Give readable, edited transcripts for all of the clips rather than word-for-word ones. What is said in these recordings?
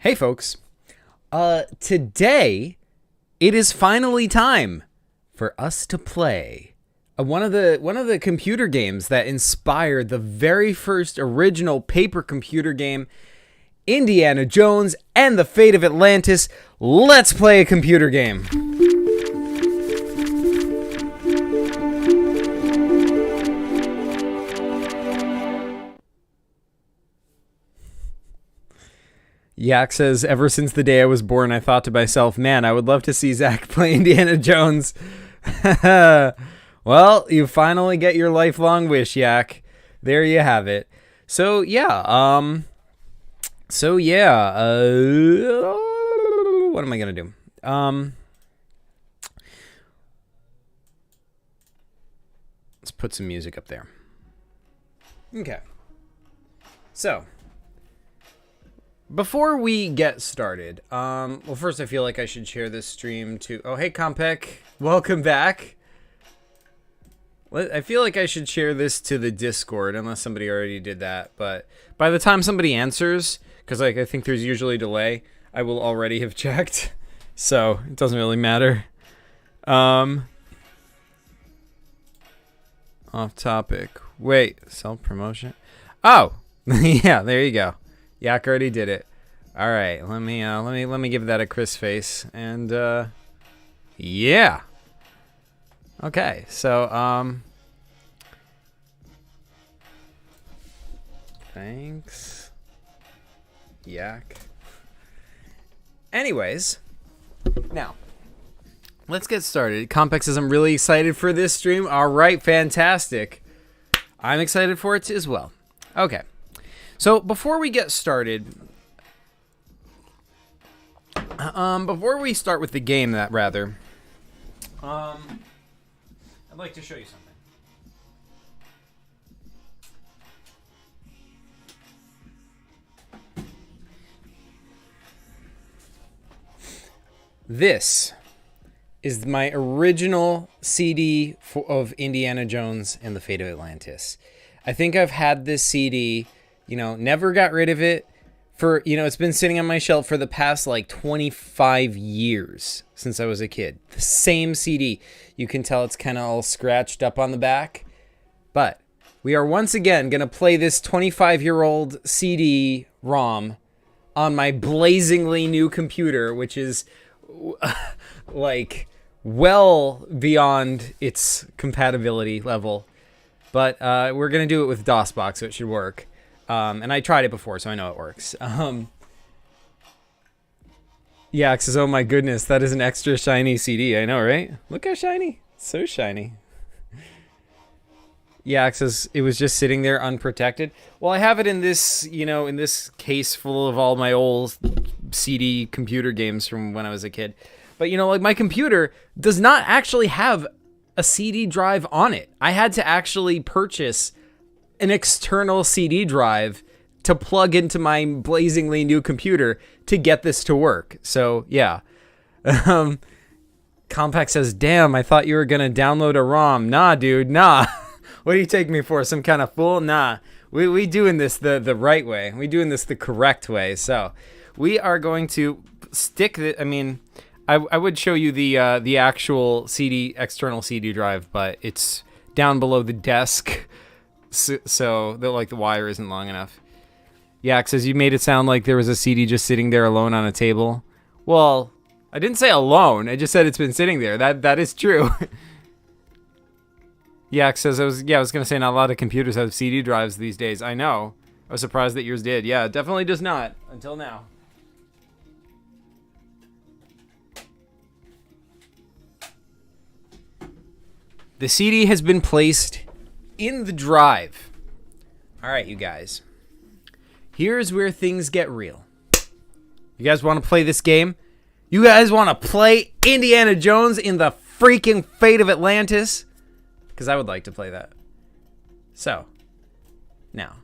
Hey folks, today it is finally time for us to play one of the computer games that inspired the very first original paper computer game, Indiana Jones and the Fate of Atlantis. Let's play a computer game. Yak says, ever since the day I was born, I thought to myself, man, I would love to see Zach play Indiana Jones. Well, you finally get your lifelong wish, Yak. There you have it. So, yeah. What am I going to do? Let's put some music up there. Okay. So, before we get started, well, first I feel like I should share this stream to... Oh, hey, Compec. Welcome back. I feel like I should share this to the Discord, unless somebody already did that. But by the time somebody answers, because I think there's usually a delay, I will already have checked. So, it doesn't really matter. Off topic. Wait, self-promotion? Oh! Yeah, there you go. Yak already did it. All right, let me give that a Chris face, and yeah. Okay, so thanks, Yak. Anyways, now let's get started. Compex says I'm really excited for this stream. All right, fantastic. I'm excited for it as well. Okay. So before we get started, before we start with the game, I'd like to show you something. This is my original CD of Indiana Jones and the Fate of Atlantis. I think I've had this CD... never got rid of it for, it's been sitting on my shelf for the past like 25 years since I was a kid. The same CD. You can tell it's kind of all scratched up on the back. But we are once again going to play this 25-year-old CD-ROM on my blazingly new computer, which is like well beyond its compatibility level. But we're going to do it with DOSBox, so it should work. And I tried it before, so I know it works. Yak says, oh my goodness, that is an extra shiny CD. I know, right? Look how shiny. It's so shiny. Yak says, it was just sitting there unprotected. Well, I have it in this, in this case full of all my old CD computer games from when I was a kid. But, like my computer does not actually have a CD drive on it. I had to actually purchase an external CD drive to plug into my blazingly new computer to get this to work. So, yeah. Compact says, damn, I thought you were going to download a ROM. Nah, dude, nah. What do you take me for, some kind of fool? Nah. We doing this the right way. We doing this the correct way. So, we are going to stick the... I mean, I would show you the actual external CD drive, but it's down below the desk. So the wire isn't long enough. Yak says, you made it sound like there was a CD just sitting there alone on a table. Well, I didn't say alone. I just said it's been sitting there. That is true. Yak says, I was going to say not a lot of computers have CD drives these days. I know. I was surprised that yours did. Yeah, it definitely does not until now. The CD has been placed in the drive. All right, you guys. Here's where things get real. You guys want to play this game? You guys want to play Indiana Jones in the freaking Fate of Atlantis? Because I would like to play that. So, now,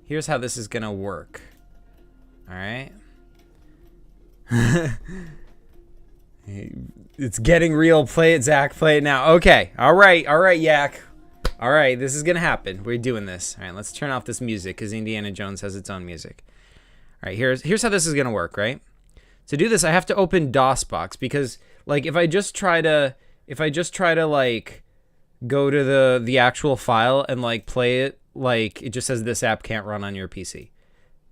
here's how this is going to work. All right? It's getting real. Play it, Zach. Play it now. Okay. All right, Yak. All right, this is going to happen. We're doing this. All right, let's turn off this music because Indiana Jones has its own music. All right, here's how this is gonna work, right? To do this, I have to open DOSBox because like if I just try to like go to the actual file and like play it, like it just says this app can't run on your PC.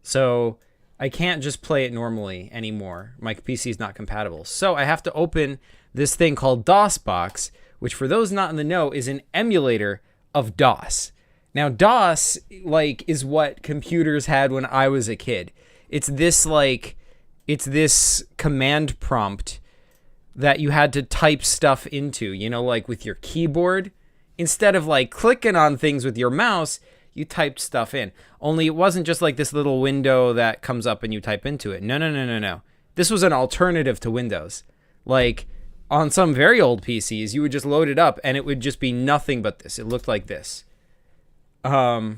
So I can't just play it normally anymore. My PC is not compatible. So I have to open this thing called DOSBox, which for those not in the know is an emulator of DOS. Now DOS like is what computers had when I was a kid. It's this command prompt that you had to type stuff into, you know, like with your keyboard. Instead of like clicking on things with your mouse, you typed stuff in. Only it wasn't just like this little window that comes up and you type into it. No. This was an alternative to Windows. Like on some very old PCs, you would just load it up and it would just be nothing but this. It looked like this. So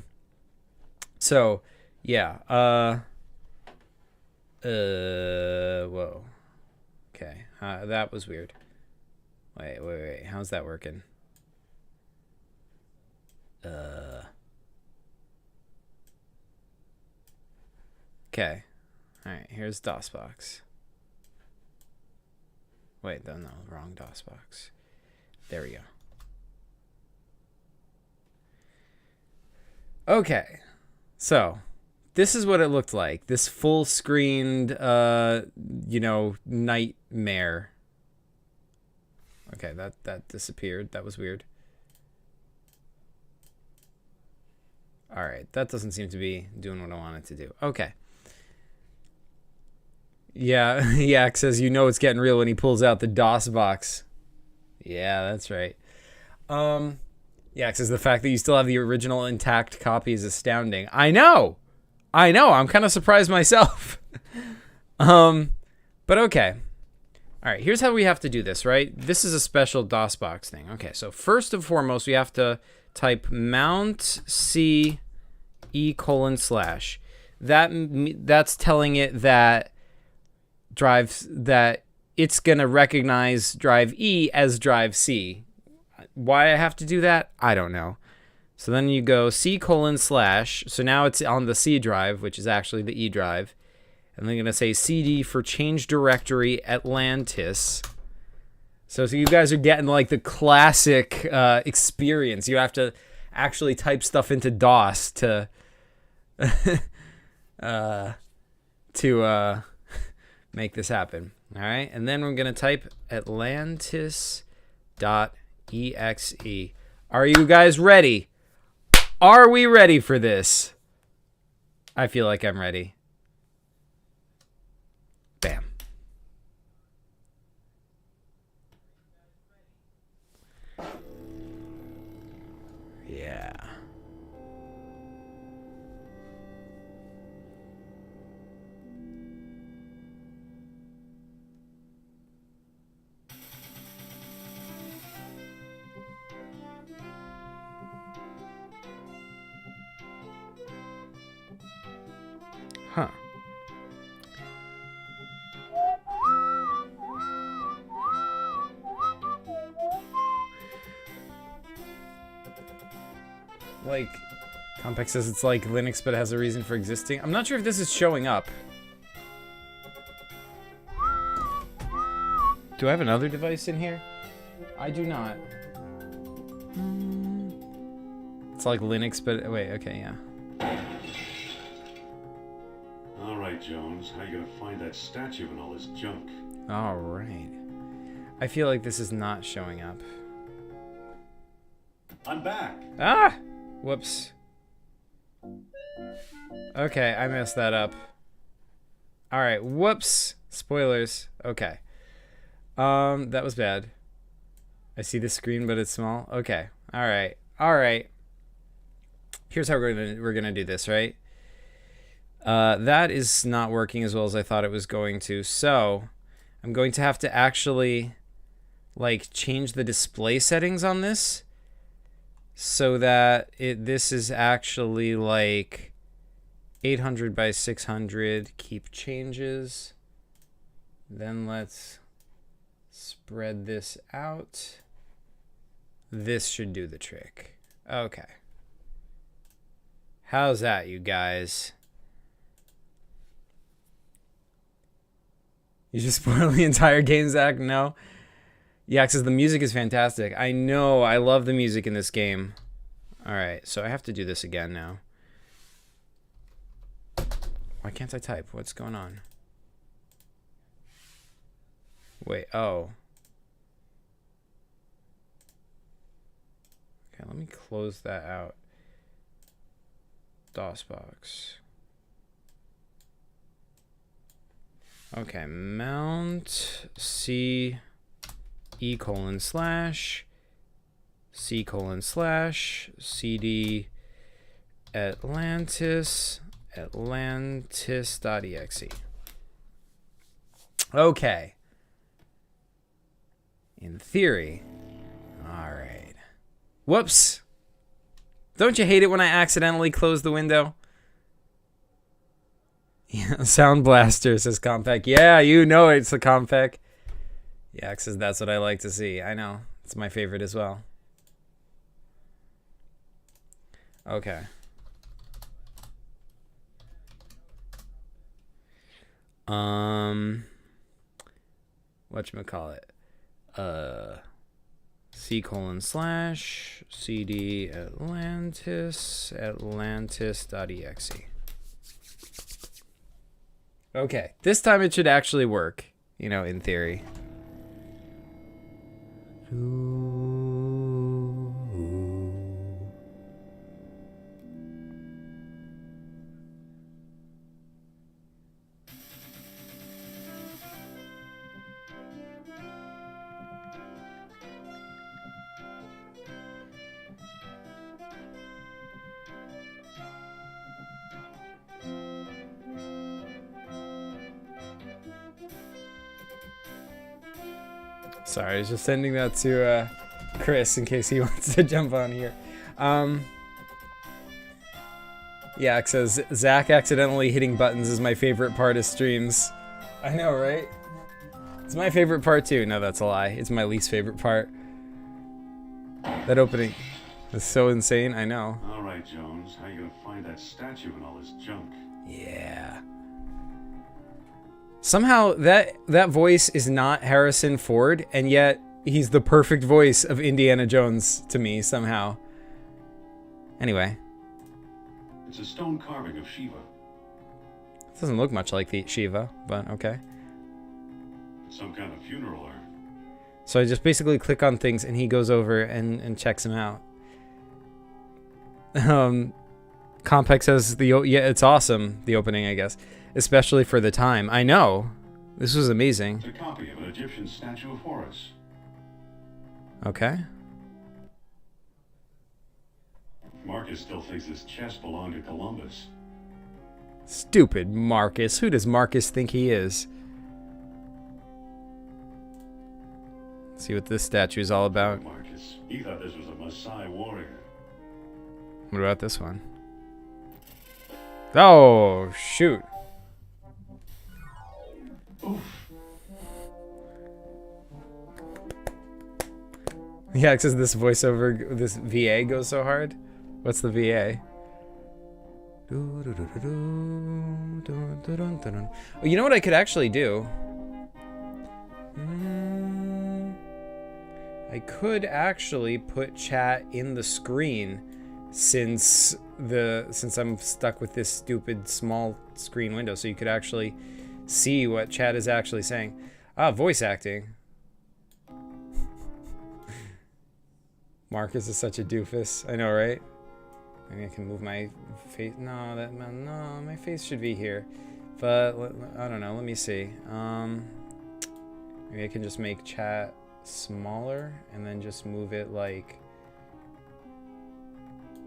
yeah. Whoa. Okay. That was weird. Wait. How's that working? Okay. Alright, here's DOSBox. Wait, no, wrong DOSBox. There we go. Okay. So, this is what it looked like. This full-screened, nightmare. Okay, that disappeared. That was weird. Alright, that doesn't seem to be doing what I want it to do. Okay. Yeah, Yak says, you know it's getting real when he pulls out the DOS box. Yeah, that's right. Yak says, the fact that you still have the original intact copy is astounding. I know! I'm kind of surprised myself. But okay. Alright, here's how we have to do this, right? This is a special DOSBox thing. Okay, so first and foremost, we have to type mount C /. That's telling it that it's going to recognize drive E as drive C. Why I have to do that, I don't know. So then you go C:/. So now it's on the C drive, which is actually the E drive. And they're going to say CD for change directory Atlantis. So you guys are getting like the classic experience. You have to actually type stuff into DOS to make this happen. All right, and then we're gonna type Atlantis.exe. Are you guys ready? Are we ready for this? I feel like I'm ready. Bam. Yeah. Huh. Like, Complex says it's like Linux, but it has a reason for existing. I'm not sure if this is showing up. Do I have another device in here? I do not. It's like Linux, but wait, okay, yeah. All right, Jones, how you gonna find that statue and all this junk? All right. I feel like this is not showing up. I'm back. Ah! Whoops. Okay, I messed that up. All right, whoops. Spoilers. Okay. That was bad. I see the screen, but it's small. Okay. All right. Here's how we're gonna do this, right? That is not working as well as I thought it was going to. So I'm going to have to actually like change the display settings on this so that this is actually like 800 by 600. Keep changes. Then let's spread this out. This should do the trick. Okay. How's that, you guys? You just spoiled the entire game, Zach. No. Yeah, says the music is fantastic. I know. I love the music in this game. All right, so I have to do this again now. Why can't I type? What's going on? Wait, oh. Okay, let me close that out. DOSBox. Okay, mount C E:/C:/ CD Atlantis Atlantis.exe. Okay. In theory. All right. Whoops. Don't you hate it when I accidentally close the window? Yeah, Sound Blaster says Compaq. Yeah, you know it's the Compaq. Yeah, says that's what I like to see. I know. It's my favorite as well. Okay. Whatchamacallit? C:// CD Atlantis Atlantis.exe. Okay, this time it should actually work, you know, in theory. Sorry, I was just sending that to Chris in case he wants to jump on here. Yeah, it says Zach accidentally hitting buttons is my favorite part of streams. I know, right? It's my favorite part too. No, that's a lie. It's my least favorite part. That opening is so insane. I know. All right, Jones. How you gonna find that statue and all this junk? Yeah. Somehow that voice is not Harrison Ford, and yet he's the perfect voice of Indiana Jones to me somehow. Anyway. It's a stone carving of Shiva. It doesn't look much like the Shiva, but okay. It's some kind of funeral urn. So I just basically click on things and he goes over and checks them out. Compaq says yeah, it's awesome, the opening, I guess. Especially for the time. I know. This was amazing. It's a copy of an Egyptian statue of Horus. Okay. Marcus still thinks this chest belonged to Columbus. Stupid Marcus. Who does Marcus think he is? Let's see what this statue is all about. Marcus. He thought this was a Maasai warrior. What about this one? Oh, shoot. Oof. Yeah, it says this voiceover, this VA goes so hard. What's the VA? Oh, you know what I could actually do? I could actually put chat in the screen since I'm stuck with this stupid small screen window, so you could actually see what chat is actually saying. Ah, voice acting. Marcus is such a doofus. I know, right? Maybe I can move my face. No, my face should be here. But I don't know. Let me see. Maybe I can just make chat smaller and then just move it like,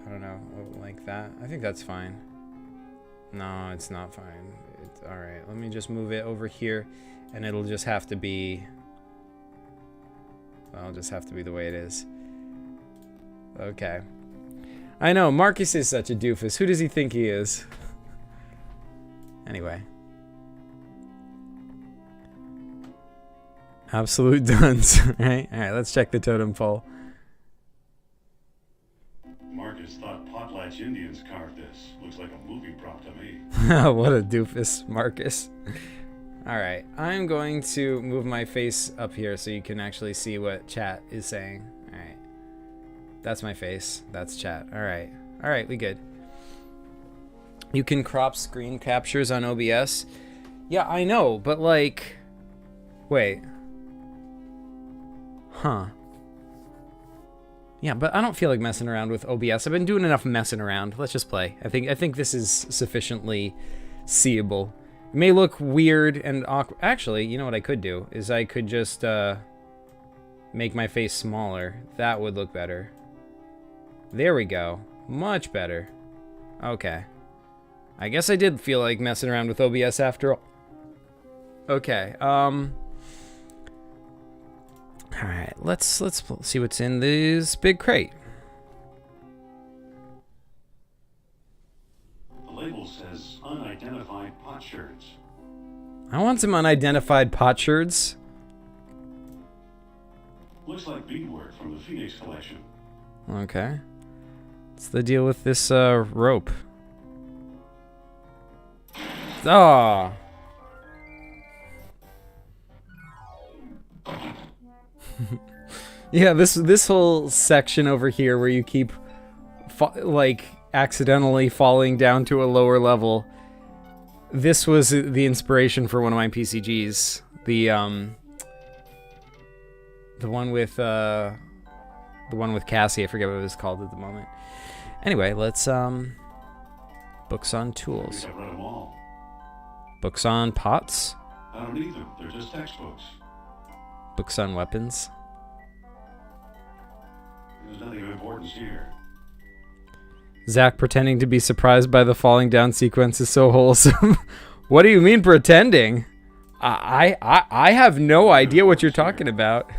I don't know, like that. I think that's fine. No, it's not fine. All right, let me just move it over here, and it'll just have to be. Well, it'll just have to be the way it is. Okay. I know, Marcus is such a doofus. Who does he think he is? Anyway. Absolute duns, right? All right, let's check the totem pole. Marcus thought Potlatch Indians carved this. Looks like a movie prop to me. What a doofus, Marcus. Alright, I'm going to move my face up here so you can actually see what chat is saying. Alright. That's my face. That's chat. Alright. Alright, we good. You can crop screen captures on OBS. Yeah, I know, but like... Wait. Huh. Yeah, but I don't feel like messing around with OBS. I've been doing enough messing around. Let's just play. I think this is sufficiently seeable. It may look weird and awkward. Actually, you know what I could do? Is I could just make my face smaller. That would look better. There we go. Much better. Okay. I guess I did feel like messing around with OBS after all. Okay, alright, let's see what's in this big crate. The label says unidentified potsherds. I want some unidentified potsherds. Looks like beadwork from the Phoenix collection. Okay. What's the deal with this rope? Ah. Yeah, this whole section over here where you keep like accidentally falling down to a lower level. This was the inspiration for one of my PCGs. The one with Cassie. I forget what it was called at the moment. Anyway, let's books on tools. I've read them all. Books on pots. I don't need them. They're just textbooks. Books on weapons. There's nothing of importance here. Zach pretending to be surprised by the falling down sequence is so wholesome. What do you mean pretending? I have no idea what you're talking about.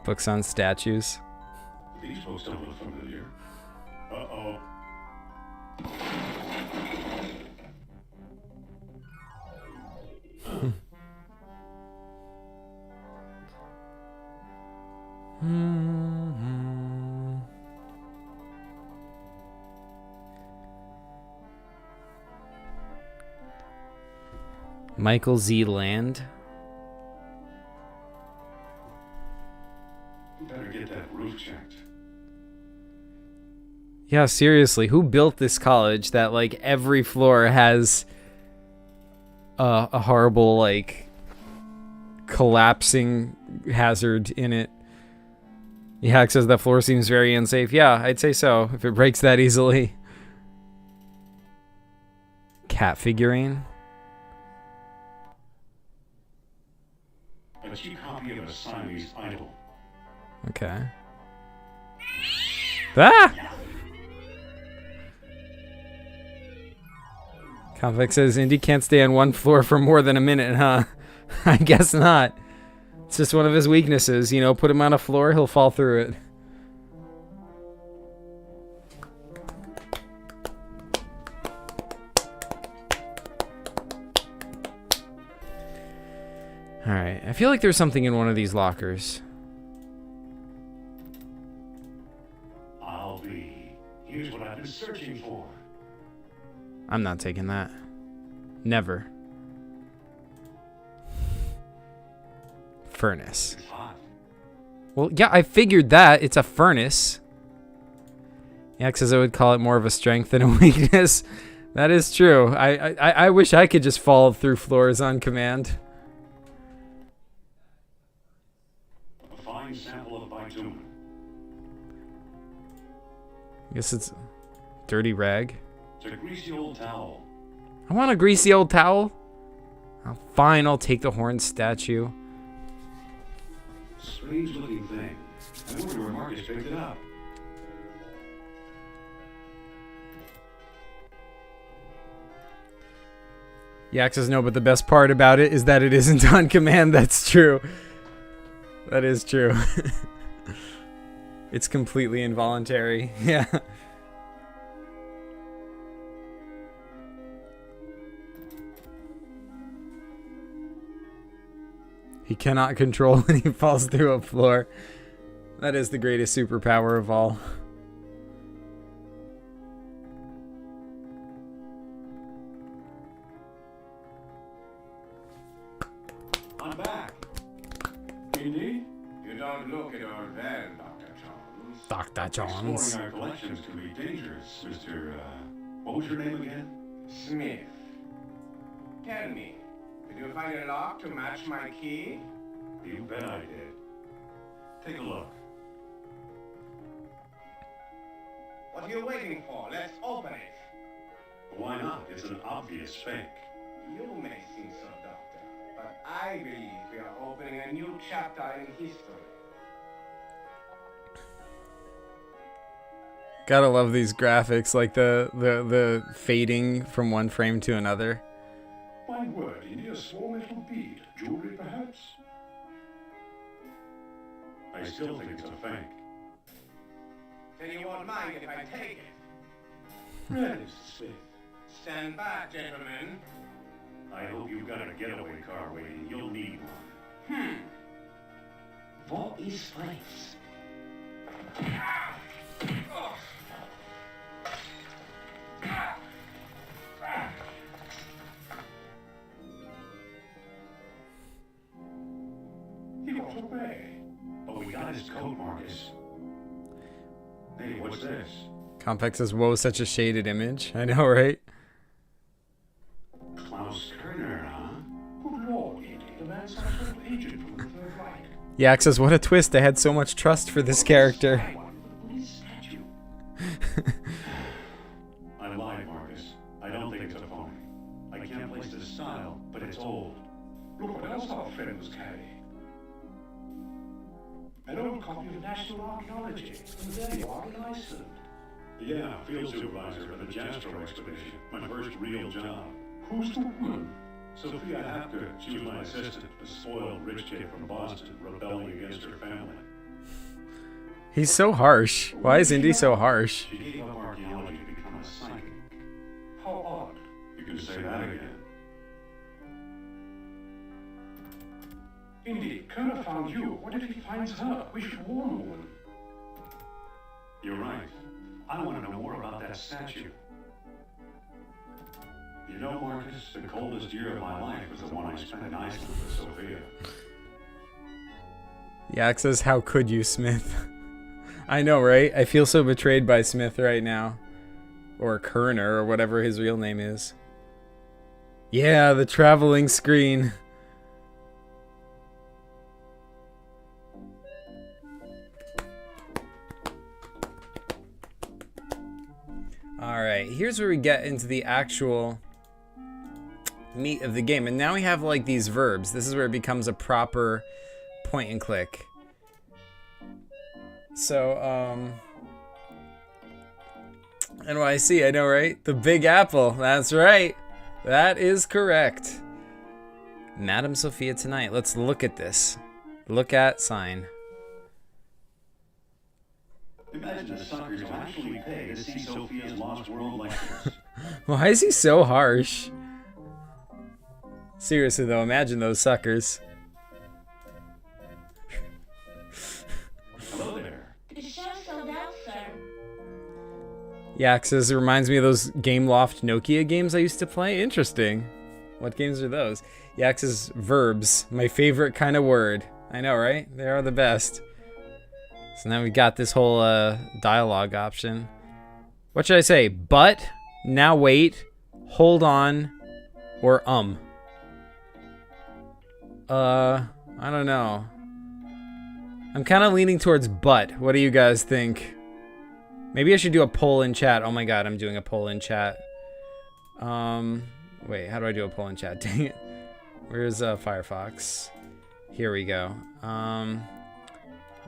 Books on statues. These folks don't look familiar. Uh-oh. Michael Z. Land. You better get that roof checked. Yeah, seriously, who built this college that like every floor has a horrible like collapsing hazard in it? Yeah, it says that floor seems very unsafe. Yeah, I'd say so if it breaks that easily. Cat figurine. A cheap copy of a Siamese idol. Okay. Ah! Conflict says Indy can't stay on one floor for more than a minute, huh? I guess not. It's just one of his weaknesses, you know, put him on a floor, he'll fall through it. Alright, I feel like there's something in one of these lockers. I'll be. Here's what I've been searching for. I'm not taking that. Never. Furnace. It's hot. Well, yeah, I figured that. It's a furnace. Yeah, because I would call it more of a strength than a weakness. That is true. I wish I could just fall through floors on command. A fine sample of bitumen. I guess it's dirty rag. It's a greasy old towel. I want a greasy old towel. Oh, fine, I'll take the horn statue. Strange looking thing. I wonder where Marcus picked it up. Yak says no, but the best part about it is that it isn't on command. That's true. That is true. It's completely involuntary. Yeah. He cannot control when he falls through a floor. That is the greatest superpower of all. I'm back. Indeed? You don't look at all well, Dr. Jones. Dr. Jones. Exploring our collections can be dangerous, Mr. What was your name again? Smith. Tell me, did you find a lock to match my key? You bet I did. Take a look. What are you waiting for? Let's open it. Why not? It's an obvious fake. You may think so, Doctor, but I believe we are opening a new chapter in history. Gotta love these graphics, like the fading from one frame to another. My word, Indy, a small little bead. Jewelry, perhaps? I still think it's a fake. Then you won't mind if I take it. Really, Mr. Smith? Stand back, gentlemen. I hope you've got a getaway car waiting. You'll need one. What is space? He got away. But we got his coat, Marcus. Hey, what's this? Complex says, whoa, such a shaded image. I know, right? Klaus Kerner, huh? Good lord, Indy. The man's some sort of agent from the Third Reich. Yak says, what a twist. I had so much trust for this character. Statue. I lied, Marcus. I don't think it's a phony. I can't place the style, but it's old. Look what else our friend was carrying. An old copy of National Archaeology. And there you are in Iceland. Yeah, field supervisor for the Jastrow expedition. My first real job. Who's the woman? Sophia Hapgood. She was my assistant. A spoiled rich kid from Boston, rebelling against her family. He's so harsh. Why is Indy so harsh? She gave up archaeology to become a psychic. How odd. You can say that again. Indy, Kerner found you. What if he finds her? We should warn the woman. You're right. I want to know more about that statue. You know, Marcus, the coldest year of my life was the one I spent in Iceland with Sophia. Yak says, how could you, Smith? I know, right? I feel so betrayed by Smith right now. Or Kerner, or whatever his real name is. Yeah, the traveling screen. Alright, here's where we get into the actual meat of the game. And now we have like these verbs. This is where it becomes a proper point and click. So, NYC, I know, right? The Big Apple, that's right. That is correct. Madame Sophia tonight. Let's look at this. Look at sign. Imagine the suckers who actually pay to see Sophia's Lost World like this. Why is he so harsh? Seriously though, imagine those suckers. Hello there. The show sold out, sir. Yak says it reminds me of those Game Loft Nokia games I used to play. Interesting. What games are those? Yak says verbs, my favorite kind of word. I know, right? They are the best. So now we got this whole dialogue option. What should I say? But, now wait, hold on, or I don't know. I'm kind of leaning towards but. What do you guys think? Maybe I should do a poll in chat. Oh my god, I'm doing a poll in chat. Wait, how do I do a poll in chat? Dang it. Where's Firefox? Here we go.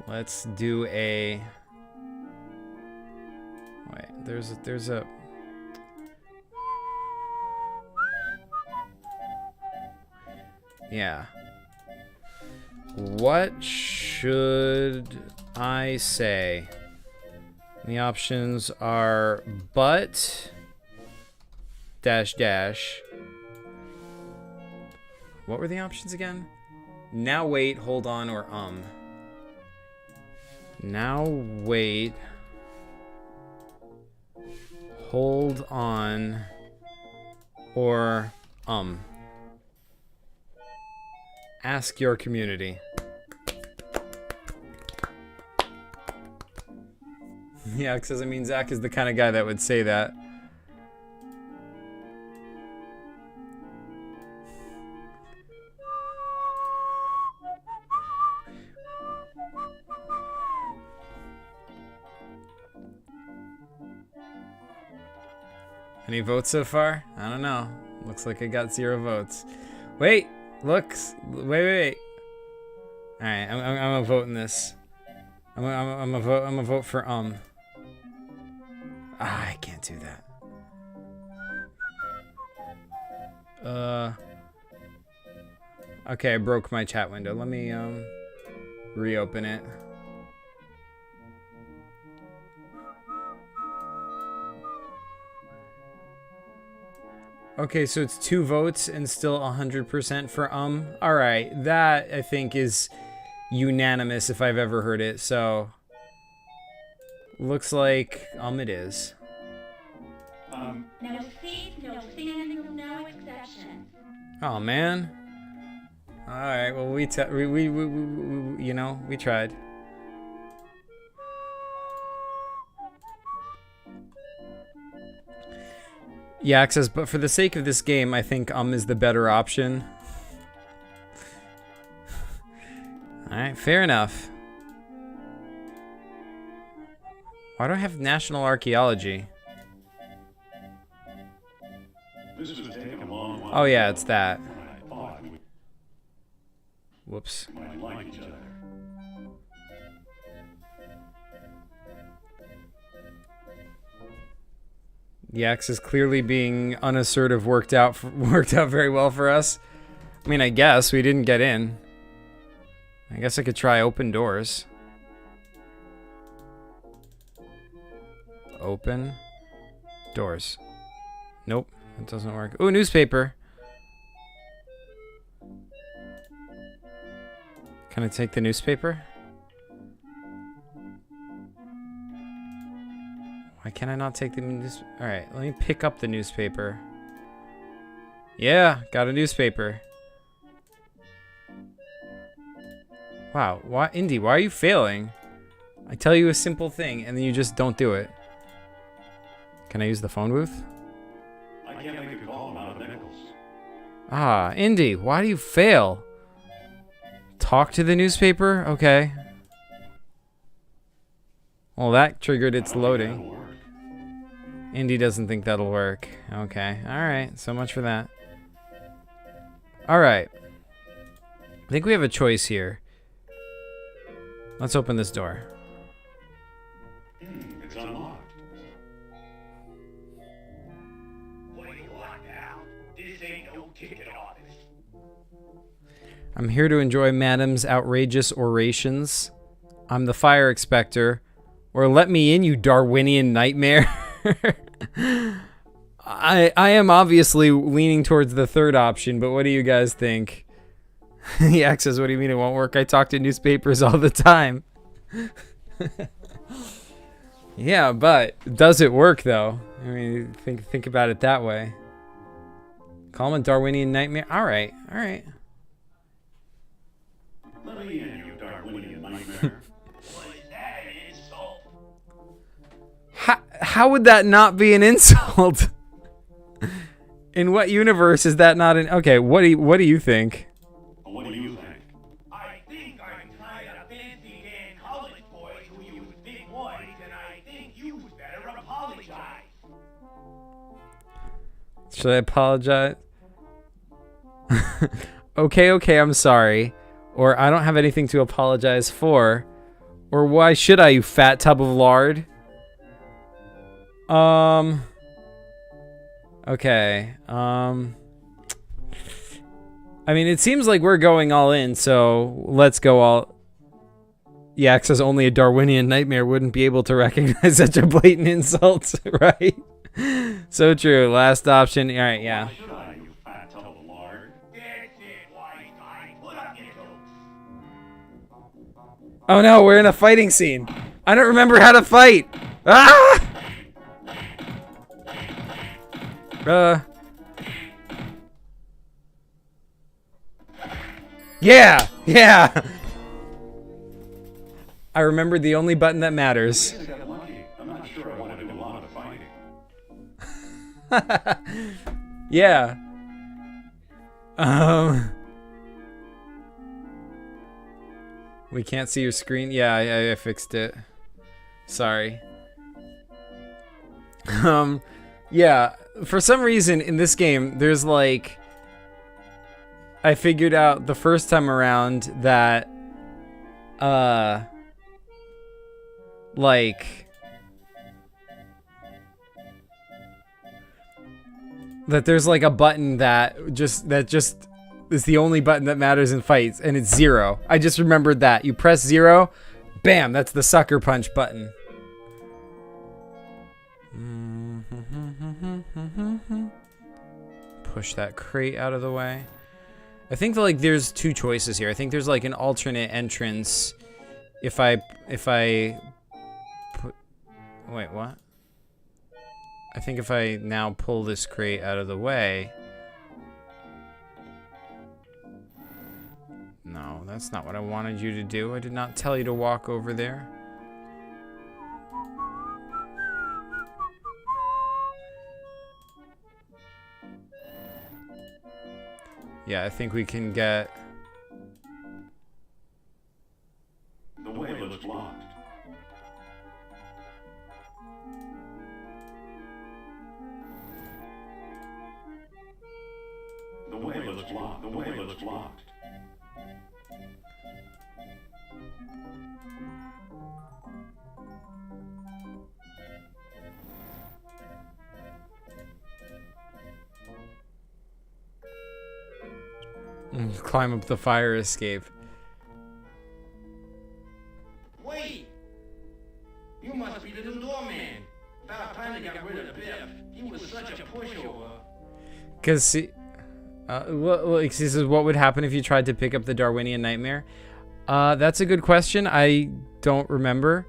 Let's do a... Wait, there's a... Yeah. What should I say? The options are but dash dash. What were the options again? Now wait, hold on, or Now wait. Hold on. Or Ask your community. Yeah, because I mean, Zach is the kind of guy that would say that. Any votes so far? I don't know. Looks like I got 0 votes. Wait, looks. Wait. All right, I'm gonna vote in this. I'm gonna vote for I can't do that. Okay, I broke my chat window. Let me reopen it. Okay, so it's 2 votes and still 100% for All right, that I think is unanimous if I've ever heard it. So looks like it is. No seats, no standing, no exceptions. Oh man. All right, well we you know, we tried. Yeah, it says, but for the sake of this game, I think is the better option. Alright, fair enough. Why do I have National Archaeology? This would take a long while. Oh yeah, it's that. I thought we Whoops. might like each other. The X is clearly being unassertive worked out very well for us. I mean, I guess we didn't get in. I guess I could try open doors. Open doors. Nope, that doesn't work. Ooh, newspaper. Can I take the newspaper? Why can I not take the newspaper? Alright, let me pick up the newspaper. Yeah, got a newspaper. Wow, why, Indy, why are you failing? I tell you a simple thing, and then you just don't do it. Can I use the phone booth? I can't make a call out of Nichols. Ah, Indy, why do you fail? Talk to the newspaper? Okay. Well, that triggered its loading. Indy doesn't think that'll work. Okay, alright, so much for that. Alright. I think we have a choice here. Let's open this door. It's unlocked. What do you want now? This ain't no ticket office. I'm here to enjoy Madam's outrageous orations. I'm the fire inspector. Or let me in, you Darwinian nightmare. I am obviously leaning towards the third option, but what do you guys think? Yeah, says, what do you mean it won't work? I talk to newspapers all the time. Yeah, but does it work though? I mean, think about it that way. Call him a Darwinian nightmare. All right. Let me in, you Darwinian nightmare. How would that not be an insult? In what universe is that not an... Okay, what do you think? What do you think? I think I'm tired of fancy Dan college boys who use big words, and I think you'd better apologize. Should I apologize? Okay, I'm sorry. Or I don't have anything to apologize for. Or why should I, you fat tub of lard? Okay. I mean, it seems like we're going all in, so let's go all... Yeah, because only a Darwinian nightmare wouldn't be able to recognize such a blatant insult, right? So true. Last option. All right, yeah. Why should I, you fat tub of lard? That's it, white guy. Put up your jokes. Oh no, we're in a fighting scene. I don't remember how to fight. Ah! Yeah! Yeah! I remembered the only button that matters. I got lucky. I'm not sure I want to do a lot of fighting. Yeah. We can't see your screen. Yeah, I fixed it. Sorry. Yeah. For some reason in this game, there's like... I figured out the first time around that... like... that there's like a button that just is the only button that matters in fights, and it's 0. I just remembered that. You press 0, bam, that's the sucker punch button. Push that crate out of the way. I think that, like, there's 2 choices here. I think there's like an alternate entrance if I put... Wait, what? I think if I now pull this crate out of the way... No, that's not what I wanted you to do. I did not tell you to walk over there. Yeah, I think we can get... The way looks blocked. The way looks blocked. The way looks blocked. Climb up the fire escape. Wait! You must be the new doorman. About time they got rid of Biff. He was such a pushover. Cause see, like, this is what would happen if you tried to pick up the Darwinian Nightmare. That's a good question. I don't remember,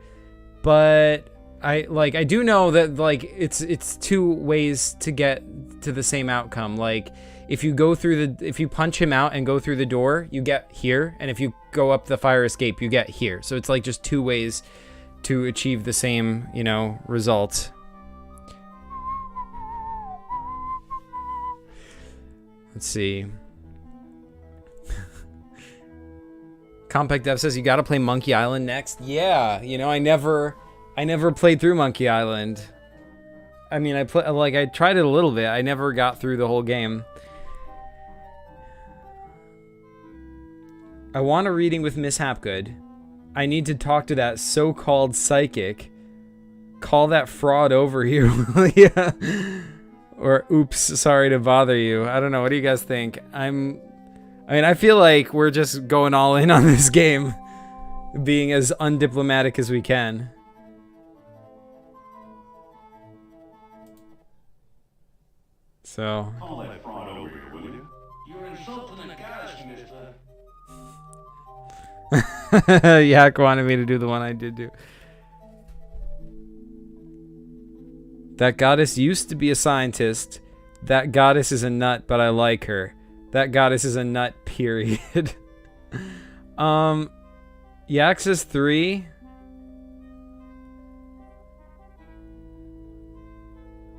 but I do know that, like, it's 2 ways to get to the same outcome. Like, if you go through if you punch him out and go through the door, you get here, and if you go up the fire escape, you get here. So it's like just 2 ways to achieve the same, you know, result. Let's see. Compact Dev says you gotta play Monkey Island next. Yeah, you know, I never played through Monkey Island. I mean, I tried it a little bit. I never got through the whole game. I want a reading with Miss Hapgood. I need to talk to that so-called psychic. Call that fraud over here, will ya? Or oops, sorry to bother you. I don't know. What do you guys think? I mean, I feel like we're just going all in on this game, being as undiplomatic as we can. So. Call that fraud over here, will you? You're insulting the goddess, mister. Yak wanted me to do the one I did do. That goddess used to be a scientist. That goddess is a nut, but I like her. That goddess is a nut, period. Yak says 3.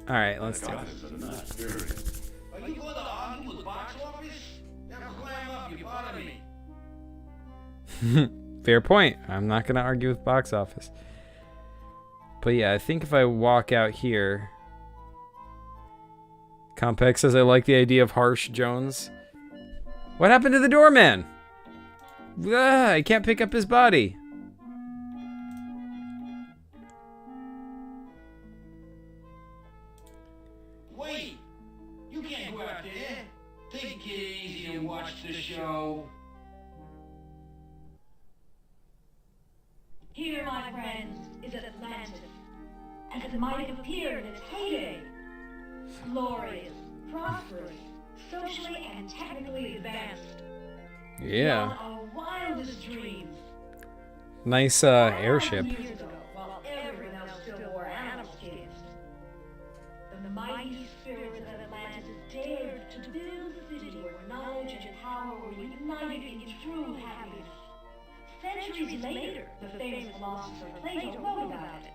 Alright, let's do it. Are you going to argue with the box office? Now climb up, you bother me. Fair point. I'm not going to argue with box office. But yeah, I think if I walk out here... Complex says I like the idea of Harsh Jones. What happened to the doorman? I can't pick up his body. Wait! You can't go out there. Take it easy and watch the show. Here, my friends, is Atlantis, as it might have appeared in its heyday. Glorious, prosperous, socially and technically advanced. Yeah. Beyond our wildest dreams. Nice airship. Years ago, while everyone else still wore animal skins, the mighty spirits of Atlantis dared to build a city where knowledge and power were united in true happiness. Centuries later, the famous philosopher Plato wrote about it.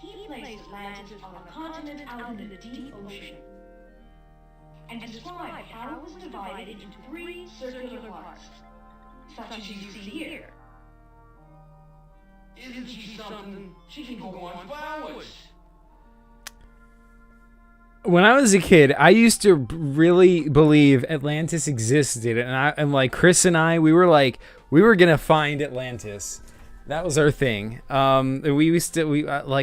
He placed Atlantis on a continent out in the deep ocean and described how it was divided into 3 circular parts, such as you see here. Isn't she something? She can go on for hours. When I was a kid, I used to really believe Atlantis existed, and like Chris and I, we were gonna find Atlantis. That was our thing. I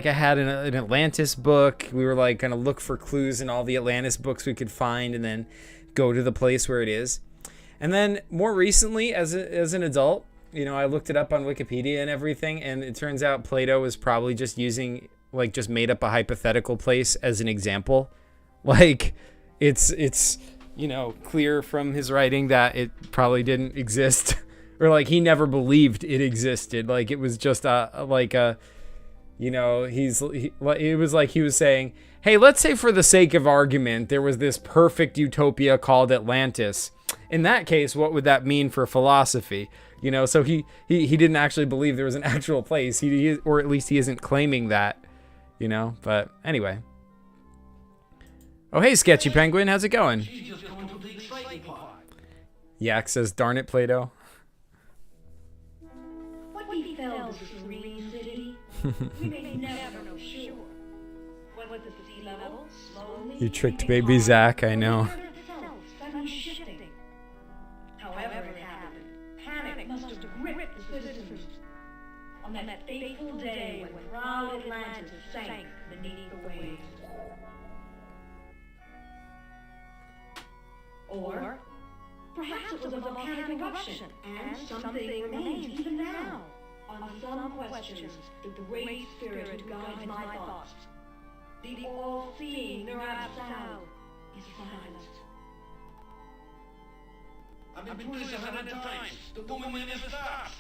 had an Atlantis book. We were like gonna look for clues in all the Atlantis books we could find, and then go to the place where it is. And then more recently, as an adult, I looked it up on Wikipedia and everything, and it turns out Plato was probably just just made up a hypothetical place as an example. Like, it's clear from his writing that it probably didn't exist, or like he never believed it existed. Like it was just it was like he was saying, hey, let's say for the sake of argument, there was this perfect utopia called Atlantis. In that case, what would that mean for philosophy? So he didn't actually believe there was an actual place. Or at least he isn't claiming that, but anyway. Oh, hey, Sketchy Penguin, how's it going? She's just going to the exciting part. Yak says, darn it, Plato. What befell the serene city? We may never know sure. Whether the sea level slowly... You tricked baby Zach, I know. Suddenly shifting. However it happened, panic must have gripped the citizens on that fateful day when proud Atlantis sank beneath the waves. Or perhaps it was a volcanic eruption, and something remains even now. On some questions, the great spirit who guides my thoughts, the all-seeing Nurab Sao, is silent. I've been through this 100 times. The woman never stops.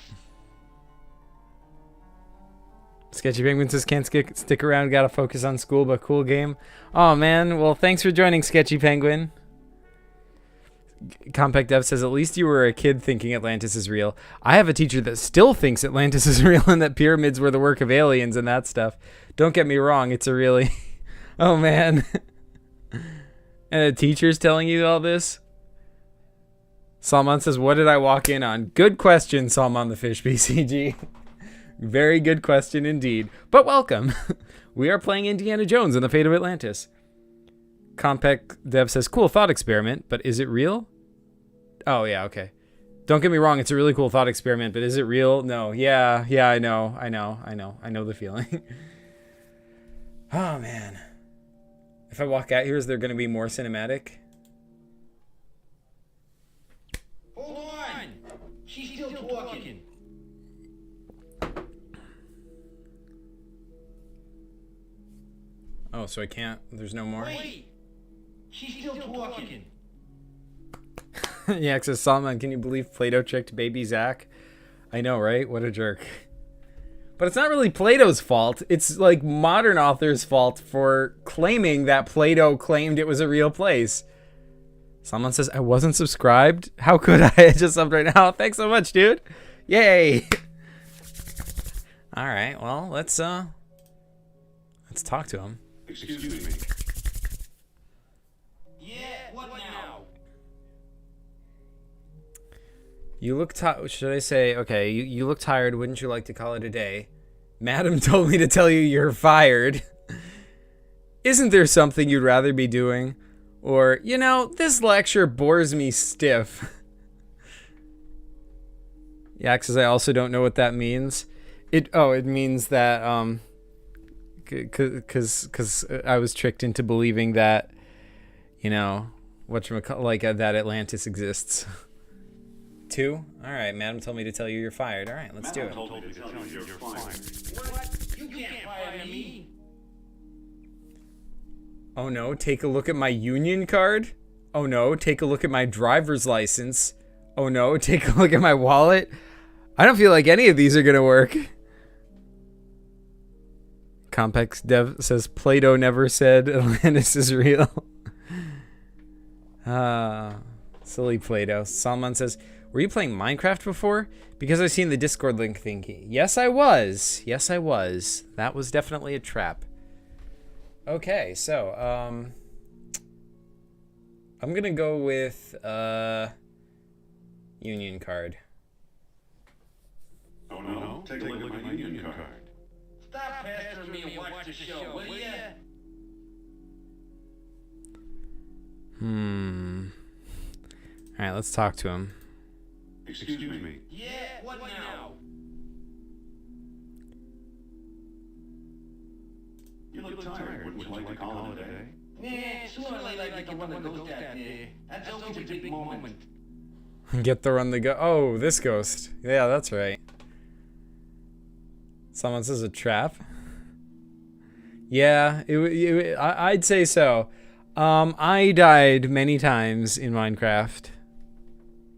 Sketchy Penguin says, can't stick around, gotta focus on school, but cool game. Oh, man, well, thanks for joining, Sketchy Penguin. Compact Dev says, at least you were a kid thinking Atlantis is real. I have a teacher that still thinks Atlantis is real and that pyramids were the work of aliens and that stuff. Don't get me wrong, it's a really... Oh, man. And a teacher's telling you all this? Salman says, what did I walk in on? Good question, Salman the Fish BCG. Very good question indeed. But welcome. We are playing Indiana Jones and the Fate of Atlantis. Compact Dev says, cool thought experiment, but is it real? Oh, yeah, okay. Don't get me wrong, it's a really cool thought experiment, but is it real? No. Yeah, I know the feeling. Oh, man. If I walk out here, is there going to be more cinematic? Hold on. She's still talking. Oh, so I can't, there's no more? Wait. She's still talking. Yeah, it says, Salman, can you believe Plato tricked baby Zach? I know, right? What a jerk. But it's not really Plato's fault. It's like modern authors' fault for claiming that Plato claimed it was a real place. Someone says, I wasn't subscribed? How could I? I just subbed right now. Thanks so much, dude. Yay. All right, well, let's talk to him. Excuse me. Yeah, what now? You look tired. Should I say, okay, you look tired. Wouldn't you like to call it a day? Madam told me to tell you you're fired. Isn't there something you'd rather be doing? Or, this lecture bores me stiff. Yeah, because I also don't know what that means. It means that, because I was tricked into believing that, that Atlantis exists. 2? All right, Madam told me to tell you you're fired. All right, let's do it. Told me to tell you you're fired. What? You can't fire me. Oh no, take a look at my union card. Oh no, take a look at my driver's license. Oh no, take a look at my wallet. I don't feel like any of these are gonna work. Complex Dev says Plato never said Atlantis is real. Silly Play-Doh. Salman says, were you playing Minecraft before? Because I've seen the Discord link thingy. Yes, I was. Yes, I was. That was definitely a trap. Okay, so, I'm gonna go with, Union card. Oh no, take a look at my union card. Stop pestering me and watch the show, will ya? Alright, let's talk to him. Excuse me. Yeah, what now? You look tired. Would you like to call it a day? Yeah, sooner or later I get the one that goes down there. That's always a big moment. Get the run the go. Oh, this ghost. Yeah, that's right. Someone says a trap. Yeah, I'd say so. I died many times in Minecraft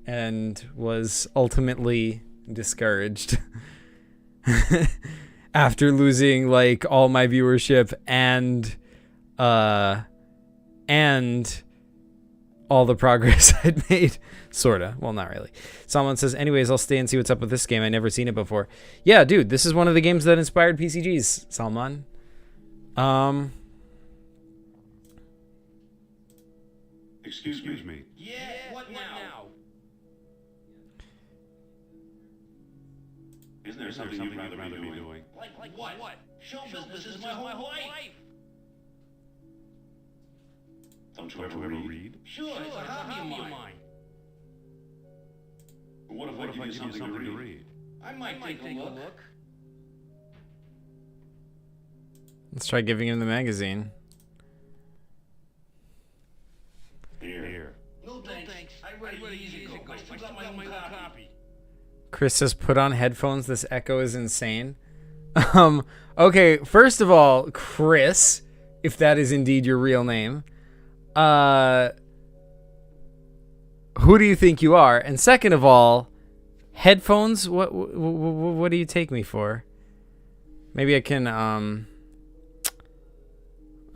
and was ultimately discouraged after losing like all my viewership and all the progress I'd made. Sorta. Well, not really. Someone says, anyways, I'll stay and see what's up with this game. I've never seen it before. Yeah, dude, this is one of the games that inspired PCGs, Salman. Excuse me. Yeah, what now? Isn't there something you'd rather be doing? Like what? Show business is my whole life. Don't you ever read? Sure, it's a hobby of mine. What if I give you something to read? I might take a look. Let's try giving him the magazine. Here. No thanks. I read it years ago. I still got my own copy. Chris says, put on headphones. This echo is insane. Okay, first of all, Chris, if that is indeed your real name, who do you think you are? And second of all, headphones? What do you take me for? Maybe I can, I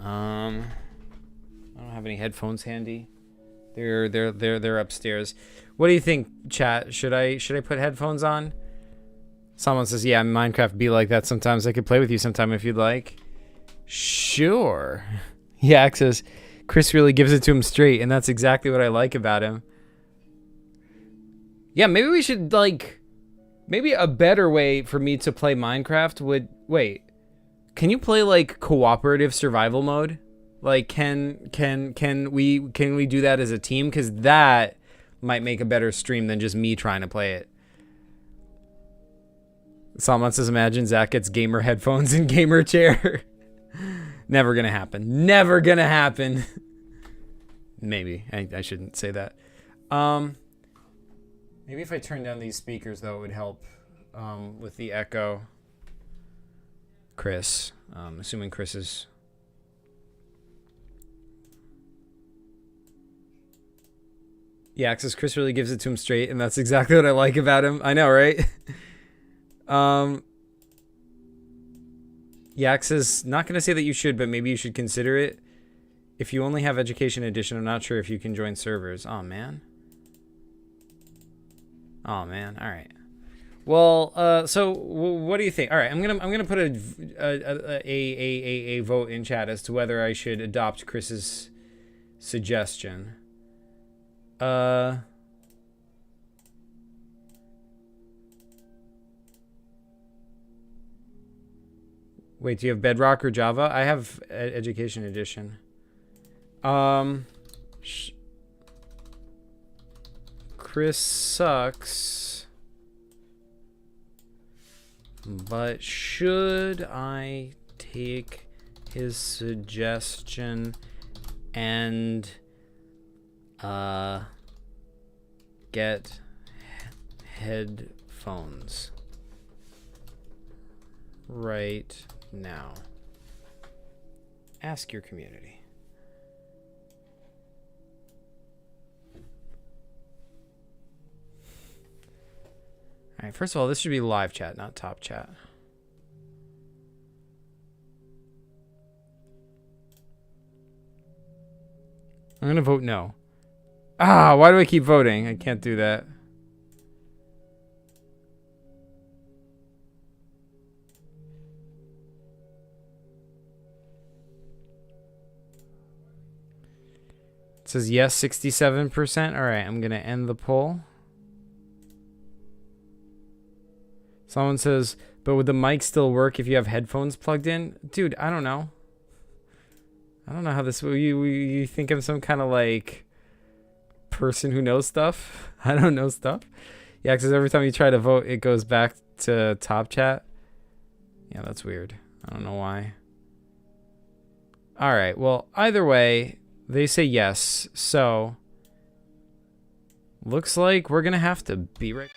don't have any headphones handy. They're upstairs. What do you think, chat? Should I put headphones on? Someone says, yeah, Minecraft be like that sometimes. I could play with you sometime if you'd like. Sure. Yak says, Chris really gives it to him straight, and that's exactly what I like about him. Yeah, maybe we should, like, maybe a better way for me to play Minecraft would, wait, can you play, like, cooperative survival mode? Like, can we do that as a team? Because that might make a better stream than just me trying to play it. Salman says, imagine Zach gets gamer headphones and gamer chair. Never gonna happen. Never gonna happen. Maybe. I shouldn't say that. Maybe if I turn down these speakers, though, it would help with the echo. Chris. Assuming Chris is... Yeah, because Chris really gives it to him straight, and that's exactly what I like about him. I know, right? Yax is not going to say that you should, but maybe you should consider it. If you only have Education Edition, I'm not sure if you can join servers. Oh, man. Oh, man. All right. Well, so what do you think? All right, I'm gonna put a vote in chat as to whether I should adopt Chris's suggestion. Wait, do you have Bedrock or Java? I have Education Edition. Chris sucks. But should I take his suggestion and get headphones right now? Ask your community. All right, first of all, this should be live chat, not top chat. I'm going to vote no. Ah, why do I keep voting? I can't do that. It says yes, 67%. All right, I'm going to end the poll. Someone says, but would the mic still work if you have headphones plugged in? Dude, I don't know. I don't know how this... You think I'm some kind of, like, person who knows stuff? I don't know stuff. Yeah, because every time you try to vote, it goes back to top chat. Yeah, that's weird. I don't know why. All right, well, either way, they say yes. So, looks like we're going to have to be right...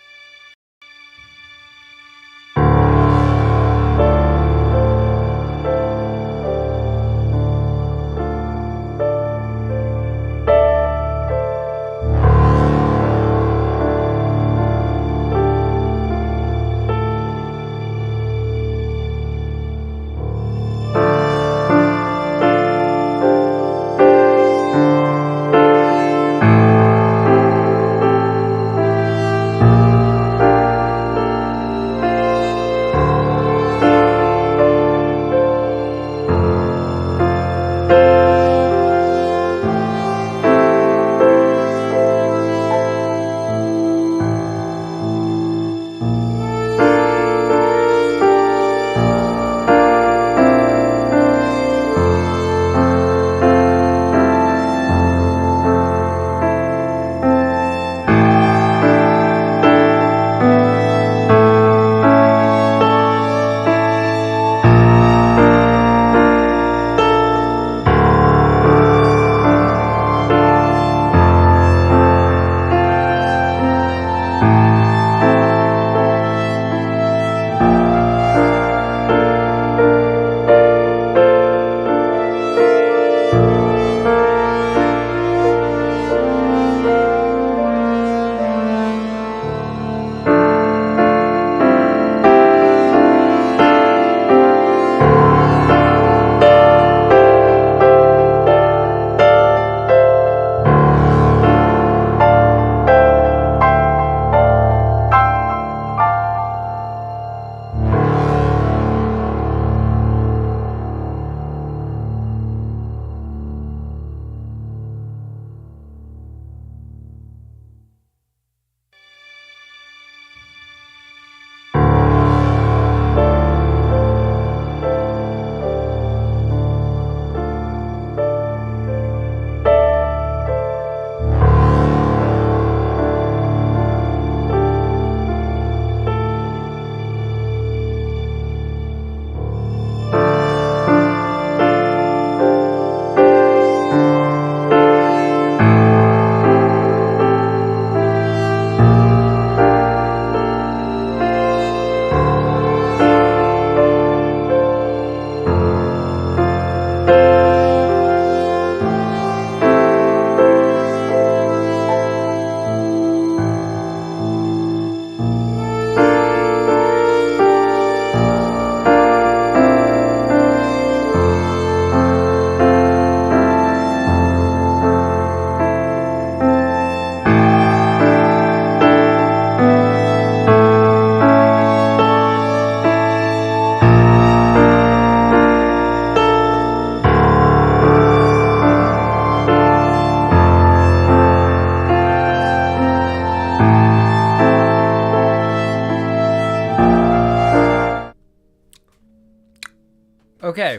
Okay,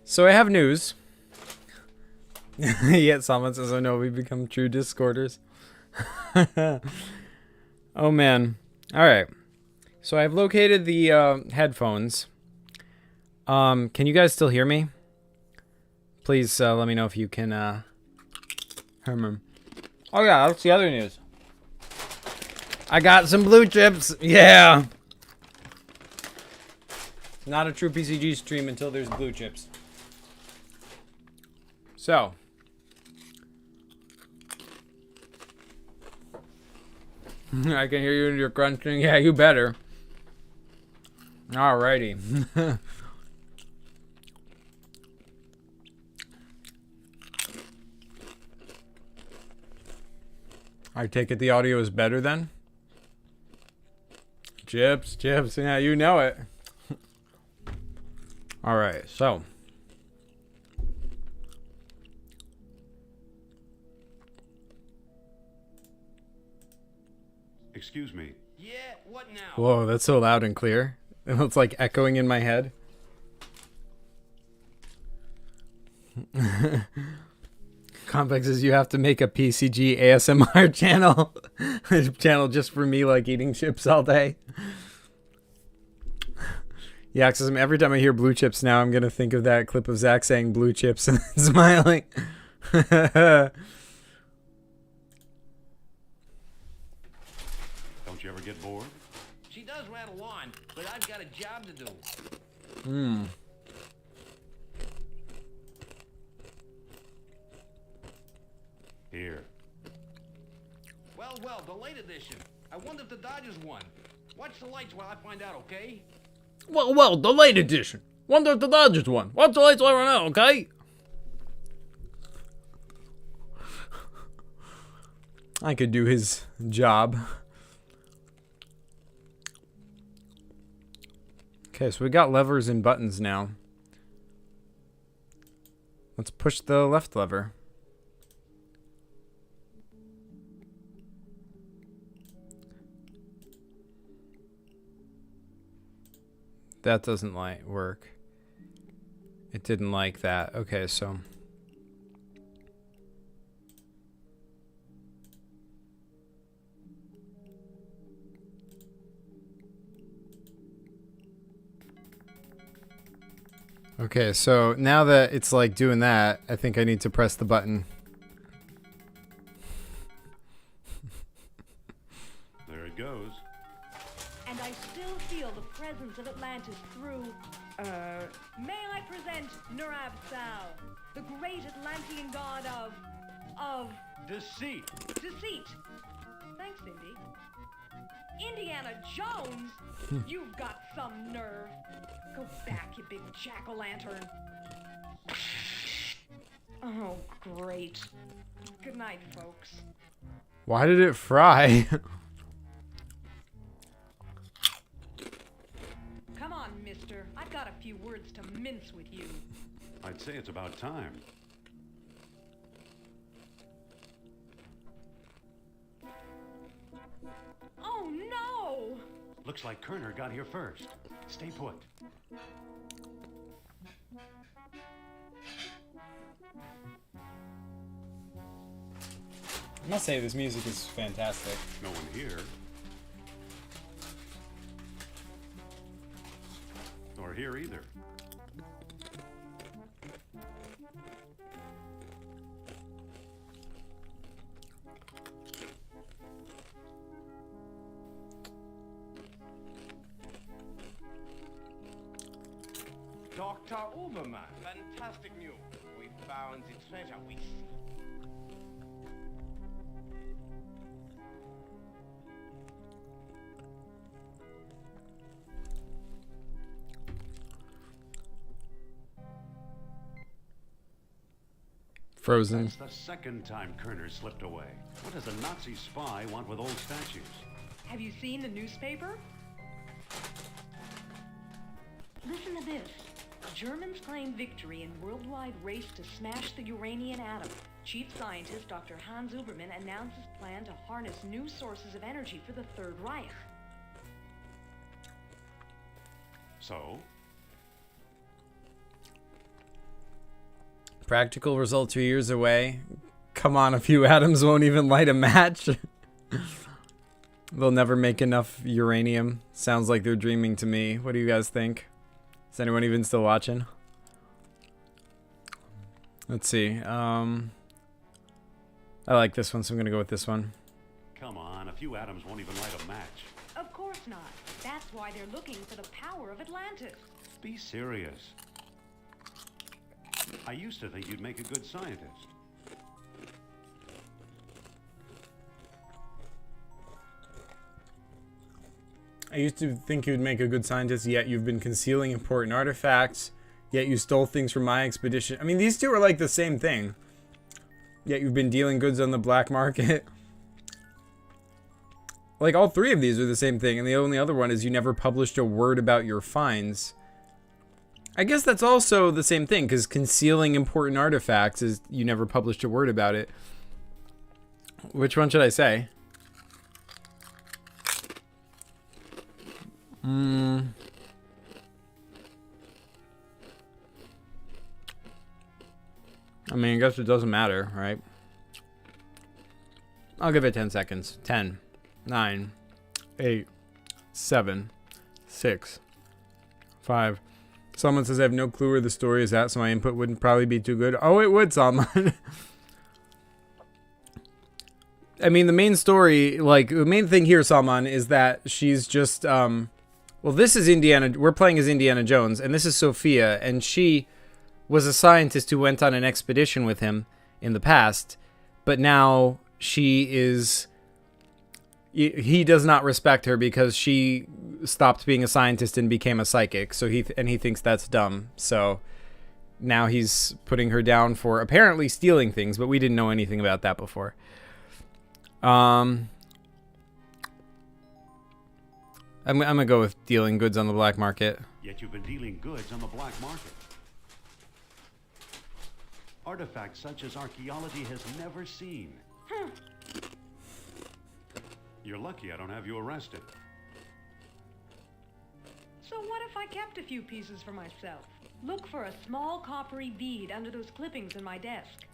so I have news. Yet someone says, oh no, we become true Discorders. Oh man. Alright. So I've located the headphones. Can you guys still hear me? Please let me know if you can hear me. Oh yeah, that's the other news. I got some blue chips. Yeah. Not a true PCG stream until there's blue chips. So. I can hear you and you're crunching. Yeah, you better. Alrighty. I take it the audio is better then? Chips, yeah, you know it. Alright, so. Excuse me. Yeah, what now? Whoa, that's so loud and clear. It's like echoing in my head. Complex says you have to make a PCG ASMR channel. A channel just for me, like eating chips all day. Yeah, because every time I hear blue chips now, I'm going to think of that clip of Zach saying blue chips and smiling. Don't you ever get bored? She does rattle on, but I've got a job to do. Here. Well, the late edition. I wonder if the Dodgers won. Watch the lights while I find out, okay? Well, the late edition. Wonder if the Dodgers won. Watch the lights over now, okay? I could do his job. Okay, so we got levers and buttons now. Let's push the left lever. That doesn't work. It didn't like that. Okay, so. Okay, so now that it's like doing that, I think I need to press the button. There it goes. And I still feel the presence of Atlantis through, may I present Nurab Sao, the great Atlantean god of Deceit. deceit. Thanks, Indy. Indiana Jones? You've got some nerve. Go back, you big jack-o'-lantern. Oh, great. Good night, folks. Why did it fry? Come on, mister. I've got a few words to mince with you. I'd say it's about time. Oh, no! Looks like Kerner got here first. Stay put. I must say this music is fantastic. No one here. Nor here either. Dr. Uberman. Fantastic news. We found the treasure we seek. Frozen. That's the second time Kerner slipped away. What does a Nazi spy want with old statues? Have you seen the newspaper? Listen to this. Germans claim victory in worldwide race to smash the Uranian atom. Chief scientist Dr. Hans Uberman announces plan to harness new sources of energy for the Third Reich. So? Practical result 2 years away. Come on, a few atoms won't even light a match. They'll never make enough uranium. Sounds like they're dreaming to me. What do you guys think? Is anyone even still watching? Let's see. I like this one, so I'm gonna go with this one. Come on, a few atoms won't even light a match. Of course not. That's why they're looking for the power of Atlantis. Be serious. I used to think you'd make a good scientist. I used to think you'd make a good scientist, yet you've been concealing important artifacts, yet you stole things from my expedition. I mean, these two are like the same thing. Yet you've been dealing goods on the black market. Like, all three of these are the same thing, and the only other one is you never published a word about your finds. I guess that's also the same thing, because concealing important artifacts is you never published a word about it. Which one should I say? I mean, I guess it doesn't matter, right? I'll give it 10 seconds. 10, 9, 8, 7, 6, 5. Someone says I have no clue where the story is at, so my input wouldn't probably be too good. Oh, it would, Salman. I mean, the main story, like, the main thing here, Salman, is that she's just, well, this is Indiana, we're playing as Indiana Jones, and this is Sophia, and she was a scientist who went on an expedition with him in the past, but now she is, he does not respect her because she stopped being a scientist and became a psychic, so he thinks that's dumb, so now he's putting her down for apparently stealing things, but we didn't know anything about that before. I'm gonna go with dealing goods on the black market. Yet you've been dealing goods on the black market. Artifacts such as archaeology has never seen. You're lucky I don't have you arrested. So what if I kept a few pieces for myself? Look for a small coppery bead under those clippings in my desk.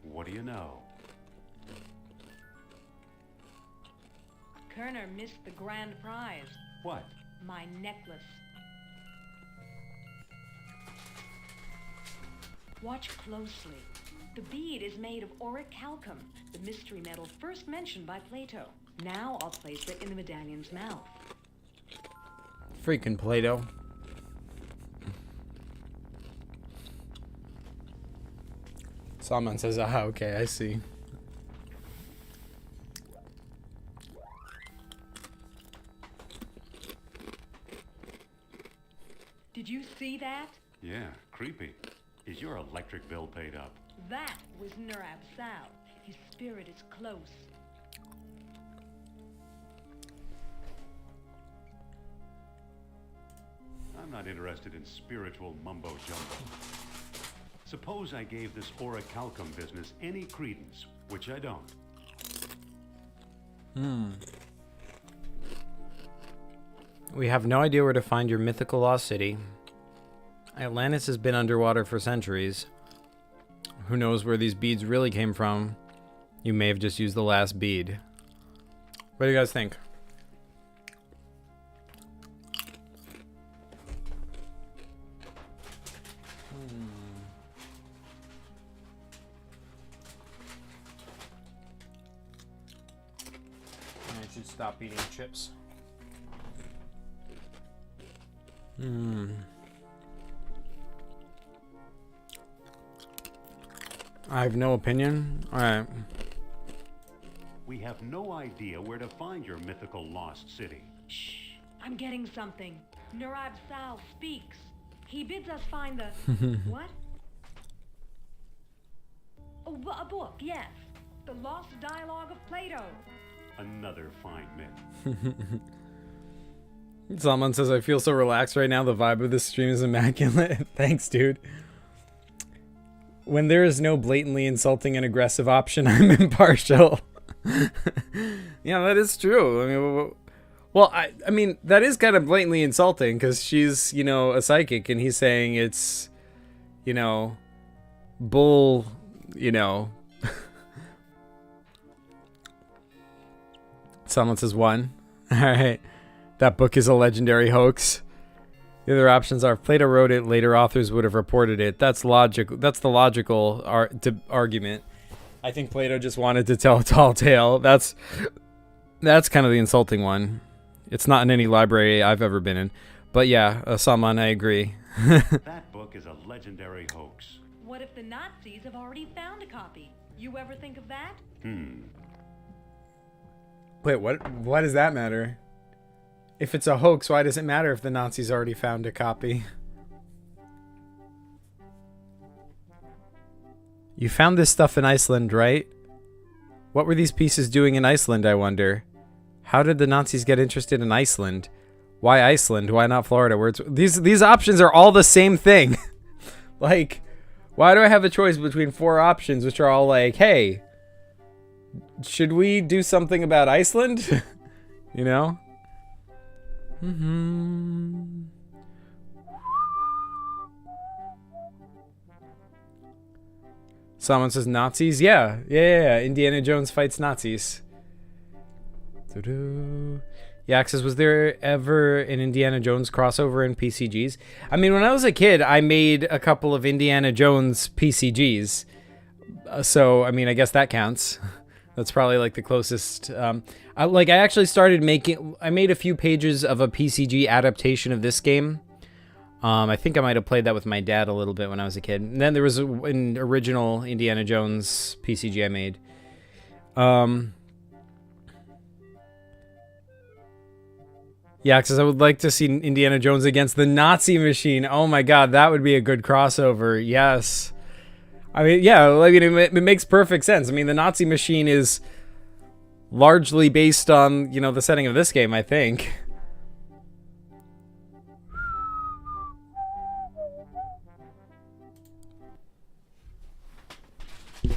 What do you know? Kerner missed the grand prize. What? My necklace. Watch closely. The bead is made of orichalcum, the mystery metal first mentioned by Plato. Now I'll place it in the medallion's mouth. Freaking Plato. Salman says, ah, okay, I see. Did you see that? Yeah, creepy. Is your electric bill paid up? That was Nurab Sal. His spirit is close. I'm not interested in spiritual mumbo-jumbo. Suppose I gave this orichalcum business any credence, which I don't. We have no idea where to find your mythical lost city. Atlantis has been underwater for centuries. Who knows where these beads really came from? You may have just used the last bead. What do you guys think? I should stop eating chips. I have no opinion. Alright. We have no idea where to find your mythical lost city. Shh, I'm getting something. Nurab Sal speaks. He bids us find the... What? Oh, a book, yes. The Lost Dialogue of Plato. Another fine myth. Someone says, I feel so relaxed right now. The vibe of this stream is immaculate. Thanks, dude. When there is no blatantly insulting and aggressive option, I'm impartial. Yeah, that is true. I mean, well, I mean, that is kind of blatantly insulting because she's, you know, a psychic and he's saying it's, you know, bull, you know. Someone says 1. All right. That book is a legendary hoax. The other options are if Plato wrote it, later authors would have reported it. That's logical. That's the logical argument. I think Plato just wanted to tell a tall tale. That's kind of the insulting one. It's not in any library I've ever been in. But yeah, Salman, I agree. That book is a legendary hoax. What if the Nazis have already found a copy? You ever think of that? Wait, what? Why does that matter? If it's a hoax, why does it matter if the Nazis already found a copy? You found this stuff in Iceland, right? What were these pieces doing in Iceland, I wonder? How did the Nazis get interested in Iceland? Why Iceland? Why not Florida? Where it's, these options are all the same thing. Like, why do I have a choice between 4 options which are all like, hey, should we do something about Iceland? You know? Someone says Nazis. Yeah. Indiana Jones fights Nazis. Yaxis, was there ever an Indiana Jones crossover in PCGs? I mean, when I was a kid, I made a couple of Indiana Jones PCGs. So, I mean, I guess that counts. That's probably like the closest. I actually started I made a few pages of a PCG adaptation of this game. I think I might have played that with my dad a little bit when I was a kid. And then there was an original Indiana Jones PCG I made. Yeah, because I would like to see Indiana Jones against the Nazi machine. Oh my god, that would be a good crossover. Yes. I mean, yeah, it makes perfect sense. I mean, the Nazi machine is largely based on, the setting of this game, I think.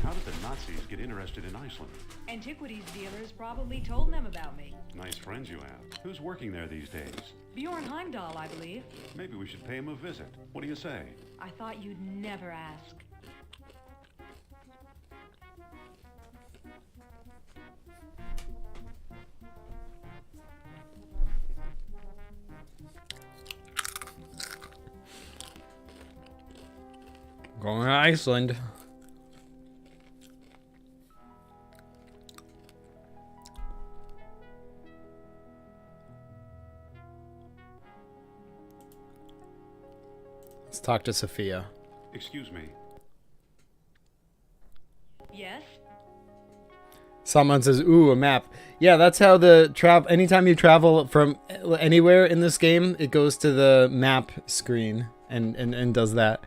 How did the Nazis get interested in Iceland? Antiquities dealers probably told them about me. Nice friends you have. Who's working there these days? Bjorn Heimdall, I believe. Maybe we should pay him a visit. What do you say? I thought you'd never ask. Going to Iceland. Let's talk to Sophia. Excuse me. Yes? Someone says, ooh, a map. Yeah, that's how anytime you travel from anywhere in this game, it goes to the map screen and does that.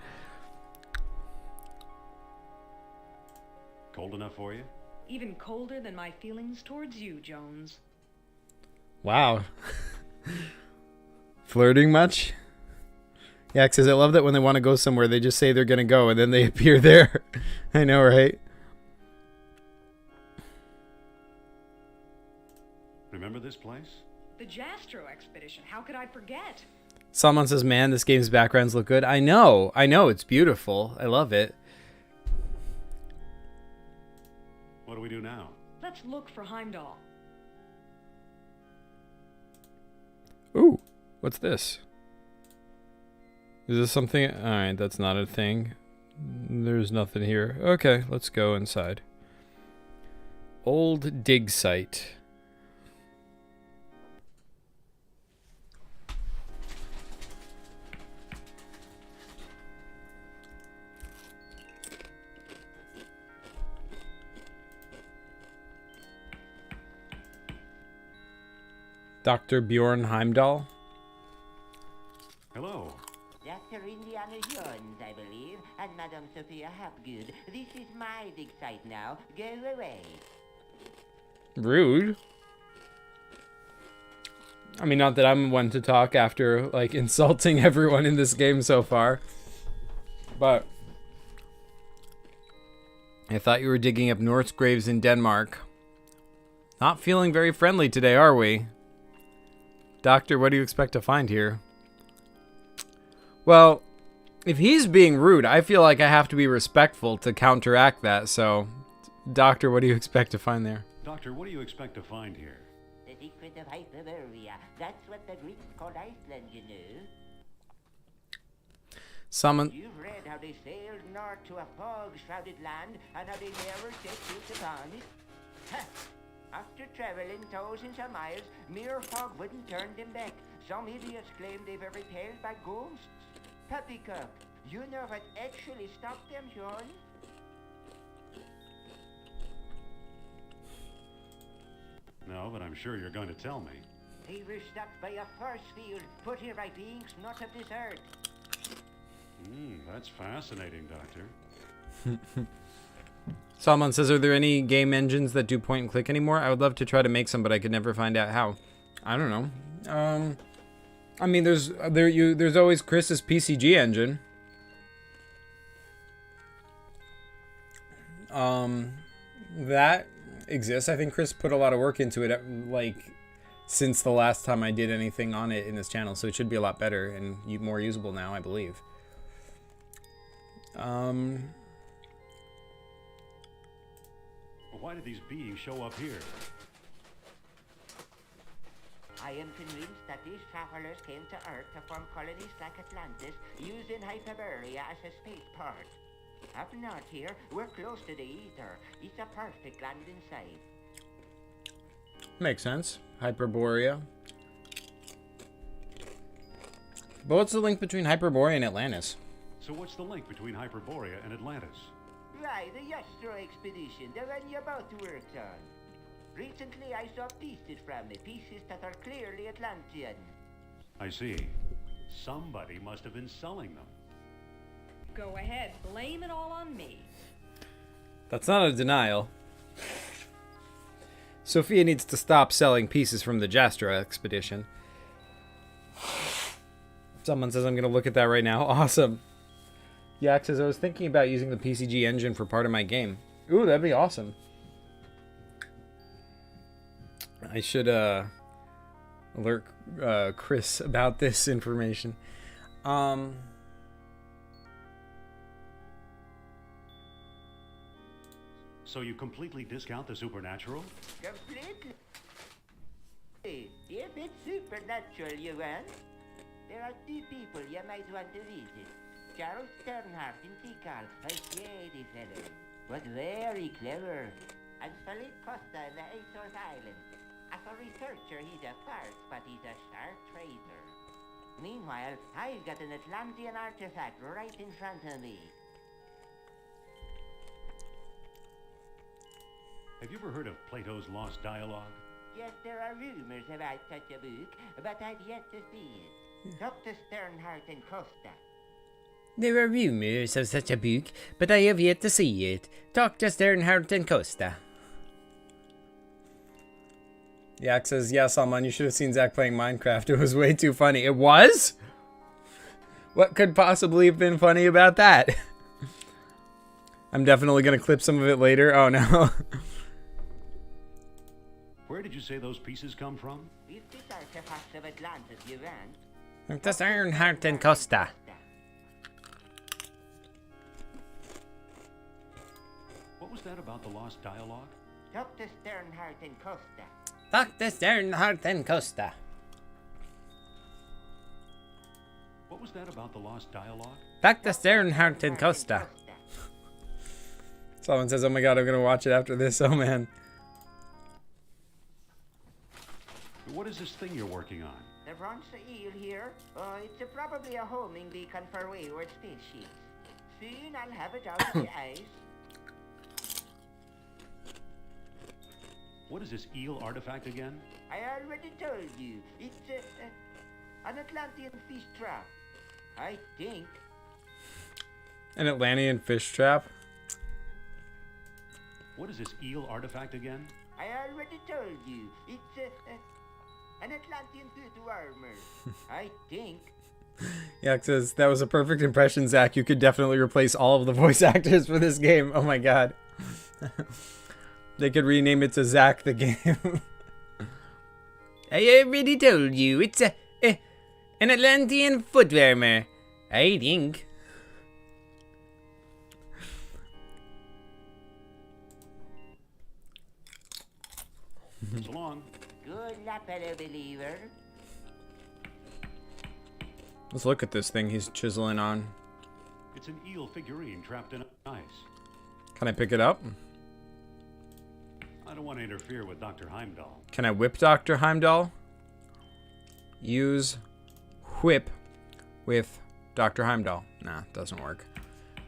Cold enough for you? Even colder than my feelings towards you, Jones. Wow. Flirting much? Yeah, because I love that when they want to go somewhere, they just say they're going to go, and then they appear there. I know, right? Remember this place? The Jastro expedition. How could I forget? Someone says, man, this game's backgrounds look good. I know. It's beautiful. I love it. What do we do now? Let's look for Heimdall. Ooh, what's this? Is this something? Alright, that's not a thing. There's nothing here. Okay, let's go inside. Old dig site. Dr. Bjorn Heimdall. Hello. Dr. Indiana Jones, I believe, and Madame Sophia Hapgood. This is my dig site now. Go away. Rude. I mean, not that I'm one to talk after, like, insulting everyone in this game so far. But I thought you were digging up Norse graves in Denmark. Not feeling very friendly today, are we? Doctor, what do you expect to find here? Well, if he's being rude, I feel like I have to be respectful to counteract that, so... Doctor, what do you expect to find there? Doctor, what do you expect to find here? The secret of Hyperborea. That's what the Greeks called Iceland, you know. Someone... You've read how they sailed north to a fog-shrouded land and how they never set foot upon it. Ha! After traveling thousands of miles, mere fog wouldn't turn them back. Some idiots claim they were repelled by ghosts. Poppycock, you know what actually stopped them, Sean? No, but I'm sure you're going to tell me. They were stopped by a force field put here by beings not of this earth. That's fascinating, Doctor. Salman says, are there any game engines that do point and click anymore? I would love to try to make some, but I could never find out how. I don't know. I mean, there's always Chris's PCG engine. That exists. I think Chris put a lot of work into it, like, since the last time I did anything on it in this channel, so it should be a lot better and more usable now, I believe. Why did these beings show up here? I am convinced that these travelers came to Earth to form colonies like Atlantis, using Hyperborea as a spaceport. Up north here, we're close to the ether. It's a perfect landing site. Makes sense. Hyperborea. But what's the link between Hyperborea and Atlantis? So what's the link between Hyperborea and Atlantis? Right, the Yastro expedition, the one you both worked on. Recently I saw pieces from it, pieces that are clearly Atlantean. I see. Somebody must have been selling them. Go ahead, blame it all on me. That's not a denial. Sophia needs to stop selling pieces from the Jastra expedition. Someone says I'm going to look at that right now. Awesome. Yak says I was thinking about using the PCG engine for part of my game. Ooh, that'd be awesome. I should alert Chris about this information. So you completely discount the supernatural? Completely. If it's supernatural you want, there are two people you might want to visit. Charles Sternhardt in Tikal, a shady fellow, but very clever. And Philip Costa in the Azores Islands. As a researcher, he's a farce, but he's a sharp trader. Meanwhile, I've got an Atlantean artifact right in front of me. Have you ever heard of Plato's Lost Dialogue? Yes, there are rumors about such a book, but I've yet to see it. Dr. Sternhardt and Costa. There are rumors of such a book, but I have yet to see it. Dr. Sternhardt and Costa. Yak says, yeah, Salman, you should have seen Zach playing Minecraft. It was way too funny. It was? What could possibly have been funny about that? I'm definitely going to clip some of it later. Oh, no. Where did you say those pieces come from? If this artifacts of Atlantis you want, Dr. Sternhardt and Costa. What was that about the Lost Dialogue? Dr. Sternhardt and Costa. Dr. Sternhardt and Costa. What was that about the Lost Dialogue? Dr. Sternhardt and Costa. Someone says, oh my god, I'm going to watch it after this. Oh, man. What is this thing you're working on? The bronze eel here, it's probably a homing beacon for wayward species. Soon I'll have it out of the ice. What is this eel artifact again? I already told you, it's an Atlantean fish trap. I think. An Atlantean fish trap? What is this eel artifact again? I already told you, it's an Atlantean suit armor. I think. Yeah, it says, that was a perfect impression, Zach. You could definitely replace all of the voice actors for this game. Oh my god. They could rename it to Zach the Game. I already told you, it's an Atlantean foot warmer. I think. So long. Good luck, fellow believer. Let's look at this thing he's chiseling on. It's an eel figurine trapped in ice. Can I pick it up? I don't want to interfere with Dr. Heimdall. Can I whip Dr. Heimdall? Use whip with Dr. Heimdall. Nah, doesn't work.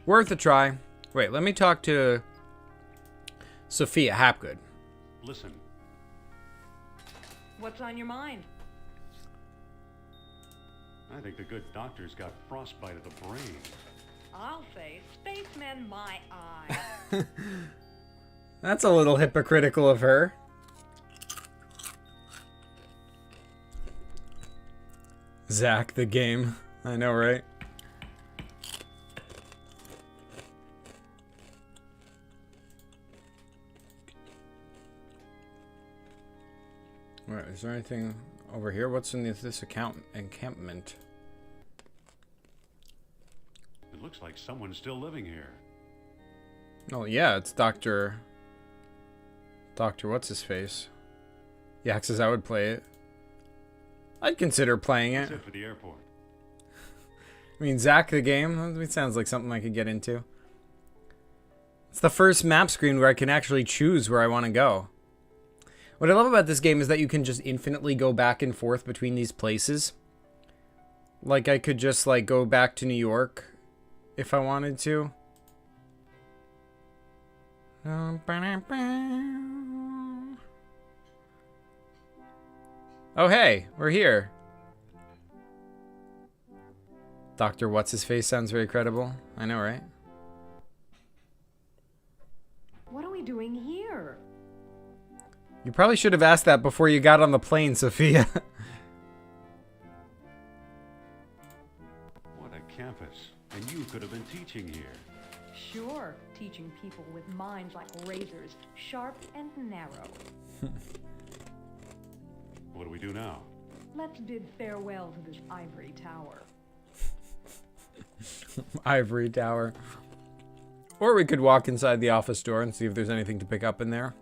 Worth a try. Wait, let me talk to Sophia Hapgood. Listen, What's on your mind? I think the good doctor's got frostbite of the brain. I'll say, spacemen my eye. That's a little hypocritical of her. Zach the game. I know, right? Alright, is there anything over here? What's in this encampment? It looks like someone's still living here. Oh yeah, it's Dr. What's his face? Yak says I would play it. I'd consider playing it. That's it for the airport. I mean, Zach the game, it sounds like something I could get into. It's the first map screen where I can actually choose where I want to go. What I love about this game is that you can just infinitely go back and forth between these places. Like, I could just, like, go back to New York if I wanted to. Oh, hey, we're here. Dr. What's-His-Face sounds very credible. I know, right? What are we doing here? You probably should have asked that before you got on the plane, Sophia. What a campus. And you could have been teaching here. Sure, teaching people with minds like razors, sharp and narrow. What do we do now? Let's bid farewell to this ivory tower. Ivory tower. Or we could walk inside the office door and see if there's anything to pick up in there.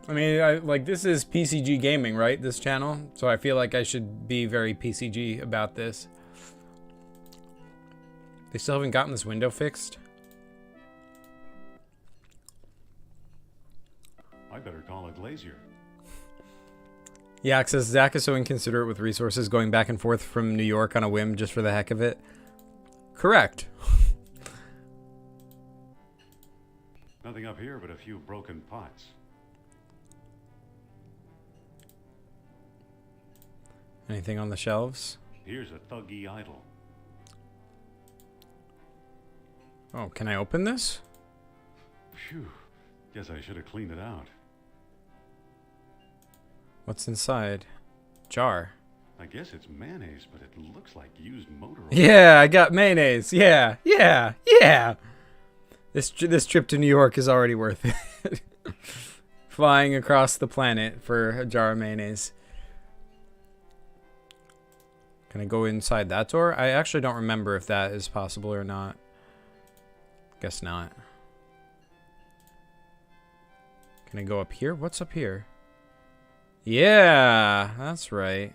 I mean, like, this is PCG gaming, right? This channel. So I feel like I should be very PCG about this. They still haven't gotten this window fixed. I better call a glazier. Yeah, it says Zach is so inconsiderate with resources, going back and forth from New York on a whim just for the heck of it. Correct. Nothing up here but a few broken pots. Anything on the shelves? Here's a thuggy idol. Oh, can I open this? Phew. Guess I should have cleaned it out. What's inside? Jar. I guess it's mayonnaise, but it looks like used motor oil. Yeah, I got mayonnaise. Yeah. This trip to New York is already worth it. Flying across the planet for a jar of mayonnaise. Can I go inside that door? I actually don't remember if that is possible or not. Guess not. Can I go up here? What's up here? Yeah, that's right.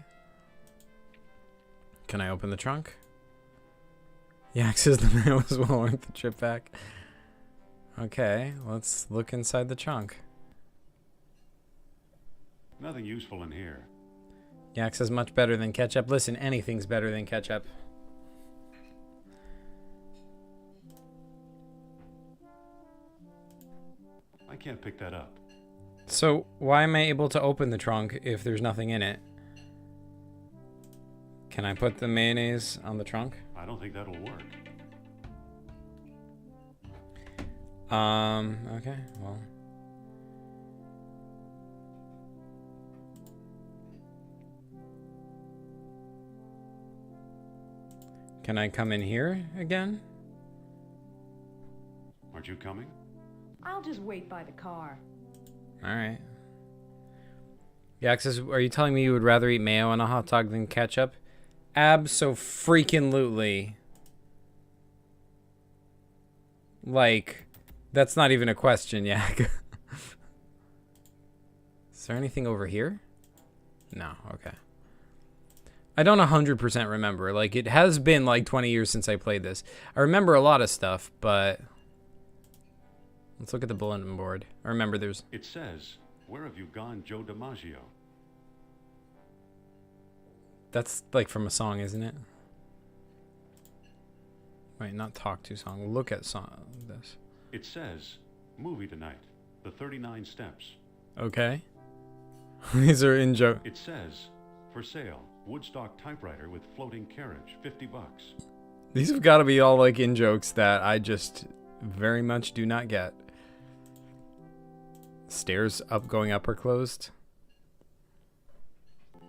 Can I open the trunk? Yak says the man was well worth the trip back. Okay, let's look inside the trunk. Nothing useful in here. Yak says much better than ketchup. Listen, anything's better than ketchup. I can't pick that up. So, why am I able to open the trunk if there's nothing in it? Can I put the mayonnaise on the trunk? I don't think that'll work. Okay, well. Can I come in here again? Aren't you coming? I'll just wait by the car. Alright. Yak says, are you telling me you would rather eat mayo on a hot dog than ketchup? Abso-freaking-lutely. Like, that's not even a question, Yak. Is there anything over here? No, okay. I don't 100% remember. Like, it has been like 20 years since I played this. I remember a lot of stuff, but... Let's look at the bulletin board. I remember there's... It says, where have you gone, Joe DiMaggio? That's like from a song, isn't it? Wait, not talk to song. Look at song. This. It says, movie tonight, The 39 Steps. Okay. These are in joke. It says, for sale, Woodstock typewriter with floating carriage, $50. These have got to be all like in jokes that I just very much do not get. Stairs up, going up, are closed.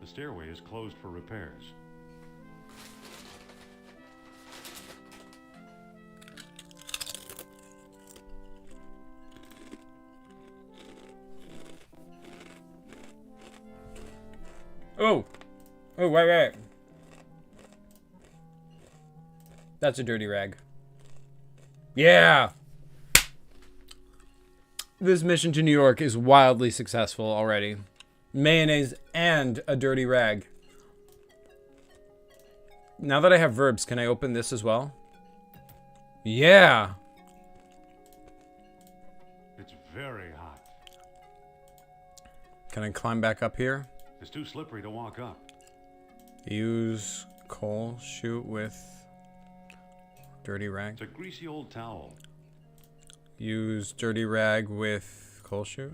The stairway is closed for repairs. Oh! Oh, wait. That's a dirty rag. Yeah! This mission to New York is wildly successful already. Mayonnaise and a dirty rag. Now that I have verbs, can I open this as well? Yeah! It's very hot. Can I climb back up here? It's too slippery to walk up. Use coal chute with dirty rag. It's a greasy old towel. Use dirty rag with coal chute.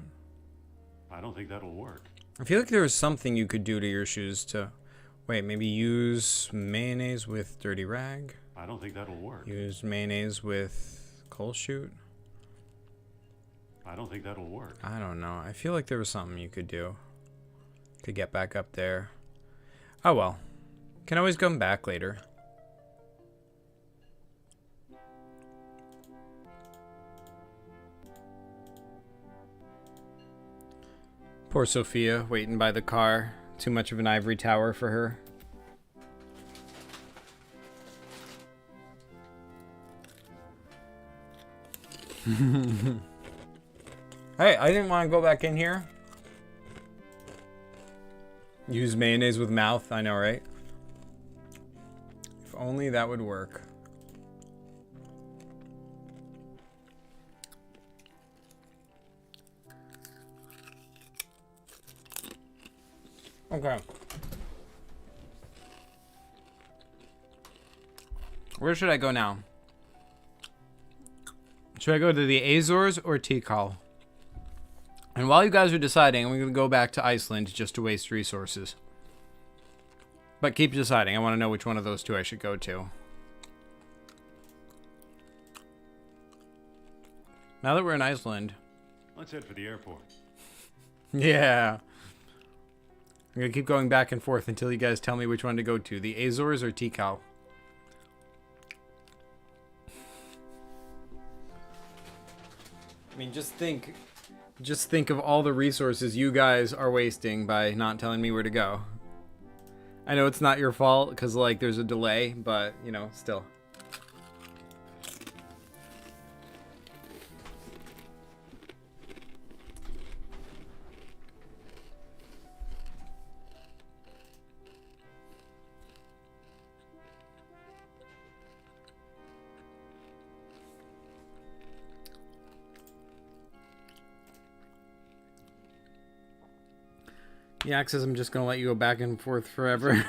I don't think that'll work. I feel like there was something you could do to your shoes to... Wait, maybe use mayonnaise with dirty rag? I don't think that'll work. Use mayonnaise with coal chute? I don't think that'll work. I don't know. I feel like there was something you could do to get back up there. Oh well. Can always come back later. Poor Sophia, waiting by the car. Too much of an ivory tower for her. Hey, I didn't want to go back in here. Use mayonnaise with mouth, I know, right? If only that would work. Okay. Where should I go now? Should I go to the Azores or Tikal? And while you guys are deciding, I'm going to go back to Iceland just to waste resources. But keep deciding. I want to know which one of those two I should go to. Now that we're in Iceland. Let's head for the airport. Yeah. I'm going to keep going back and forth until you guys tell me which one to go to. The Azores or Tikal? I mean, just think of all the resources you guys are wasting by not telling me where to go. I know it's not your fault because, like, there's a delay, but, you know, still. Yeah, says I'm just gonna let you go back and forth forever.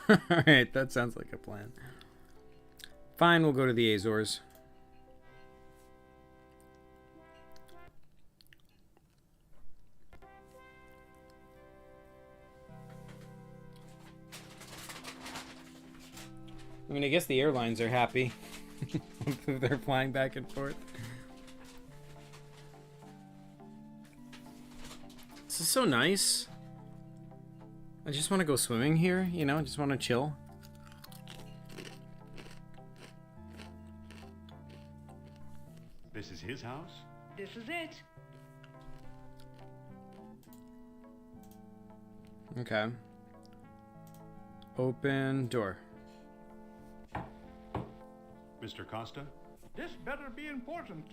Alright, that sounds like a plan. Fine, we'll go to the Azores. I mean, I guess the airlines are happy. They're flying back and forth. This is so nice. I just want to go swimming here, you know, just want to chill. This is his house? This is it. Okay. Open door. Mr. Costa? This better be important.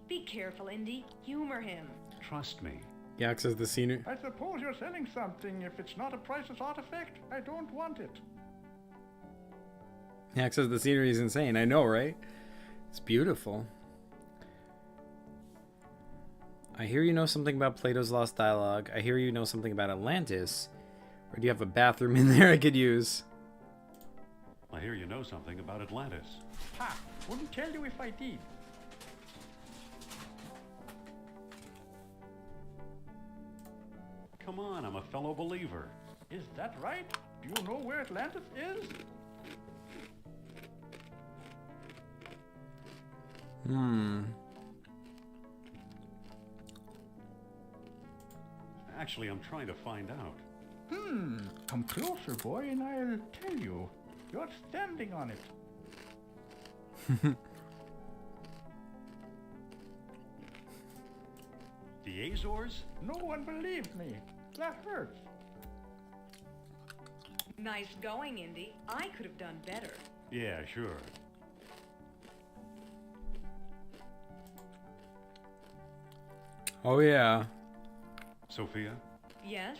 Be careful, Indy. Humor him. Trust me. Yak says the scenery. I suppose you're selling something. If it's not a priceless artifact, I don't want it. Yak says the scenery is insane. I know, right? It's beautiful. I hear you know something about Plato's Lost Dialogue. I hear you know something about Atlantis. Or do you have a bathroom in there I could use? I hear you know something about Atlantis. Ha! Wouldn't tell you if I did. Come on, I'm a fellow believer. Is that right? Do you know where Atlantis is? Actually, I'm trying to find out. Come closer, boy, and I'll tell you. You're standing on it. The Azores? No one believes me. That hurts. Nice going, Indy. I could have done better. Yeah, sure. Oh yeah. Sophia, Yes?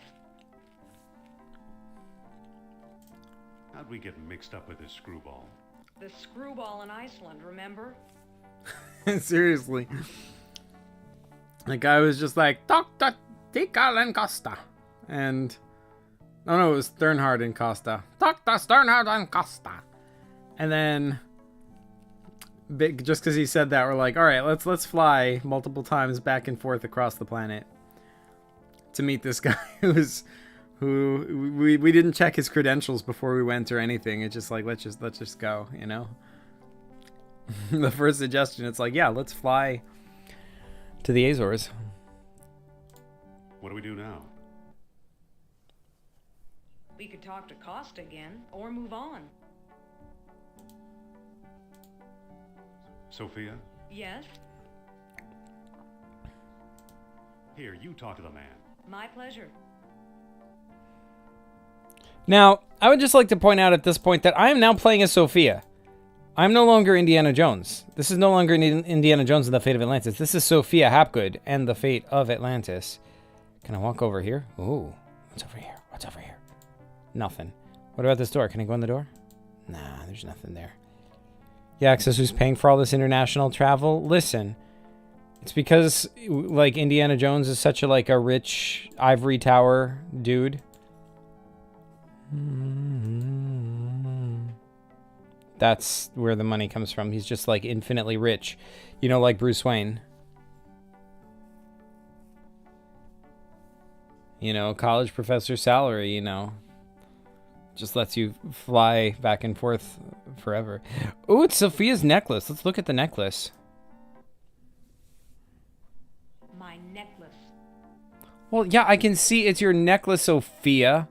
how'd we get mixed up with this screwball? The screwball in Iceland, remember? Seriously. The guy was just like, Dr. Tikal and Costa. And, oh no, it was Sternhard and Costa. Dr. Sternhard and Costa. And then, just because he said that, we're like, all right, let's fly multiple times back and forth across the planet to meet this guy who we didn't check his credentials before we went or anything. It's just like, let's just go, you know? The first suggestion, it's like, yeah, let's fly to the Azores. What do we do now? We could talk to Costa again, or move on. Sophia, Yes? here, you talk to the man. My pleasure. Now, I would just like to point out at this point that I am now playing as Sophia. I'm no longer Indiana Jones. This is no longer Indiana Jones and the Fate of Atlantis. This is Sophia Hapgood and the Fate of Atlantis. Can I walk over here? Ooh, what's over here? What's over here? Nothing. What about this door? Can I go in the door? Nah, there's nothing there. Yeah, access who's paying for all this international travel? Listen, it's because, like, Indiana Jones is such a rich ivory tower dude. That's where the money comes from. He's just like infinitely rich, you know, like Bruce Wayne. You know, college professor salary, you know, just lets you fly back and forth forever. Oh, it's Sophia's necklace. Let's look at the necklace. My necklace. Well, yeah, I can see it's your necklace, Sophia.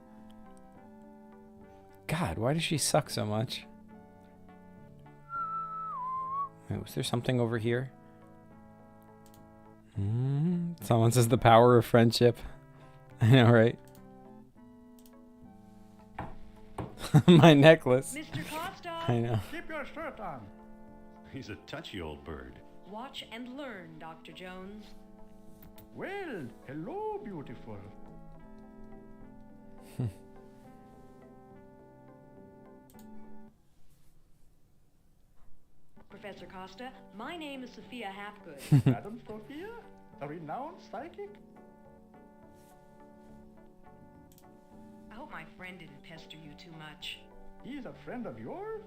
God, why does she suck so much? Wait, was there something over here? Someone says the power of friendship. I know, right? My necklace. Mr. Costa! I know. Keep your shirt on. He's a touchy old bird. Watch and learn, Dr. Jones. Well, hello, beautiful. Professor Costa, my name is Sophia Hapgood. Madam Sophia? A renowned psychic? I hope my friend didn't pester you too much. He's a friend of yours?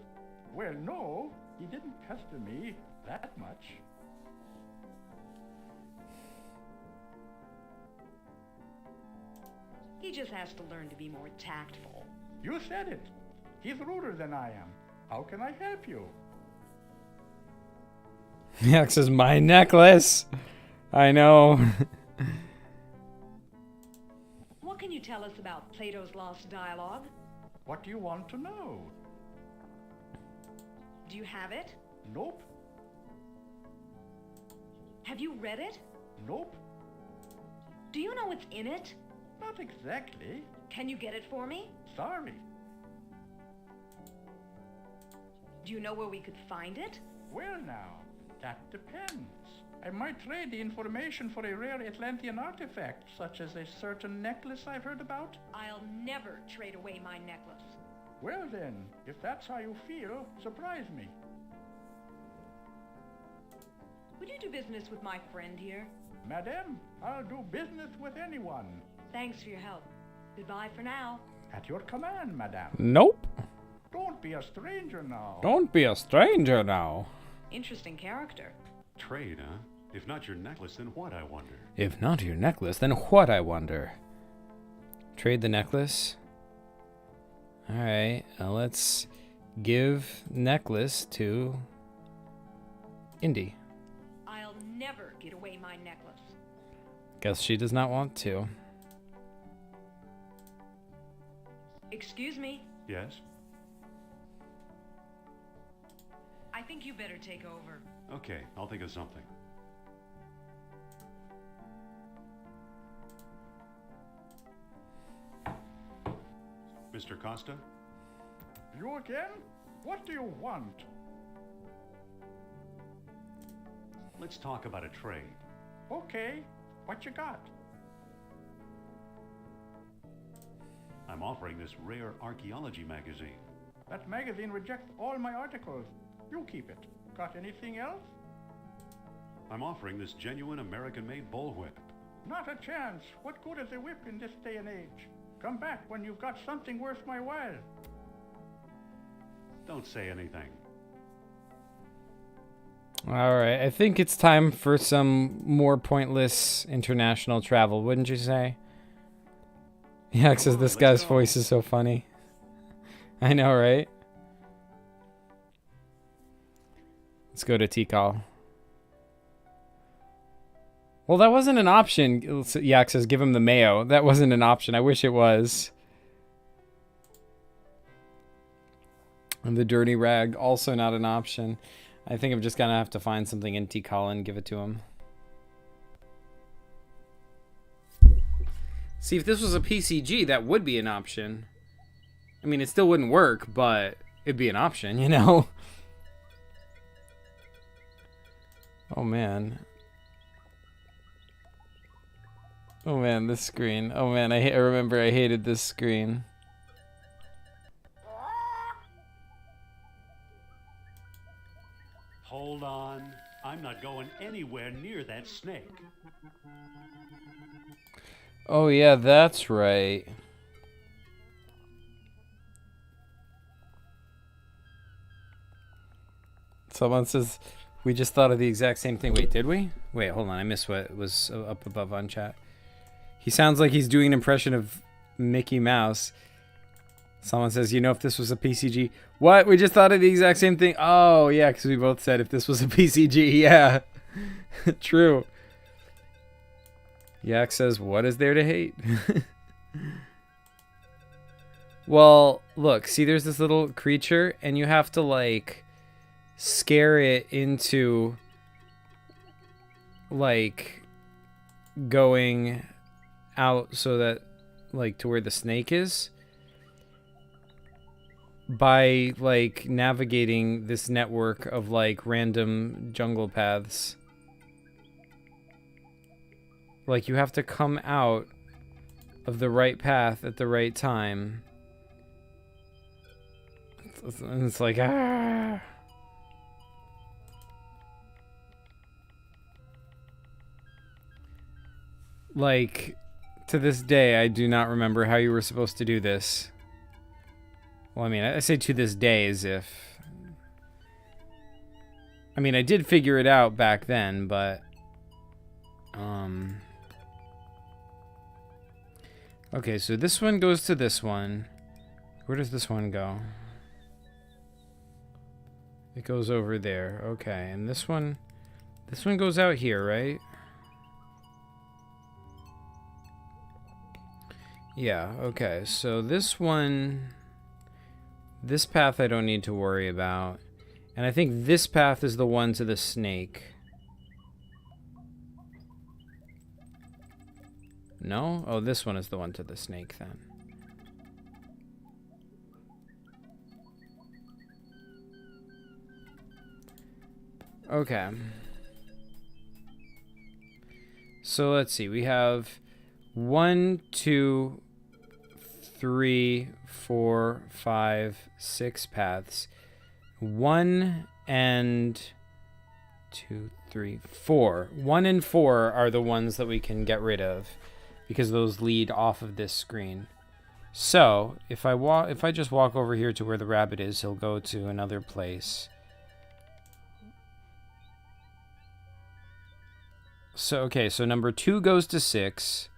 Well, no, he didn't pester me that much. He just has to learn to be more tactful. You said it. He's ruder than I am. How can I help you? Yeah, it says my necklace. I know. What can you tell us about Plato's Lost Dialogue? What do you want to know? Do you have it? Nope. Have you read it? Nope. Do you know what's in it? Not exactly. Can you get it for me? Sorry. Do you know where we could find it? Well now, that depends. I might trade the information for a rare Atlantean artifact, such as a certain necklace I've heard about. I'll never trade away my necklace. Well then, if that's how you feel, surprise me. Would you do business with my friend here? Madame, I'll do business with anyone. Thanks for your help. Goodbye for now. At your command, madame. Nope. Don't be a stranger now. Don't be a stranger now. Interesting character. Trade, huh? If not your necklace, then what, I wonder? If not your necklace, then what, I wonder? Trade the necklace? Alright, let's give necklace to Indy. I'll never get away my necklace. Guess she does not want to. Excuse me. Yes? I think you better take over. Okay, I'll think of something. Mr. Costa? You again? What do you want? Let's talk about a trade. Okay, what you got? I'm offering this rare archaeology magazine. That magazine rejects all my articles. You keep it. Got anything else? I'm offering this genuine American-made bullwhip. Not a chance. What good is a whip in this day and age? Come back when you've got something worth my while. Don't say anything. Alright, I think it's time for some more pointless international travel, wouldn't you say? Yeah, says this guy's voice is so funny. I know, right? Let's go to Tikal. Well, that wasn't an option. Yak says, give him the mayo. That wasn't an option. I wish it was. And the dirty rag, also not an option. I think I'm just going to have to find something in Tikal and give it to him. See, if this was a PCG, that would be an option. I mean, it still wouldn't work, but it'd be an option, you know? Oh, man. Oh, man, this screen. Oh, man, I remember I hated this screen. Hold on. I'm not going anywhere near that snake. Oh, yeah, that's right. Someone says, we just thought of the exact same thing. Wait, did we? Wait, hold on. I missed what was up above on chat. He sounds like he's doing an impression of Mickey Mouse. Someone says, you know, if this was a PCG. What? We just thought of the exact same thing. Oh, yeah, because we both said if this was a PCG. Yeah. True. Yak says, what is there to hate? Well, look, see, there's this little creature, and you have to, like, scare it into, like, going out so that, like, to where the snake is by, like, navigating this network of, like, random jungle paths. Like, you have to come out of the right path at the right time. And it's like, ah. Like, to this day, I do not remember how you were supposed to do this. Well, I mean, I say to this day as if... I mean, I did figure it out back then, but... Okay, so this one goes to this one. Where does this one go? It goes over there. Okay, and this one goes out here, right? Yeah, okay. So this one, this path I don't need to worry about. And I think this path is the one to the snake. No? Oh, this one is the one to the snake then. Okay. So let's see. We have 1, 2, 3, 4, 5, 6 paths. 1 and 2, 3, 4. 1 and 4 are the ones that we can get rid of because those lead off of this screen. So if I just walk over here to where the rabbit is, he'll go to another place. So okay, so number 2 goes to 6.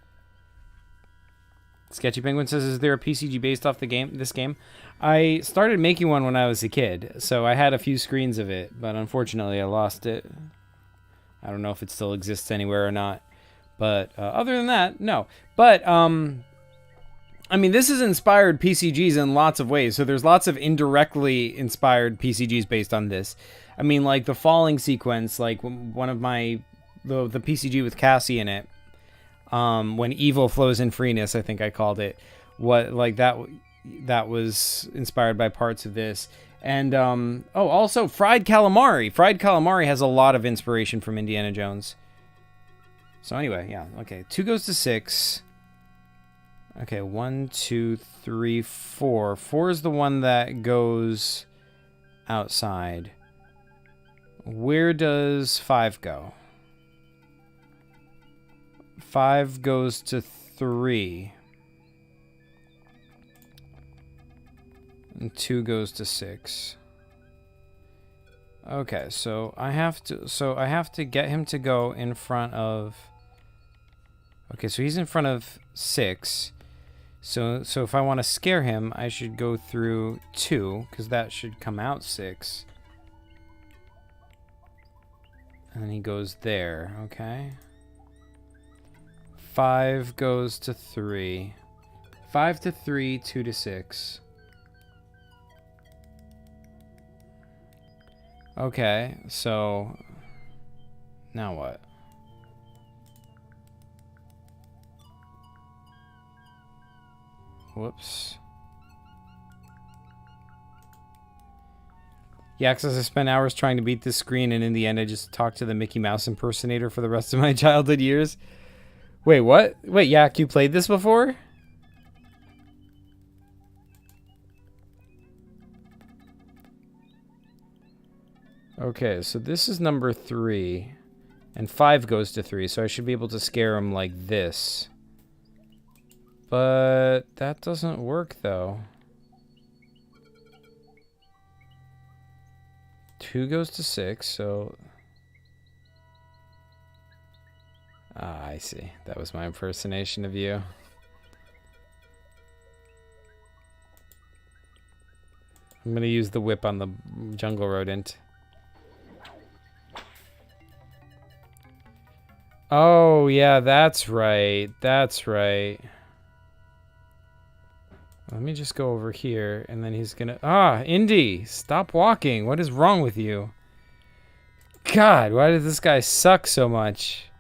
Sketchy Penguin says, "Is there a PCG based off this game?" I started making one when I was a kid, so I had a few screens of it, but unfortunately I lost it. I don't know if it still exists anywhere or not. But other than that, no. But I mean, this has inspired PCGs in lots of ways. So there's lots of indirectly inspired PCGs based on this. I mean, like the falling sequence, like one of my the PCG with Cassie in it. When evil flows in freeness, I think I called it. What like that was inspired by parts of this. And also fried calamari. Fried calamari has a lot of inspiration from Indiana Jones. So anyway, yeah, okay. 2 goes to 6. Okay, 1, 2, 3, 4. 4 is the one that goes outside. Where does 5 go? 5 goes to 3. And 2 goes to 6. Okay, so I have to get him to go in front of. Okay, so he's in front of 6. So if I want to scare him, I should go through 2 because that should come out 6. And then he goes there, okay? 5 goes to 3. 5 to 3, 2 to 6. Okay, so now what? Whoops. Yeah, because I spent hours trying to beat this screen, and in the end I just talked to the Mickey Mouse impersonator for the rest of my childhood years. Wait, what? Wait, Yak, you played this before? Okay, so this is number 3, and 5 goes to 3, so I should be able to scare him like this. But that doesn't work, though. 2 goes to 6, so... Ah, I see. That was my impersonation of you. I'm gonna use the whip on the jungle rodent. Oh, yeah, that's right. That's right. Let me just go over here, and then he's gonna... Ah, Indy! Stop walking! What is wrong with you? God, why did this guy suck so much?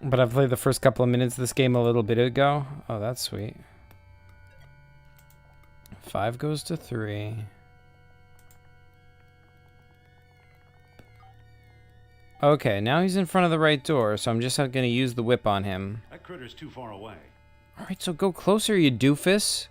But I played the first couple of minutes of this game a little bit ago. Oh, that's sweet. 5 goes to 3. Okay, now he's in front of the right door, so I'm just going to use the whip on him. That critter's too far away. Alright, so go closer, you doofus.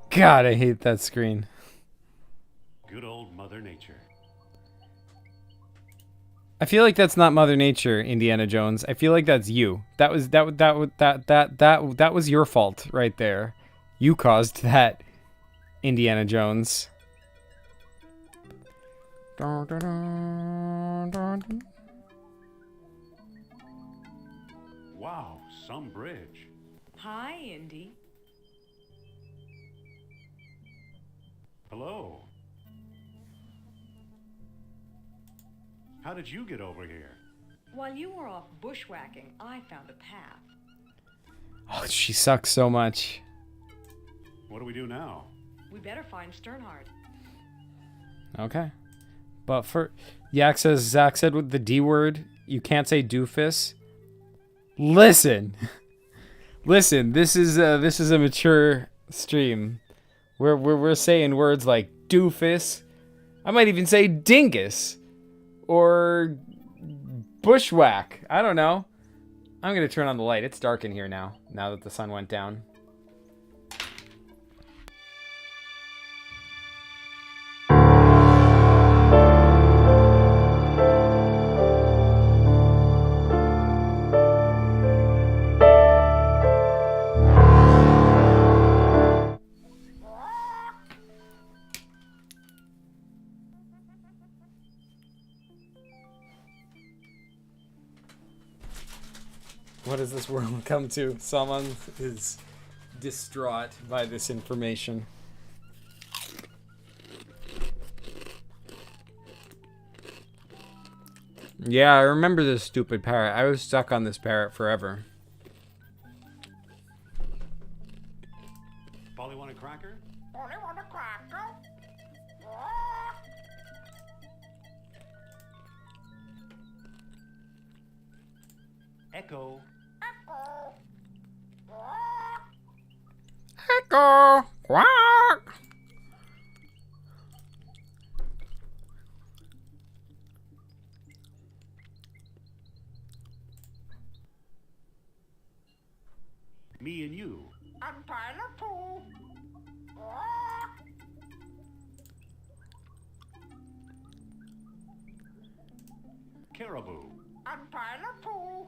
God, I hate that screen. Good old Mother Nature. I feel like that's not Mother Nature, Indiana Jones. I feel like that's you. That was your fault right there. You caused that, Indiana Jones. Wow, some bridge. Hi, Indy. Hello. How did you get over here? While you were off bushwhacking, I found a path. Oh, she sucks so much. What do we do now? We better find Sternhard. Okay. But for... Yak says, Zach said with the D word, you can't say doofus. Listen. Listen, this is a mature stream. We're saying words like doofus. I might even say dingus. Or bushwhack. I don't know. I'm going to turn on the light. It's dark in here now that the sun went down. What has this world come to? Someone is distraught by this information. Yeah, I remember this stupid parrot. I was stuck on this parrot forever. Polly want a cracker? Only want a cracker? Echo. Echo! Quack! Me and you. And Tyler too. Caribou. And Tyler too.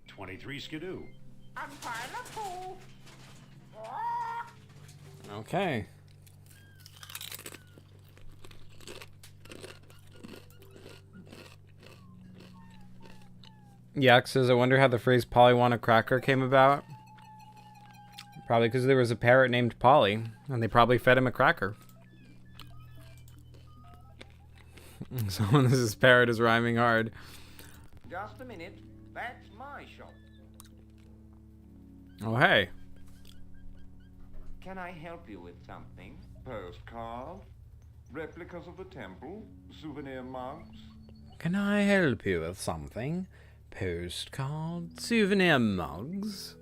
23 skidoo. And Tyler too. Okay. Yak says, I wonder how the phrase Polly want a cracker came about. Probably because there was a parrot named Polly, and they probably fed him a cracker. Someone says parrot is rhyming hard. Just a minute. That's my shop. Oh, hey. Can I help you with something? Postcard? Replicas of the temple? Souvenir mugs? Can I help you with something? Postcard? Souvenir mugs?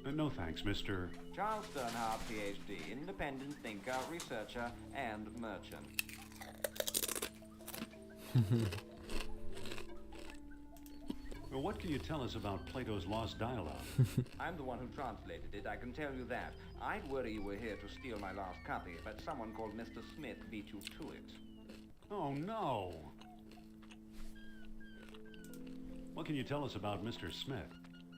No thanks, Mr. Charles Sternhardt, PhD, independent thinker, researcher, and merchant. Well, what can you tell us about Plato's Lost Dialogue? I'm the one who translated it, I can tell you that. I'd worry you were here to steal my last copy, but someone called Mr. Smith beat you to it. Oh, no. What can you tell us about Mr. Smith?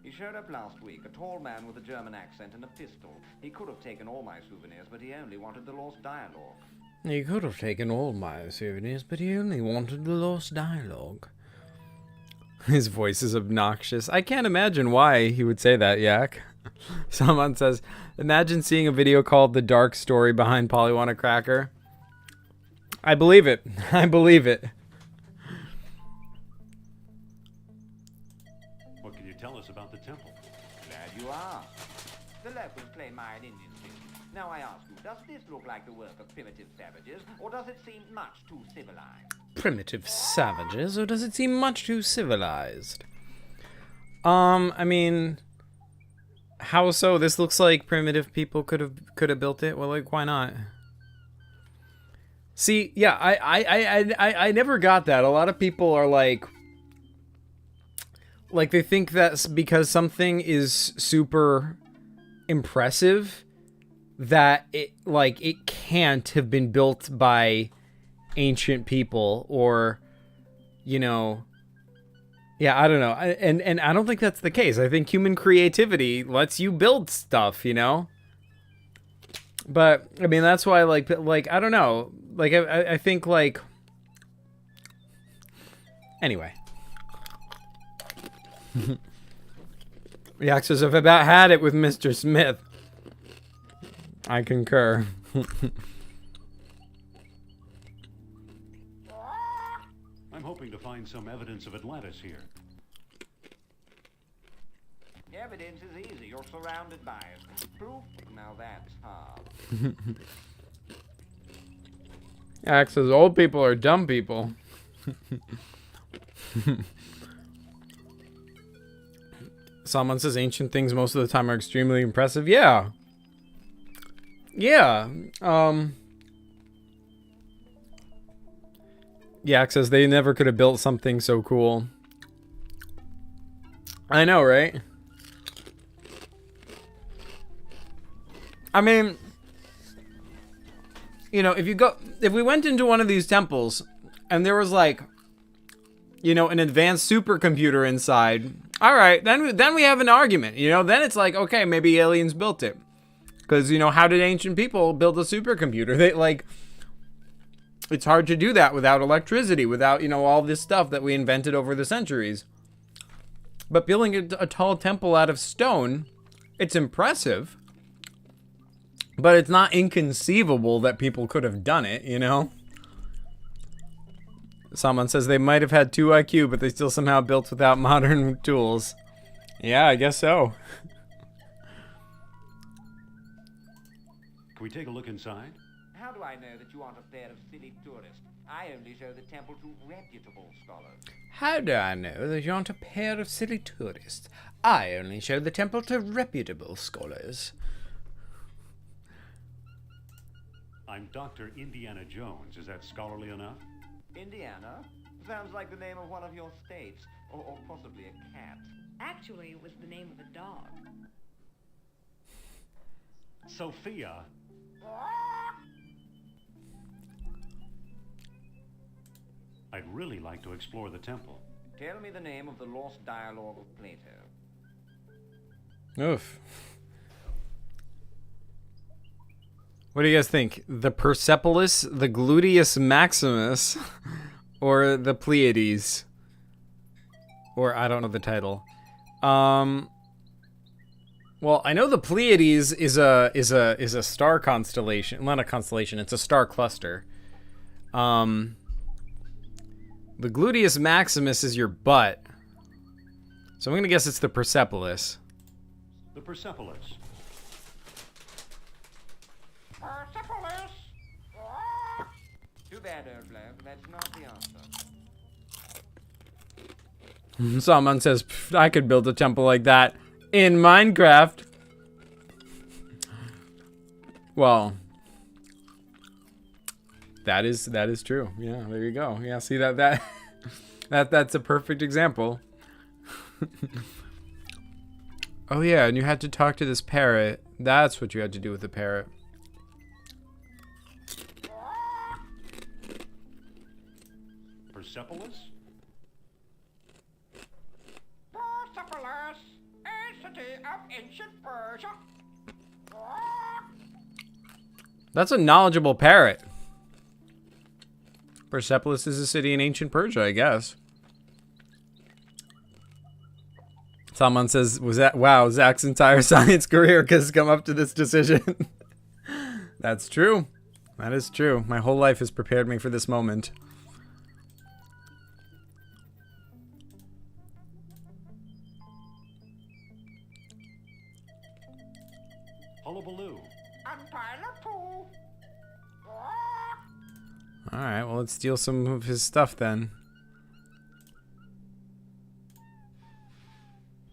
He showed up last week, a tall man with a German accent and a pistol. He could have taken all my souvenirs, but he only wanted the lost dialogue. He could have taken all my souvenirs, but he only wanted the lost dialogue. His voice is obnoxious. I can't imagine why he would say that, Yak. Someone says, imagine seeing a video called The Dark Story Behind Polly Want a Cracker. I believe it. I believe it. What can you tell us about the temple? Glad you asked. The locals claim Mayan Indian cities. Now I ask you, does this look like the work of primitive savages, or does it seem much too civilized? Primitive savages, or does it seem much too civilized? I mean, how so? This looks like primitive people could have built it. Well, like, why not? See, yeah, I never got that. A lot of people are like they think that's because something is super impressive that it can't have been built by ancient people, or yeah, I don't know. And I don't think that's the case. I think human creativity lets you build stuff, but I mean, that's why like I don't know, I think anyway. Yak says, I've about had it with Mr. Smith. I concur. I'm hoping to find some evidence of Atlantis here. Evidence is easy. You're surrounded by it. Proof? Now that's hard. Yak says, old people are dumb people. Someone says ancient things most of the time are extremely impressive. Yeah. Yeah. Yak says they never could have built something so cool. I know, right? I mean, if we went into one of these temples and there was an advanced supercomputer inside, all right, then we have an argument, then it's like, okay, maybe aliens built it. Because, how did ancient people build a supercomputer? It's hard to do that without electricity, without, you know, all this stuff that we invented over the centuries. But building a tall temple out of stone, it's impressive. But it's not inconceivable that people could have done it, you know? Someone says they might have had 2 IQ, but they still somehow built without modern tools. Yeah, I guess so. Can we take a look inside? How do I know that you aren't a pair of silly tourists? I only show the temple to reputable scholars. How do I know that you aren't a pair of silly tourists? I only show the temple to reputable scholars. I'm Dr. Indiana Jones. Is that scholarly enough? Indiana? Sounds like the name of one of your states, or possibly a cat. Actually, it was the name of a dog. Sophia. I'd really like to explore the temple. Tell me the name of the lost dialogue of Plato. Oof. What do you guys think? The Persepolis, the Gluteus Maximus, or the Pleiades? Or I don't know the title. Well, I know the Pleiades is a star constellation. Not a constellation, it's a star cluster. The Gluteus Maximus is your butt. So I'm gonna guess it's the Persepolis. The Persepolis. Persepolis! Too bad, old bloke. That's not the answer. Someone says, I could build a temple like that in Minecraft. Well, that is true. Yeah, there you go. Yeah, see that's a perfect example. Oh yeah, and you had to talk to this parrot. That's what you had to do with the parrot. Persepolis? Persepolis, a city of ancient Persia. That's a knowledgeable parrot. Persepolis is a city in ancient Persia, I guess. Someone says, "Was that wow? Zach's entire science career has come up to this decision." That's true. That is true. My whole life has prepared me for this moment. Hullabaloo. Alright, well, let's steal some of his stuff then.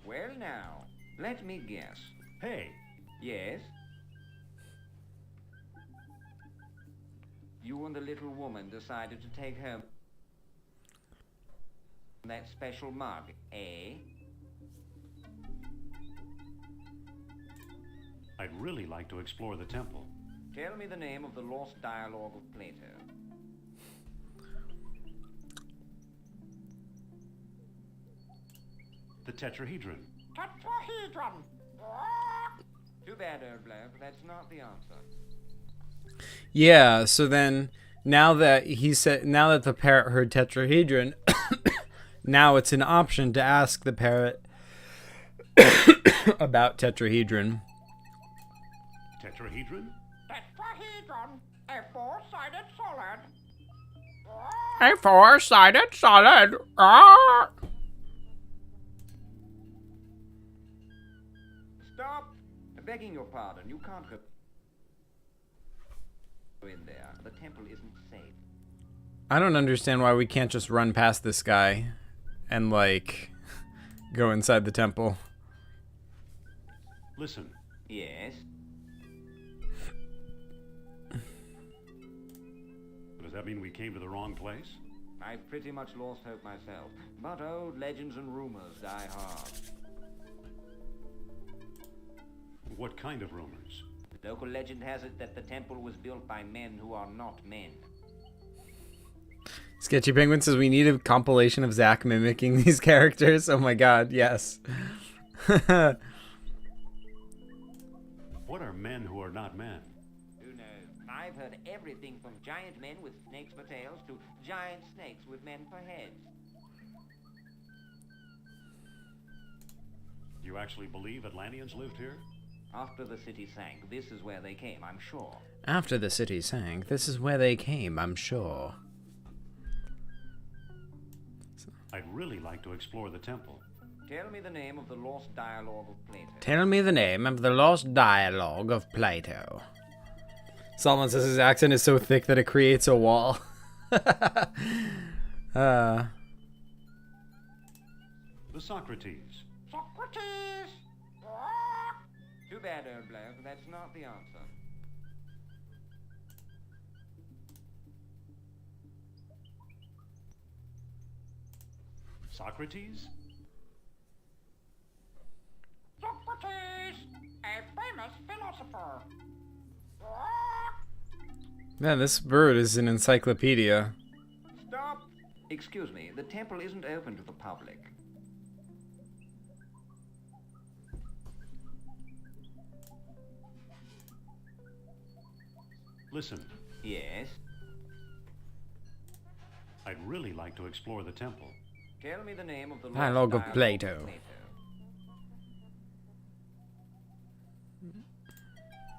Well now, let me guess. Hey, Yes? You and the little woman decided to take home that special mug, eh? I'd really like to explore the temple. Tell me the name of the lost dialogue of Plato. The Tetrahedron. Tetrahedron! Too bad, old bloke. That's not the answer. Yeah, so then now that the parrot heard tetrahedron, now it's an option to ask the parrot about tetrahedron. Tetrahedron? Tetrahedron, a four-sided solid. A four-sided solid. Ah! Stop! Begging your pardon, you can't go in there. The temple isn't safe. I don't understand why we can't just run past this guy and, like, go inside the temple. Listen, Yes? does that mean we came to the wrong place? I've pretty much lost hope myself, but old legends and rumors die hard. What kind of rumors? Local legend has it that the temple was built by men who are not men. Sketchy Penguin says we need a compilation of Zach mimicking these characters. Oh my god, yes. What are men who are not men? Who knows? I've heard everything from giant men with snakes for tails to giant snakes with men for heads. You actually believe Atlanteans lived here? After the city sank, this is where they came, I'm sure. After the city sank, this is where they came, I'm sure. I'd really like to explore the temple. Tell me the name of the lost dialogue of Plato. Tell me the name of the lost dialogue of Plato. Solomon says his accent is so thick that it creates a wall. The Socrates. Socrates! Too bad, old bloke, that's not the answer. Socrates? Socrates, a famous philosopher. Man, this bird is an encyclopedia. Stop! Excuse me, the temple isn't open to the public. Listen, Yes? I'd really like to explore the temple. Tell me the name of the lost Dialogue of Plato.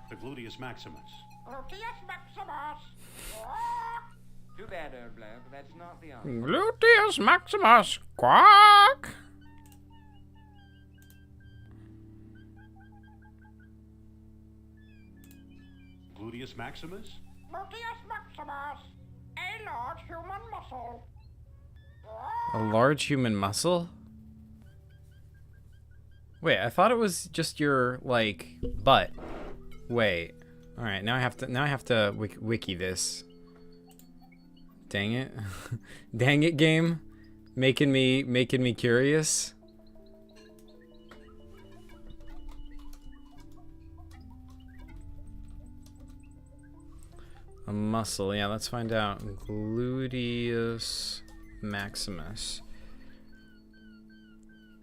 The Gluteus Maximus. Gluteus Maximus. Too bad, old bloke, that's not the answer. Gluteus Maximus, quack! Gluteus Maximus? Gluteus Maximus, a large human muscle. A large human muscle? Wait, I thought it was just your, like, butt. Wait. Alright, now I have to wiki this. Dang it. Dang it, game. Making me curious. A muscle, yeah, let's find out. Gluteus Maximus.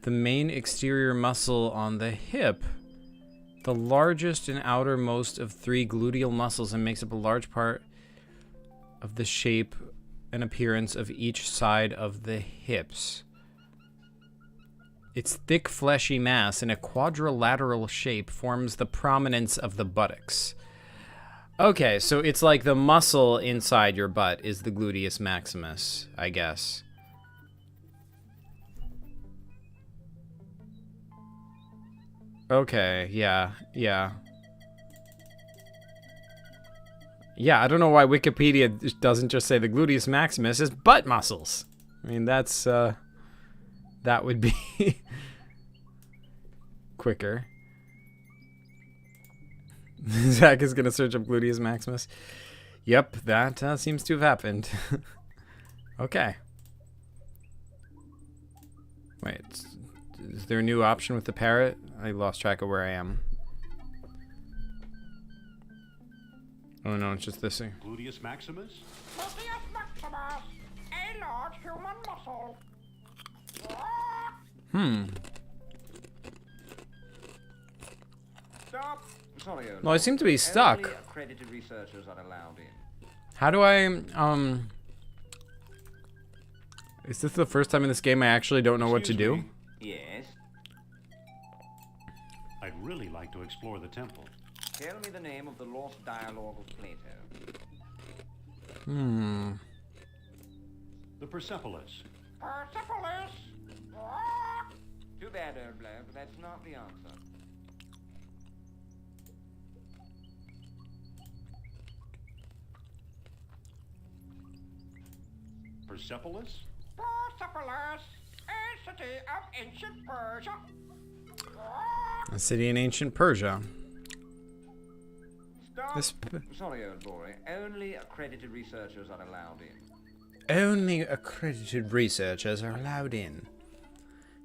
The main exterior muscle on the hip. The largest and outermost of three gluteal muscles and makes up a large part of the shape and appearance of each side of the hips. Its thick fleshy mass in a quadrilateral shape forms the prominence of the buttocks. Okay, so it's like the muscle inside your butt is the gluteus maximus, I guess. Okay, yeah. Yeah, I don't know why Wikipedia doesn't just say the gluteus maximus is butt muscles. I mean, that's, that would be quicker. Zach is gonna search up gluteus maximus. Yep, that seems to have happened. Okay. Wait, is there a new option with the parrot? I lost track of where I am. Oh no, it's just this thing. Gluteus Maximus? Gluteus Maximus, a large human muscle. Stop! Sorry, old Well, I seem to be stuck. Only accredited researchers are allowed in. How do I, is this the first time in this game I actually don't know what to do? Yes? I'd really like to explore the temple. Tell me the name of the lost dialogue of Plato. The Persepolis. Persepolis. Too bad, old bloke, that's not the answer. Persepolis? Persepolis, a city of ancient Persia. A city in ancient Persia. Stop! This Sorry, old boy. Only accredited researchers are allowed in. only accredited researchers are allowed in.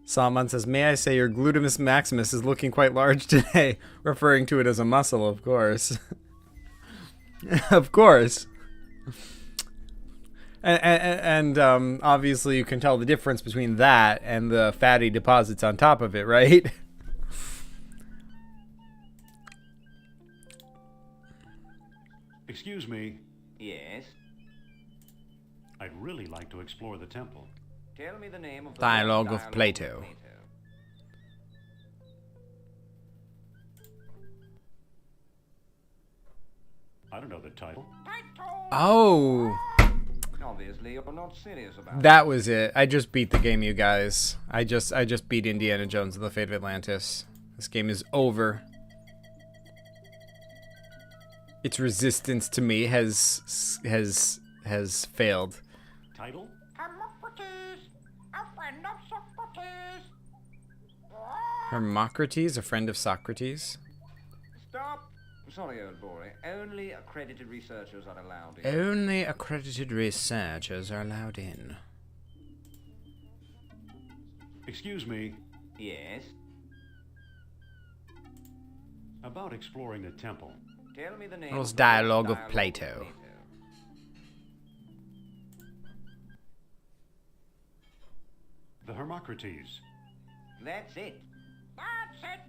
Salman says, may I say your gluteus maximus is looking quite large today, referring to it as a muscle, of course. Of course. And obviously you can tell the difference between that and the fatty deposits on top of it, right? Excuse me. Yes? I'd really like to explore the temple. Tell me the name of the Dialogue first of Plato. I don't know the title. Oh, Obviously, you're not serious about that was it. I just beat the game, you guys. I just beat Indiana Jones and the Fate of Atlantis. This game is over. Its resistance to me has failed. Title? Hermocrates, a friend of Socrates. Hermocrates, a friend of Socrates. Stop! Sorry, old boy. Only accredited researchers are allowed in. Only accredited researchers are allowed in. Excuse me. Yes? About exploring the temple. Tell me the name That was of the Dialogue first of Plato. The Hermocrates. That's it. That's it.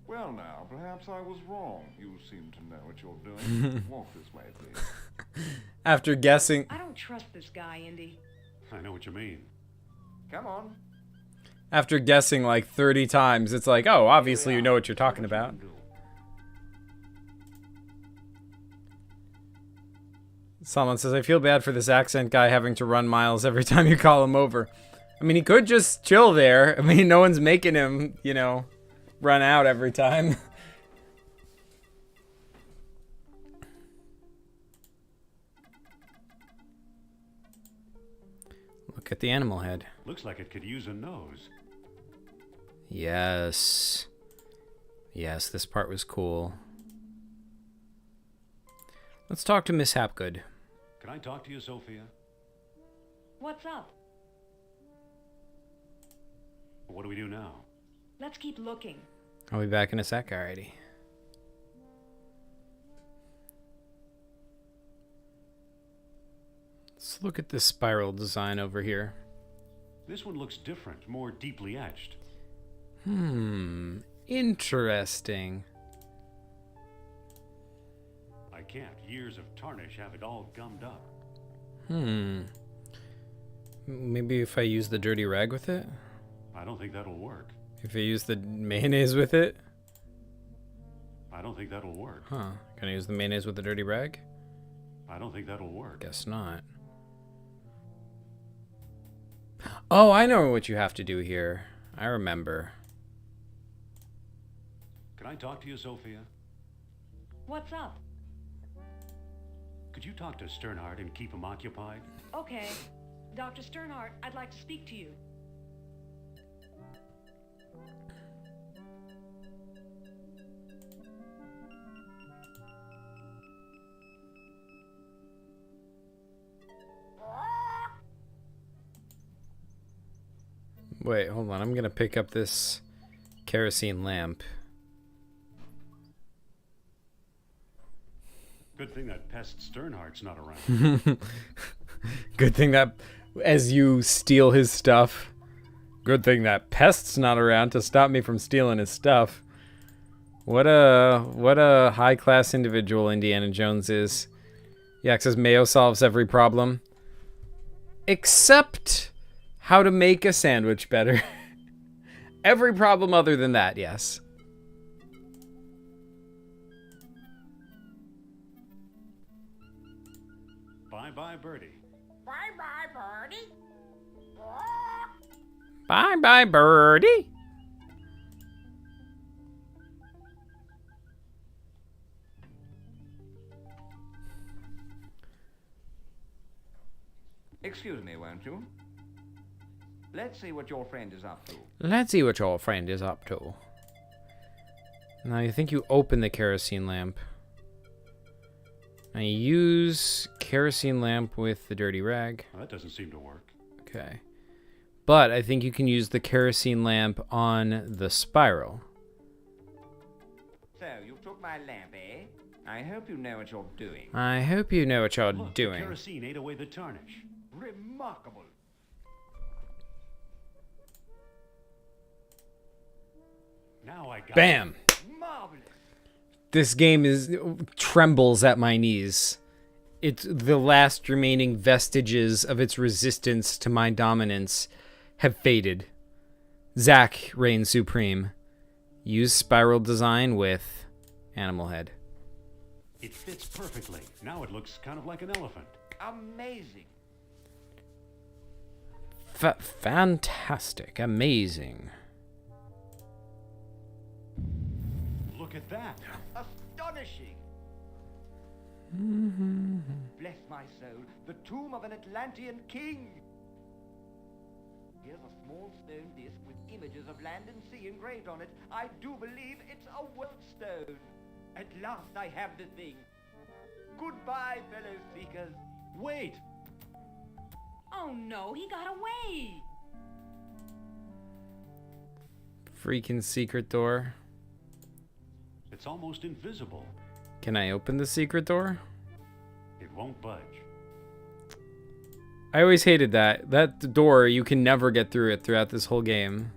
Well now, perhaps I was wrong. You seem to know what you're doing. Walk this way, please. After guessing, I don't trust this guy, Indy. I know what you mean. Come on. after guessing like 30 times, it's like, oh, obviously you know what you're talking about. Salman says, I feel bad for this accent guy having to run miles every time you call him over. I mean, he could just chill there. I mean, no one's making him, you know, run out every time. Look at the animal head. Looks like it could use a nose. Yes. Yes, this part was cool. Let's talk to Miss Hapgood. Can I talk to you, Sophia? What's up? What do we do now? Let's keep looking. I'll be back in a sec, alrighty. Let's look at this spiral design over here. This one looks different, more deeply etched. Interesting. I can't. Years of tarnish have it all gummed up. Maybe if I use the dirty rag with it? I don't think that'll work. If I use the mayonnaise with it? I don't think that'll work. Huh. Can I use the mayonnaise with the dirty rag? I don't think that'll work. Guess not. Oh, I know what you have to do here. I remember. Can I talk to you, Sophia? What's up? Could you talk to Sternhardt and keep him occupied? Okay. Dr. Sternhardt, I'd like to speak to you. Wait, hold on. I'm gonna pick up this kerosene lamp. Good thing that pest Sternhardt's not around. Good thing that as you steal his stuff. Good thing that Pest's not around to stop me from stealing his stuff. What a high-class individual Indiana Jones is. Yeah, it says Mayo solves every problem. Except how to make a sandwich better. Every problem other than that, yes. Bye-bye, Birdie. Bye-bye, Birdie. Bye-bye, birdie. Excuse me, won't you? Let's see what your friend is up to. Let's see what your friend is up to. Now, you think you open the kerosene lamp. Now, you use kerosene lamp with the dirty rag. Well, that doesn't seem to work. Okay. But I think you can use the kerosene lamp on the spiral. So, you took my lamp, eh? I hope you know what you're doing. I hope you know what you're Look, doing. the kerosene ate away the tarnish. Remarkable. Now I got Bam! Marvelous. This game trembles at my knees. It's the last remaining vestiges of its resistance to my dominance have faded. Zack reigns supreme. Use spiral design with animal head. It fits perfectly. Now it looks kind of like an elephant. Amazing. Fantastic. Amazing. Look at that. Astonishing. Bless my soul, the tomb of an Atlantean king. Here's a small stone disc with images of land and sea engraved on it. I do believe it's a stone. At last I have the thing. Goodbye, fellow seekers. Wait! Oh no, he got away! Freaking secret door. It's almost invisible. Can I open the secret door? It won't budge. I always hated that. That door, you can never get through it throughout this whole game.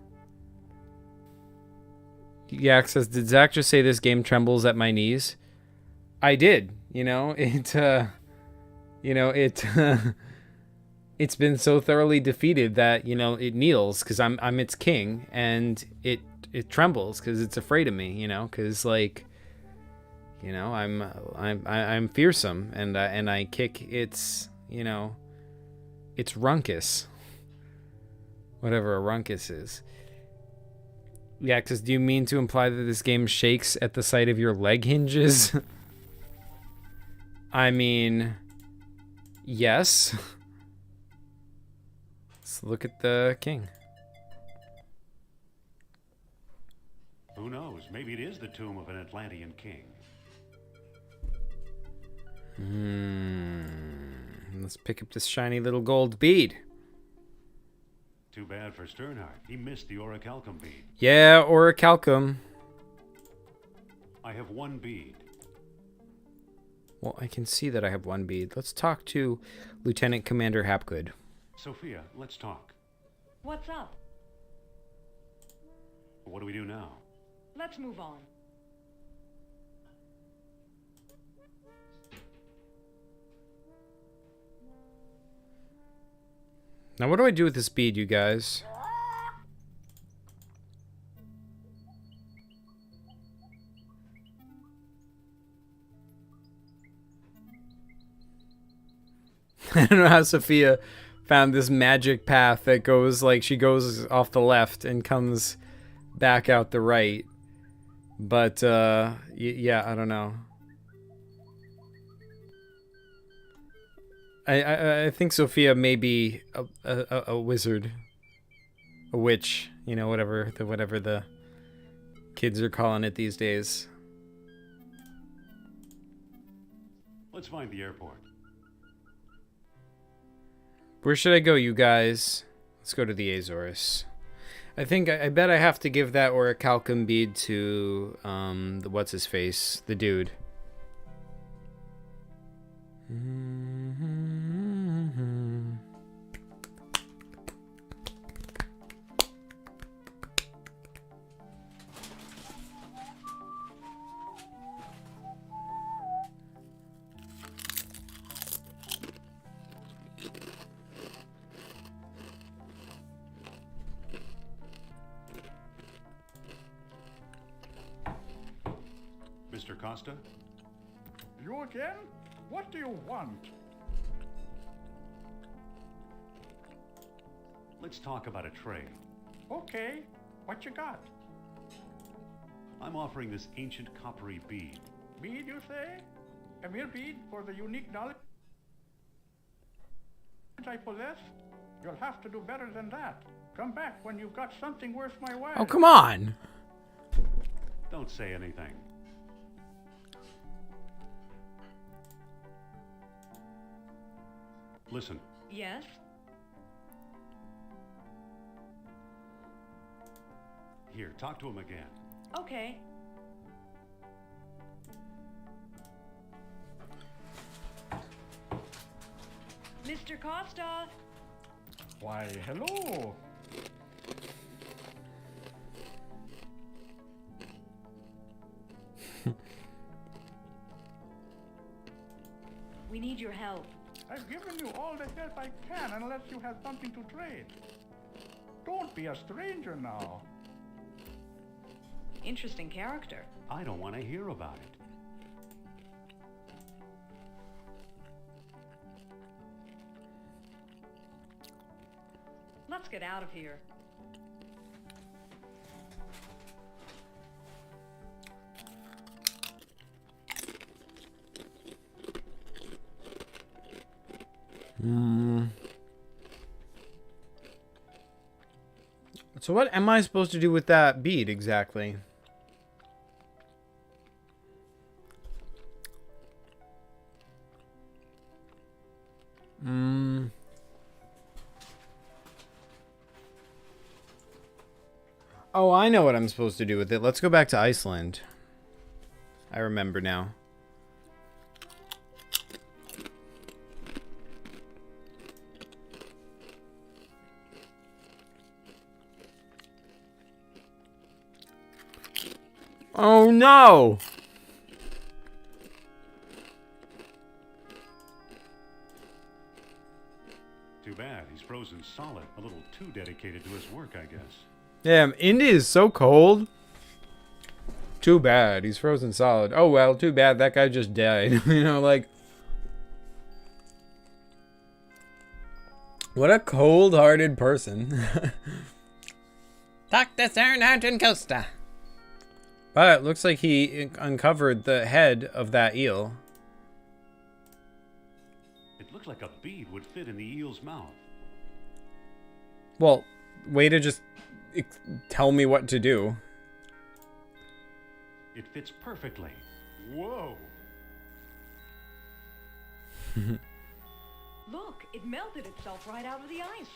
Yak says, did Zach just say this game trembles at my knees? I did. It's been so thoroughly defeated that, it kneels because I'm its king, and it trembles because it's afraid of me, because I'm fearsome, and I kick its runkus, whatever a runkus is. Yeah, because do you mean to imply that this game shakes at the sight of your leg hinges? I mean, yes. Let's look at the king. Who knows? Maybe it is the tomb of an Atlantean king. Let's pick up this shiny little gold bead. Too bad for Sternhardt. He missed the orichalcum bead. Yeah, orichalcum. I have one bead. Well, I can see that I have one bead. Let's talk to Lieutenant Commander Hapgood. Sophia, let's talk. What's up? What do we do now? Let's move on. Now, what do I do with this bead, you guys? I don't know how Sophia found this magic path that goes, she goes off the left and comes back out the right. But, yeah, I don't know. I think Sophia may be a wizard, a witch, whatever the kids are calling it these days. Let's find the airport. Where should I go, you guys? Let's go to the Azores. I bet I have to give that orichalcum bead to the what's his face, the dude. Mr. Costa? You again? What do you want? Let's talk about a trade. Okay, what you got? I'm offering this ancient coppery bead. Bead, you say? A mere bead for the unique knowledge I possess? You'll have to do better than that. Come back when you've got something worth my while. Oh, come on! Don't say anything. Listen, Yes? here, talk to him again. Okay. Mr. Costa! Why, hello. We need your help. I've given you all the help I can unless you have something to trade. Don't be a stranger now. Interesting character. I don't want to hear about it. Let's get out of here. So what am I supposed to do with that bead exactly? Oh, I know what I'm supposed to do with it. Let's go back to Iceland. I remember now. Oh no! Too bad. He's frozen solid. A little too dedicated to his work, I guess. Damn, India is so cold. Too bad. He's frozen solid. Oh well, too bad. That guy just died. You know, like... What a cold-hearted person. Dr. Sergeant Costa. But it looks like he uncovered the head of that eel. It looked like a bead would fit in the eel's mouth. Well, way to just tell me what to do. It fits perfectly. Whoa! Look, it melted itself right out of the ice.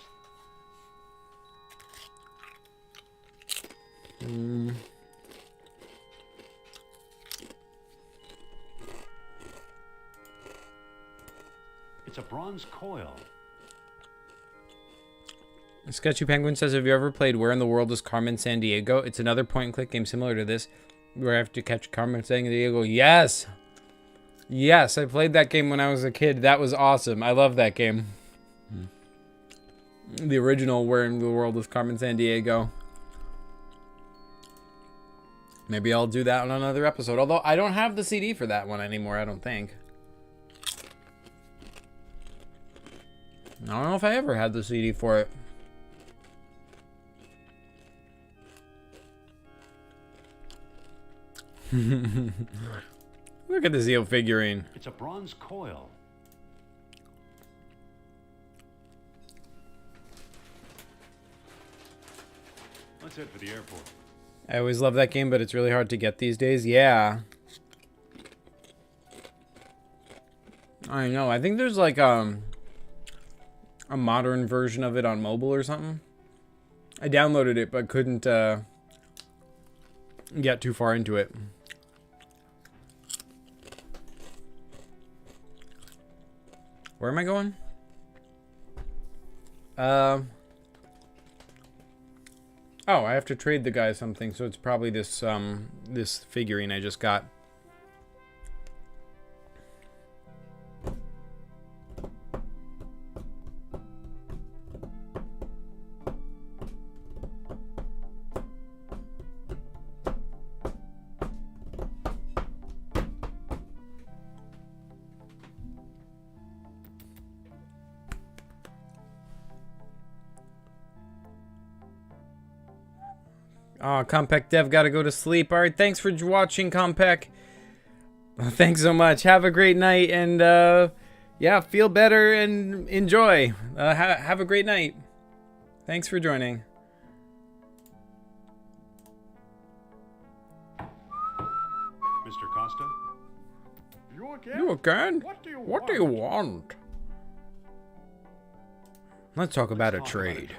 It's a bronze coil. Sketchy Penguin says, have you ever played Where in the World is Carmen Sandiego? It's another point-and-click game similar to this, where I have to catch Carmen Sandiego. Yes! Yes, I played that game when I was a kid. That was awesome. I love that game. The original Where in the World is Carmen Sandiego. Maybe I'll do that on another episode. Although, I don't have the CD for that one anymore, I don't think. I don't know if I ever had the CD for it. Look at this eel figurine. It's a bronze coil. Let's head for the airport. I always love that game, but it's really hard to get these days. Yeah. I know. I think there's like a modern version of it on mobile or something. I downloaded it, but couldn't get too far into it. Where am I going? Oh, I have to trade the guy something, so it's probably this this figurine I just got. Oh, Compec Dev gotta go to sleep. Alright, thanks for watching, Compec. Thanks so much. Have a great night, and yeah, feel better and enjoy. Have a great night. Thanks for joining. Mr. Costa? You again? You again? What do you want? Let's talk about a Let's talk trade.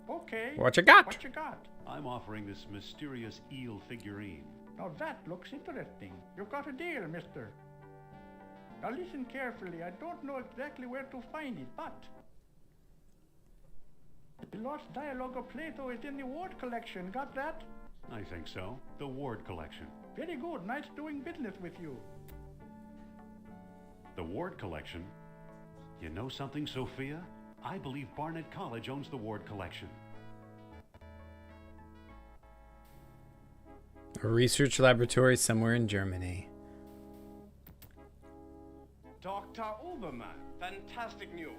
Okay. What you got? What you got? I'm offering this mysterious eel figurine. Now that looks interesting. You've got a deal, mister. Now listen carefully. I don't know exactly where to find it, but the lost dialogue of Plato is in the Ward collection. Got that? I think so. The Ward collection. Very good. Nice doing business with you. The Ward Collection? You know something, Sophia? I believe Barnett College owns the Ward Collection. A research laboratory somewhere in Germany. Dr. Obermann, fantastic news.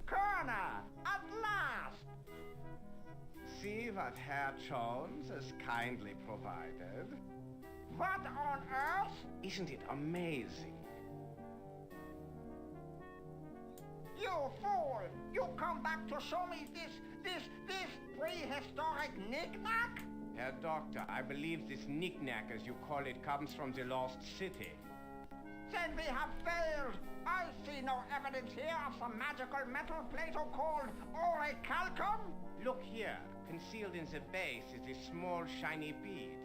Corner, at last! See what Herr Jones has kindly provided. What on earth? Isn't it amazing? You fool! You come back to show me this prehistoric knick-knack? Herr Doctor, I believe this knick-knack, as you call it, comes from the lost city. Then we have failed. I see no evidence here of some magical metal Plato called orichalcum. Look here. Concealed in the base is a small shiny bead.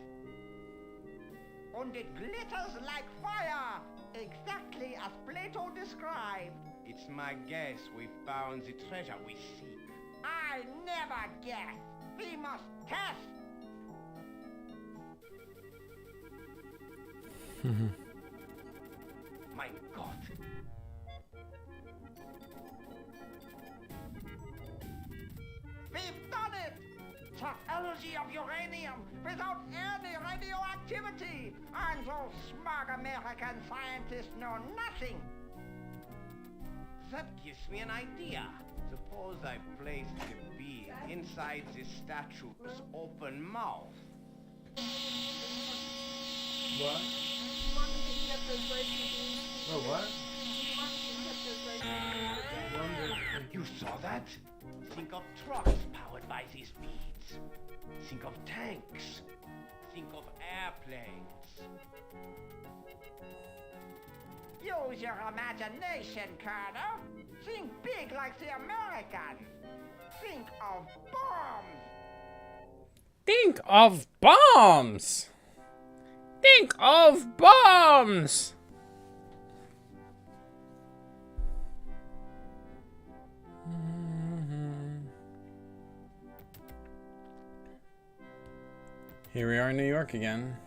And it glitters like fire, exactly as Plato described. It's my guess we found the treasure we seek. I never guess. We must test. My God. We've done it! The energy of uranium without any radioactivity! And those smug American scientists know nothing! That gives me an idea. Suppose I place the bead inside the statue's open mouth. What? Oh, what? You saw that? Think of trucks powered by these beads. Think of tanks. Think of airplanes. Use your imagination, Colonel. Think big like the Americans. Think of bombs. Think of bombs! Think of bombs! Here we are in New York again.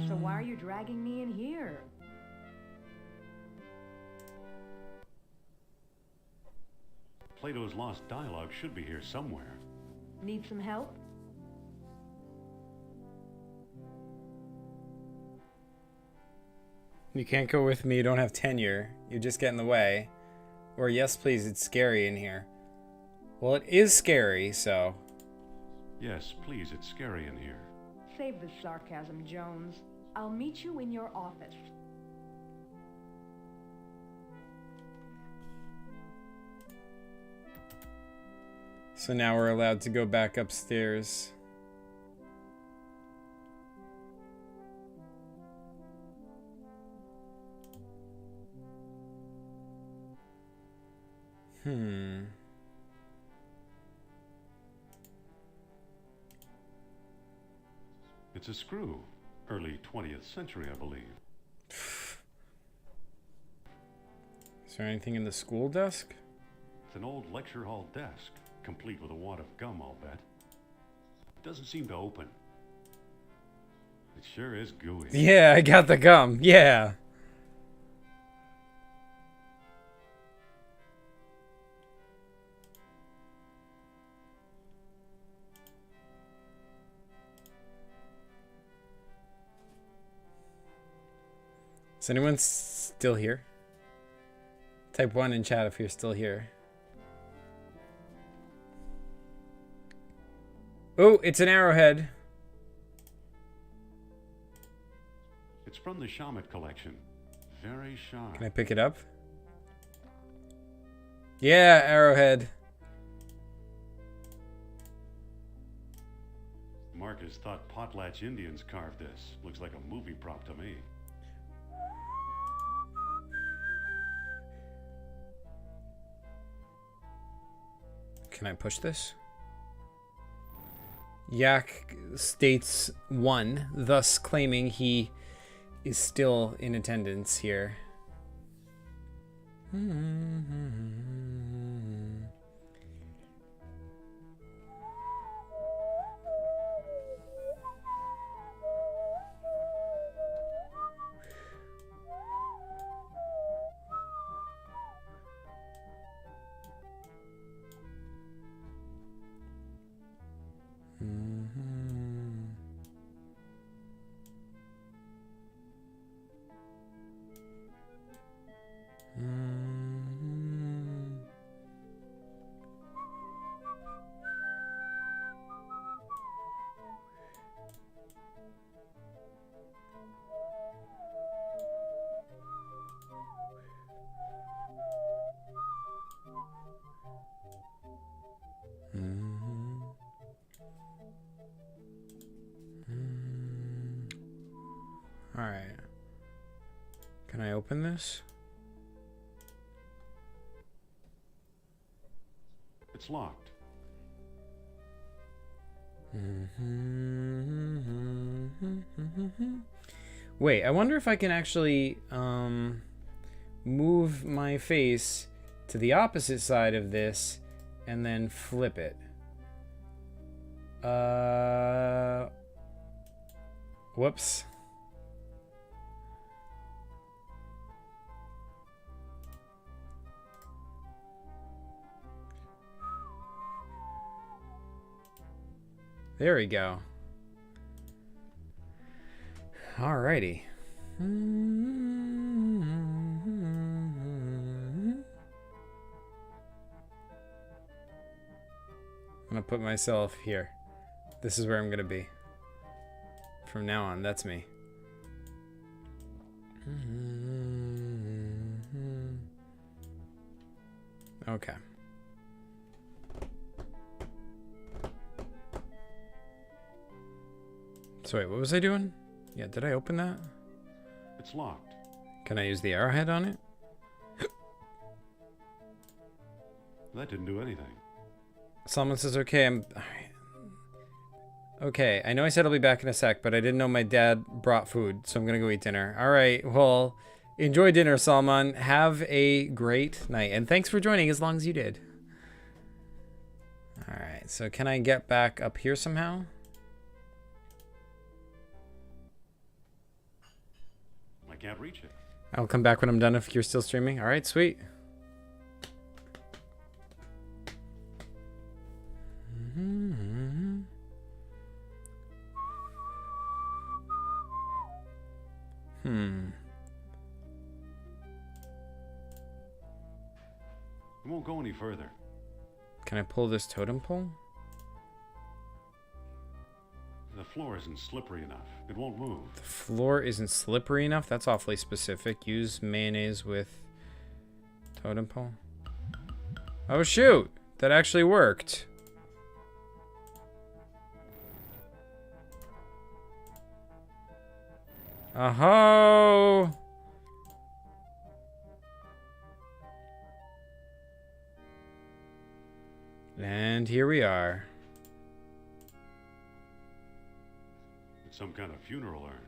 So why are you dragging me in here? Plato's Lost Dialogue should be here somewhere. Need some help? You can't go with me, you don't have tenure. You just get in the way. Or yes please, it's scary in here. Well, it is scary, so... Yes, please, it's scary in here. Save the sarcasm, Jones. I'll meet you in your office. So now we're allowed to go back upstairs. It's a screw. Early 20th century, I believe. Is there anything in the school desk? It's an old lecture hall desk, complete with a wad of gum, I'll bet. Doesn't seem to open. It sure is gooey. Yeah, I got the gum. Yeah. Is anyone still here? Type 1 in chat if you're still here. Oh, it's an arrowhead. It's from the Shamet collection. Very sharp. Can I pick it up? Yeah, arrowhead. Marcus thought Potlatch Indians carved this. Looks like a movie prop to me. Can I push this? Yak states 1, thus claiming he is still in attendance here. Alright. Can I open this? It's locked. Wait, I wonder if I can actually move my face to the opposite side of this and then flip it. Whoops. There we go. Alrighty. I'm gonna put myself here. This is where I'm gonna be. From now on, that's me. Okay. So wait, what was I doing? Yeah, did I open that? It's locked. Can I use the arrowhead on it? That didn't do anything. Someone says, okay, Okay, I know I said I'll be back in a sec, but I didn't know my dad brought food, so I'm gonna go eat dinner. Alright, well, enjoy dinner, Salman. Have a great night, and thanks for joining as long as you did. Alright, so can I get back up here somehow? I can't reach it. I'll come back when I'm done if you're still streaming. Alright, sweet. It won't go any further. Can I pull this totem pole? The floor isn't slippery enough. It won't move. The floor isn't slippery enough? That's awfully specific. Use mayonnaise with totem pole. Oh shoot! That actually worked. Aho! And here we are. It's some kind of funeral urn.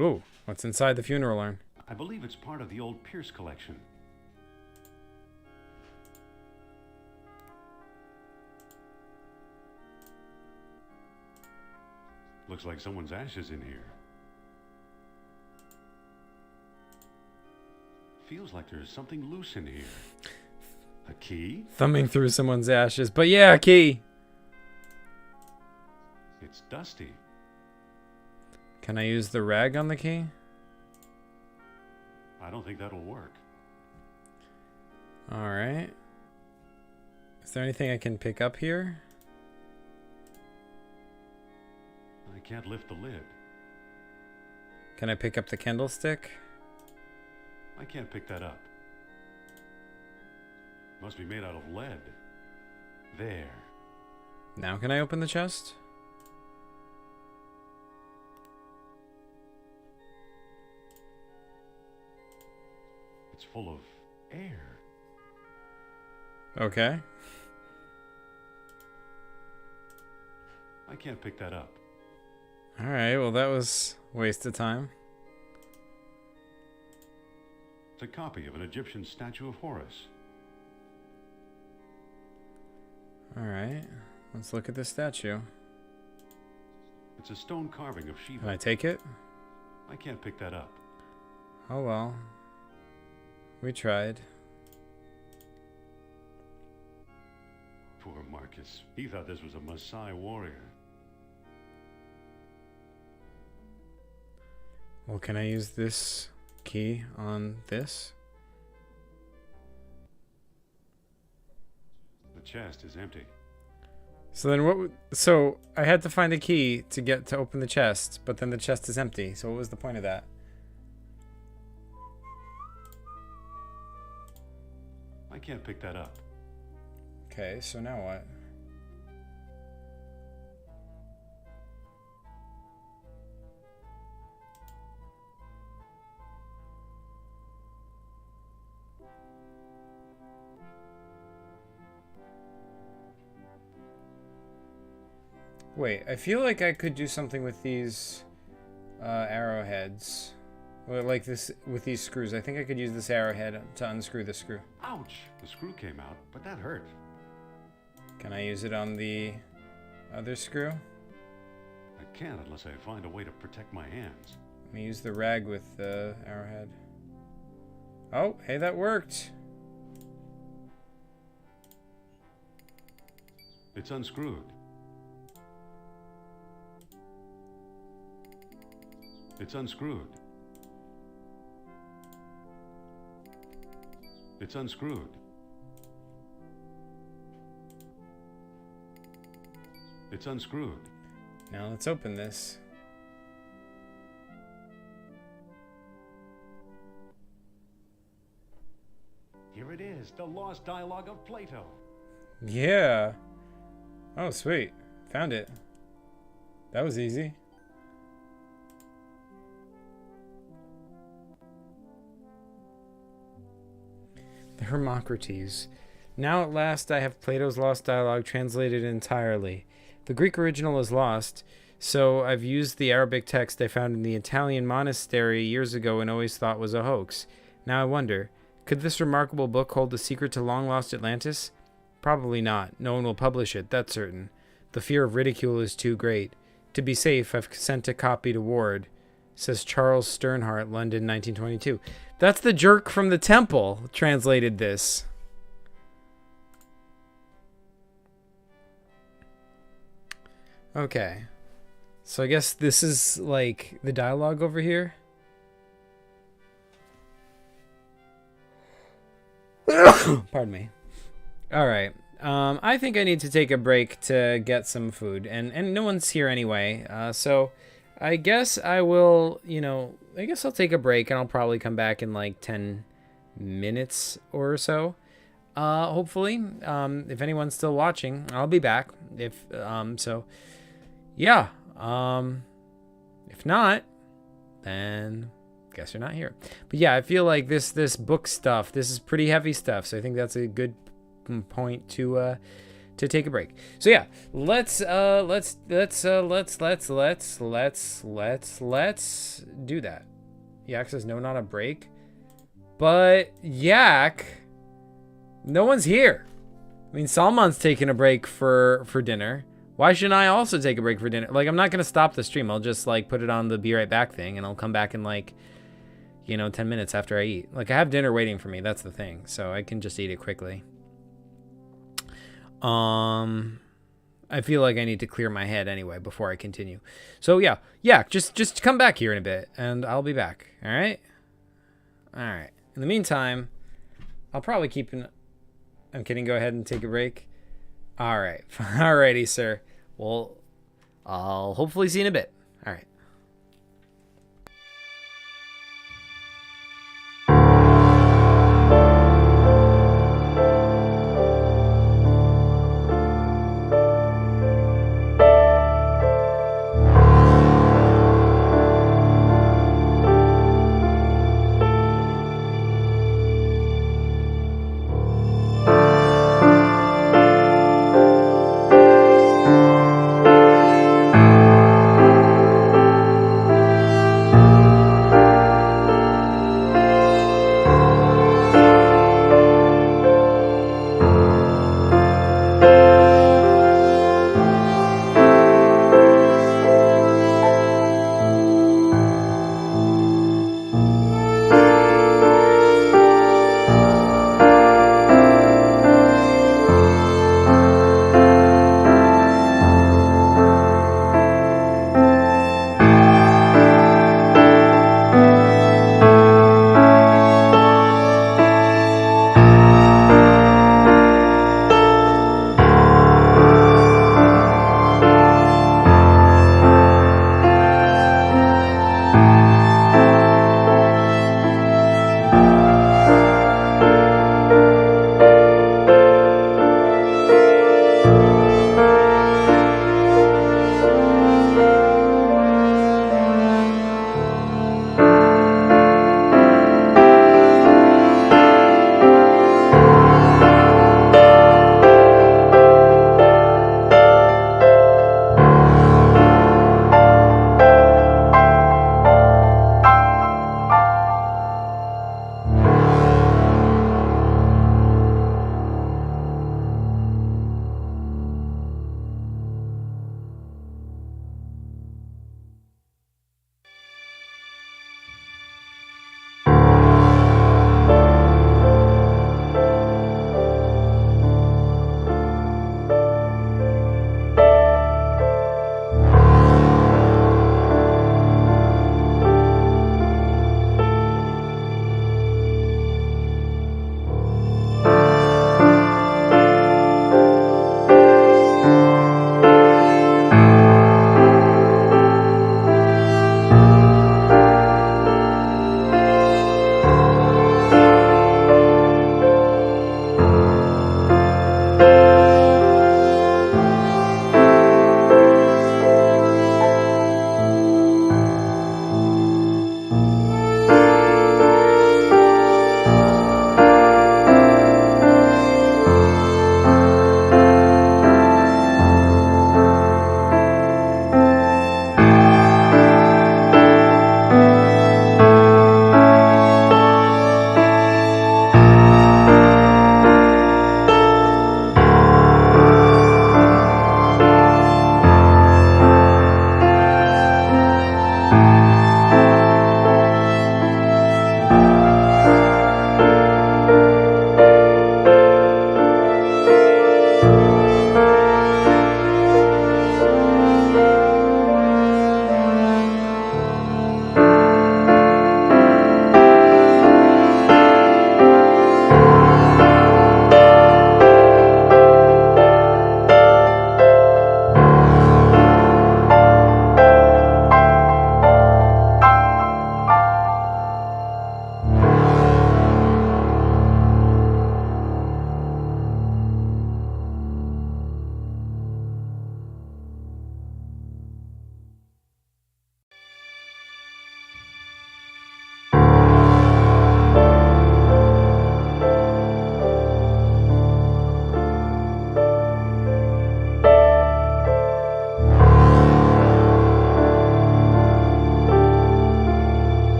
Ooh, what's inside the funeral urn? I believe it's part of the old Pierce collection. Looks like someone's ashes in here. Feels like there's something loose in here. A key? Thumbing through someone's ashes. But yeah, a key. It's dusty. Can I use the rag on the key? I don't think that'll work. Alright. Is there anything I can pick up here? I can't lift the lid. Can I pick up the candlestick? I can't pick that up. Must be made out of lead. There. Now can I open the chest? It's full of air. Okay. I can't pick that up. Alright, well that was a waste of time. It's a copy of an Egyptian statue of Horus. Alright, let's look at this statue. It's a stone carving of Shiva. Can I take it? I can't pick that up. Oh well. We tried. Poor Marcus. He thought this was a Maasai warrior. Well, can I use this key on this? The chest is empty. So then so I had to find a key to get to open the chest, but then the chest is empty. So what was the point of that? I can't pick that up. Okay, so now what? Wait, I feel like I could do something with these arrowheads. Well, like this with these screws. I think I could use this arrowhead to unscrew the screw. Ouch! The screw came out, but that hurt. Can I use it on the other screw? I can't unless I find a way to protect my hands. Let me use the rag with the arrowhead. Oh, hey, that worked. It's unscrewed. It's unscrewed. It's unscrewed. It's unscrewed. Now let's open this. Here it is, the lost dialogue of Plato. Yeah. Oh, sweet. Found it. That was easy. The Hermocrates. Now at last I have Plato's lost dialogue translated entirely. The Greek original is lost, so I've used the Arabic text I found in the Italian monastery years ago and always thought was a hoax. Now I wonder, could this remarkable book hold the secret to long-lost Atlantis? Probably not. No one will publish it, that's certain. The fear of ridicule is too great. To be safe, I've sent a copy to Ward, says Charles Sternhardt, London, 1922. That's the jerk from the temple translated this. Okay. So I guess this is like the dialogue over here. Pardon me. All right. I think I need to take a break to get some food, and no one's here anyway. So I guess I will, I guess I'll take a break, and I'll probably come back in like 10 minutes or so. Hopefully, if anyone's still watching, I'll be back. Yeah. If not, then guess you're not here. But yeah, I feel like this book stuff, this is pretty heavy stuff. So I think that's a good point to take a break. So yeah, let's do that. Yak says no, not a break. But Yak, no one's here. I mean, Salman's taking a break for dinner. Why shouldn't I also take a break for dinner? Like, I'm not going to stop the stream. I'll just, like, put it on the be right back thing, and I'll come back in, like, 10 minutes after I eat. Like, I have dinner waiting for me. That's the thing. So I can just eat it quickly. I feel like I need to clear my head anyway before I continue. So, yeah, just come back here in a bit, and I'll be back. All right? All right. In the meantime, I'll probably keep an... I'm kidding. Go ahead and take a break. All right. Alrighty, sir. Well, I'll hopefully see you in a bit. All right.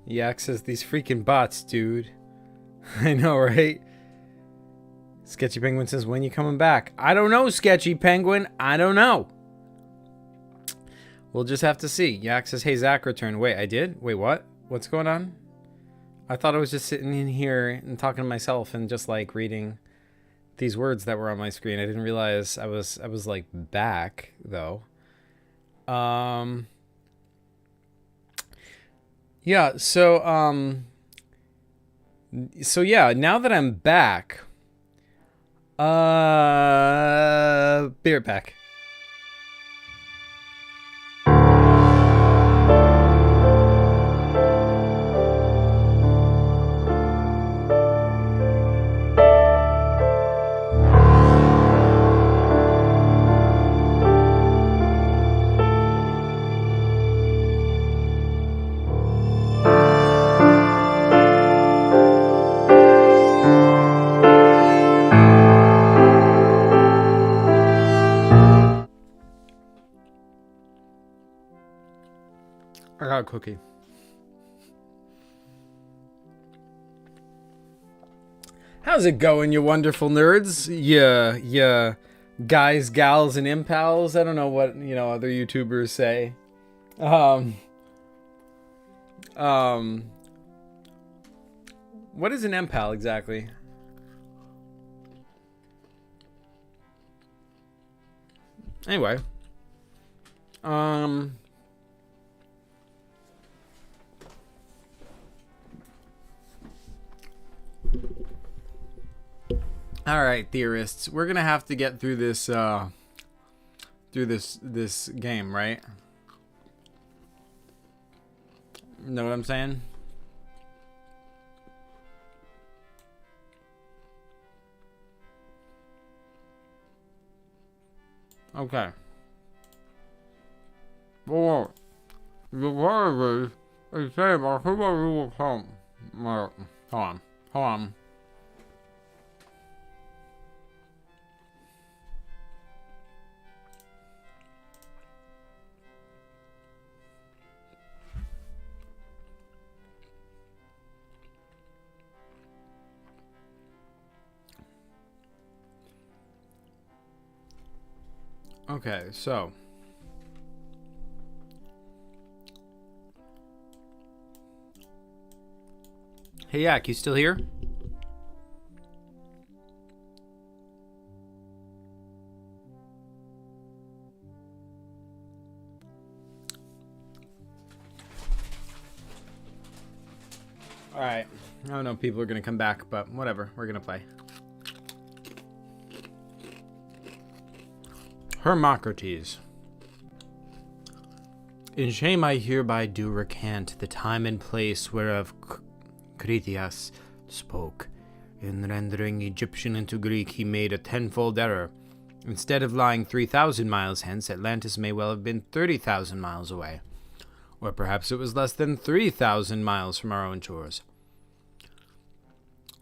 Yak says, these freaking bots, dude. I know, right? Sketchy Penguin says, when you coming back? I don't know, Sketchy Penguin. I don't know. We'll just have to see. Yak says, hey, Zach returned. Wait, I did? Wait, what? What's going on? I thought I was just sitting in here and talking to myself and just like reading these words that were on my screen. I didn't realize I was like back though. Yeah, so yeah, now that I'm back, be right back. I got a cookie. How's it going, you wonderful nerds? Yeah, guys, gals, and impals. I don't know what, other YouTubers say. What is an impal exactly? Anyway. All right, theorists, we're gonna have to get through this this game, right? Know what I'm saying? Okay. Well, the word is saying, who will come? Hold on. Okay, so hey, Yak, you still here? All right, I don't know if people are gonna come back, but whatever, we're gonna play. Hermocrates. In shame I hereby do recant the time and place whereof Critias spoke. In rendering Egyptian into Greek he made a tenfold error. Instead of lying 3,000 miles hence, Atlantis may well have been 30,000 miles away. Or perhaps it was less than 3,000 miles from our own shores.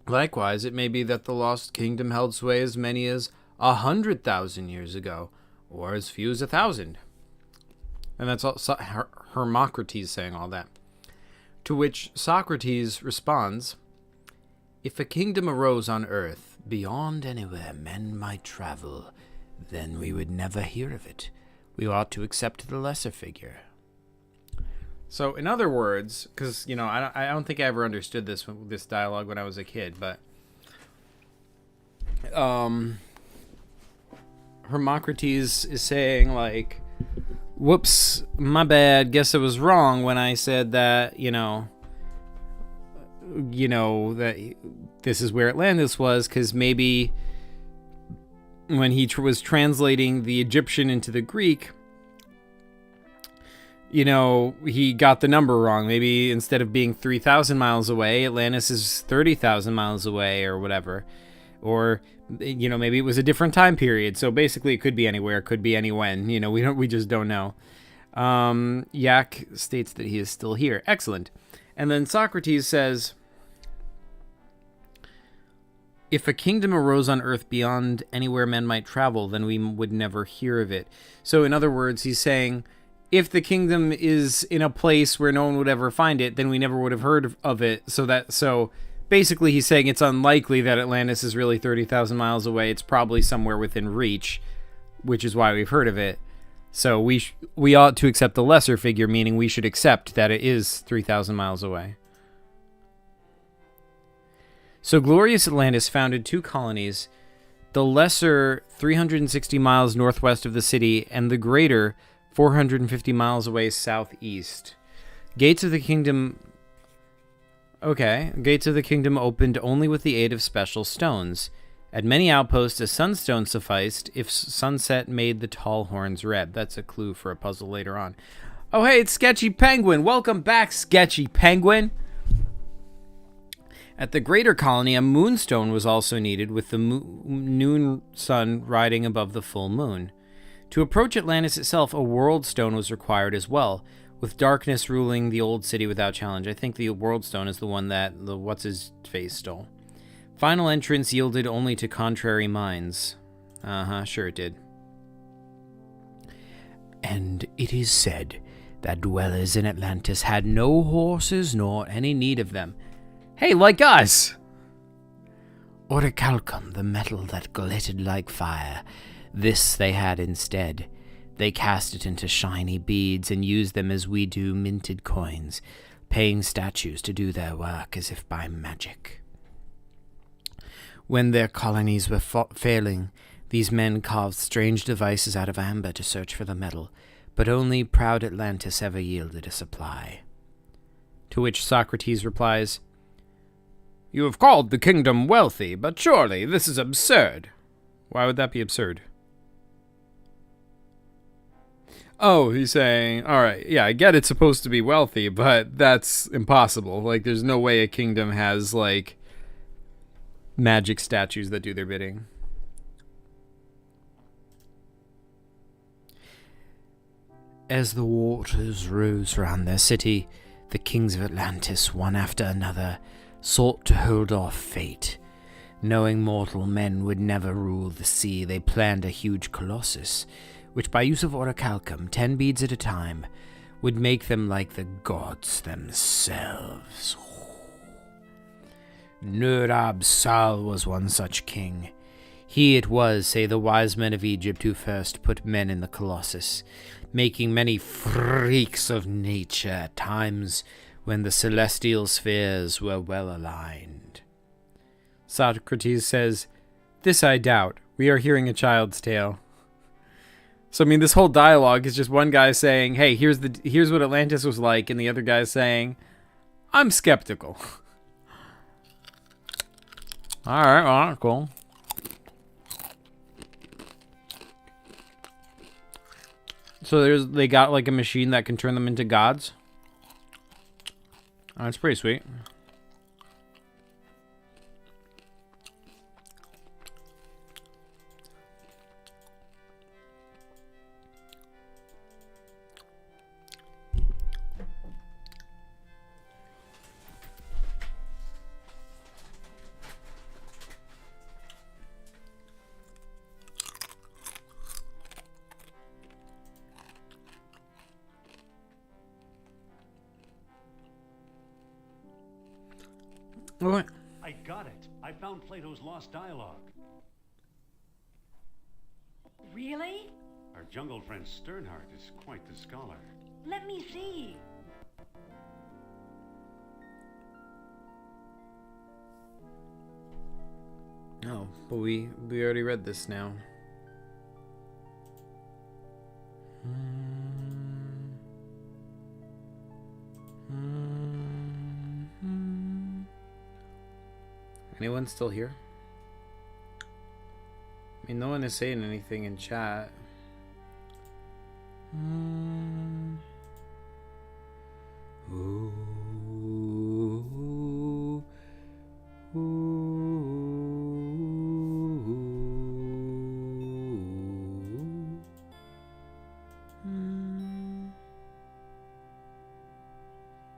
Likewise, it may be that the lost kingdom held sway as many as 100,000 years ago, or as few as 1,000. And that's all Hermocrates saying all that. To which Socrates responds, if a kingdom arose on earth, beyond anywhere men might travel, then we would never hear of it. We ought to accept the lesser figure. So, in other words, because, I don't think I ever understood this dialogue when I was a kid, but Hermocrates is saying, like, whoops, my bad, guess I was wrong when I said that, that this is where Atlantis was, because maybe when he was translating the Egyptian into the Greek, he got the number wrong. Maybe instead of being 3,000 miles away, Atlantis is 30,000 miles away or whatever. Or, maybe it was a different time period. So basically it could be anywhere, it could be anywhen. We just don't know. Yak states that he is still here. Excellent. And then Socrates says, if a kingdom arose on earth beyond anywhere men might travel, then we would never hear of it. So in other words, he's saying, if the kingdom is in a place where no one would ever find it, then we never would have heard of it. So basically he's saying it's unlikely that Atlantis is really 30,000 miles away. It's probably somewhere within reach, which is why we've heard of it. So we ought to accept the lesser figure, meaning we should accept that it is 3,000 miles away. So glorious Atlantis founded 2 colonies, the lesser 360 miles northwest of the city, and the greater 450 miles away southeast. Gates of the kingdom... Okay, gates of the kingdom opened only with the aid of special stones. At many outposts, a sunstone sufficed if sunset made the tall horns red. That's a clue for a puzzle later on. Oh, hey, it's Sketchy Penguin. Welcome back, Sketchy Penguin. At the greater colony, a moonstone was also needed, with the noon sun riding above the full moon. To approach Atlantis itself, a world stone was required as well, with darkness ruling the old city without challenge. I think the world stone is the one that the what's-his-face stole. Final entrance yielded only to contrary minds. Sure it did. And it is said that dwellers in Atlantis had no horses nor any need of them. Hey, like us! Orichalcum, the metal that glittered like fire. This they had instead. They cast it into shiny beads and used them as we do minted coins, paying statues to do their work as if by magic. When their colonies were failing, these men carved strange devices out of amber to search for the metal, but only proud Atlantis ever yielded a supply. To which Socrates replies, "You have called the kingdom wealthy, but surely this is absurd." Why would that be absurd? Oh, he's saying, alright, yeah, I get it's supposed to be wealthy, but that's impossible. Like, there's no way a kingdom has, like, magic statues that do their bidding. As the waters rose round their city, the kings of Atlantis, one after another, sought to hold off fate. Knowing mortal men would never rule the sea, they planned a huge colossus, which by use of orichalcum, 10 beads at a time, would make them like the gods themselves. Nur-Ab-Sal was one such king. He it was, say the wise men of Egypt, who first put men in the colossus, making many freaks of nature at times when the celestial spheres were well aligned. Socrates says, "This I doubt. We are hearing a child's tale." So, I mean, this whole dialogue is just one guy saying, hey, here's what Atlantis was like, and the other guy saying, I'm skeptical. Alright, cool. So they got like a machine that can turn them into gods? Oh, that's pretty sweet. What? I got it. I found Plato's lost dialogue. Really? Our jungle friend Sternhardt is quite the scholar. Let me see. No, but we already read this now. Anyone still here? I mean, no one is saying anything in chat. Ooh.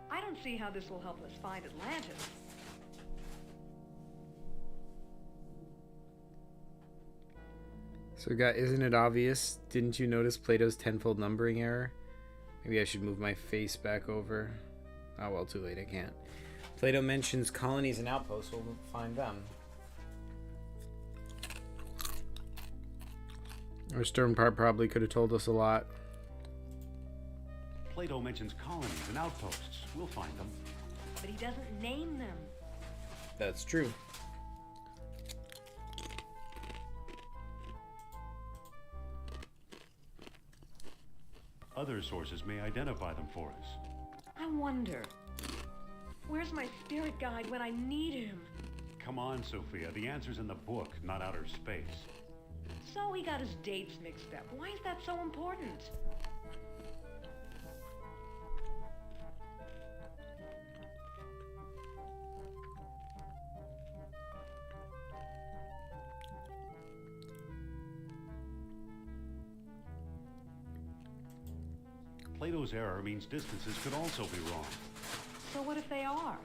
I don't see how this will help us find Atlantis. So, guys, isn't it obvious? Didn't you notice Plato's tenfold numbering error? Maybe I should move my face back over. Oh well, too late, I can't. Plato mentions colonies and outposts. We'll find them. Our stern part probably could have told us a lot. Plato mentions colonies and outposts. We'll find them. But he doesn't name them. That's true. Other sources may identify them for us. I wonder, where's my spirit guide when I need him? Come on, Sophia. The answer's in the book, not outer space. So he got his dates mixed up. Why is that so important? Plato's error means distances could also be wrong. So what if they are?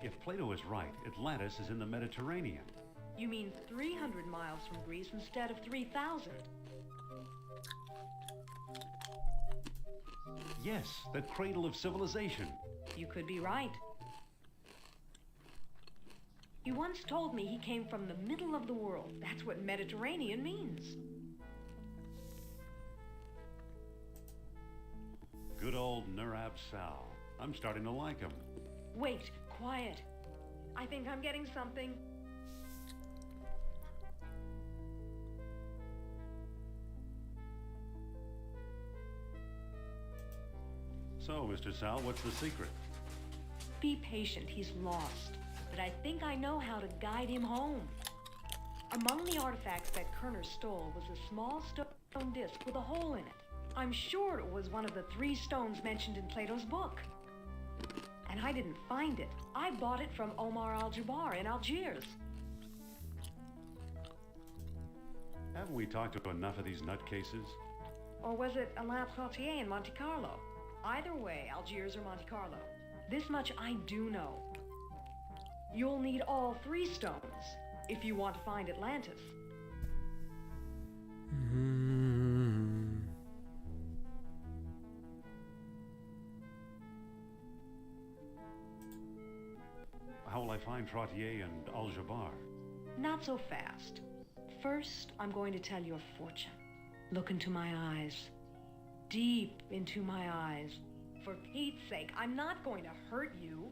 If Plato is right, Atlantis is in the Mediterranean. You mean 300 miles from Greece instead of 3,000? Yes, the cradle of civilization. You could be right. You once told me he came from the middle of the world. That's what Mediterranean means. Good old Nurab Sal. I'm starting to like him. Wait, quiet. I think I'm getting something. So, Mr. Sal, what's the secret? Be patient, he's lost. But I think I know how to guide him home. Among the artifacts that Kerner stole was a small stone disc with a hole in it. I'm sure it was one of the 3 stones mentioned in Plato's book. And I didn't find it. I bought it from Omar al-Jabbar in Algiers. Haven't we talked to enough of these nutcases? Or was it Alain Cloutier in Monte Carlo? Either way, Algiers or Monte Carlo. This much I do know. You'll need all 3 stones if you want to find Atlantis. How will I find Trottier and Al-Jabbar? Not so fast. First, I'm going to tell your fortune. Look into my eyes. Deep into my eyes. For Pete's sake, I'm not going to hurt you.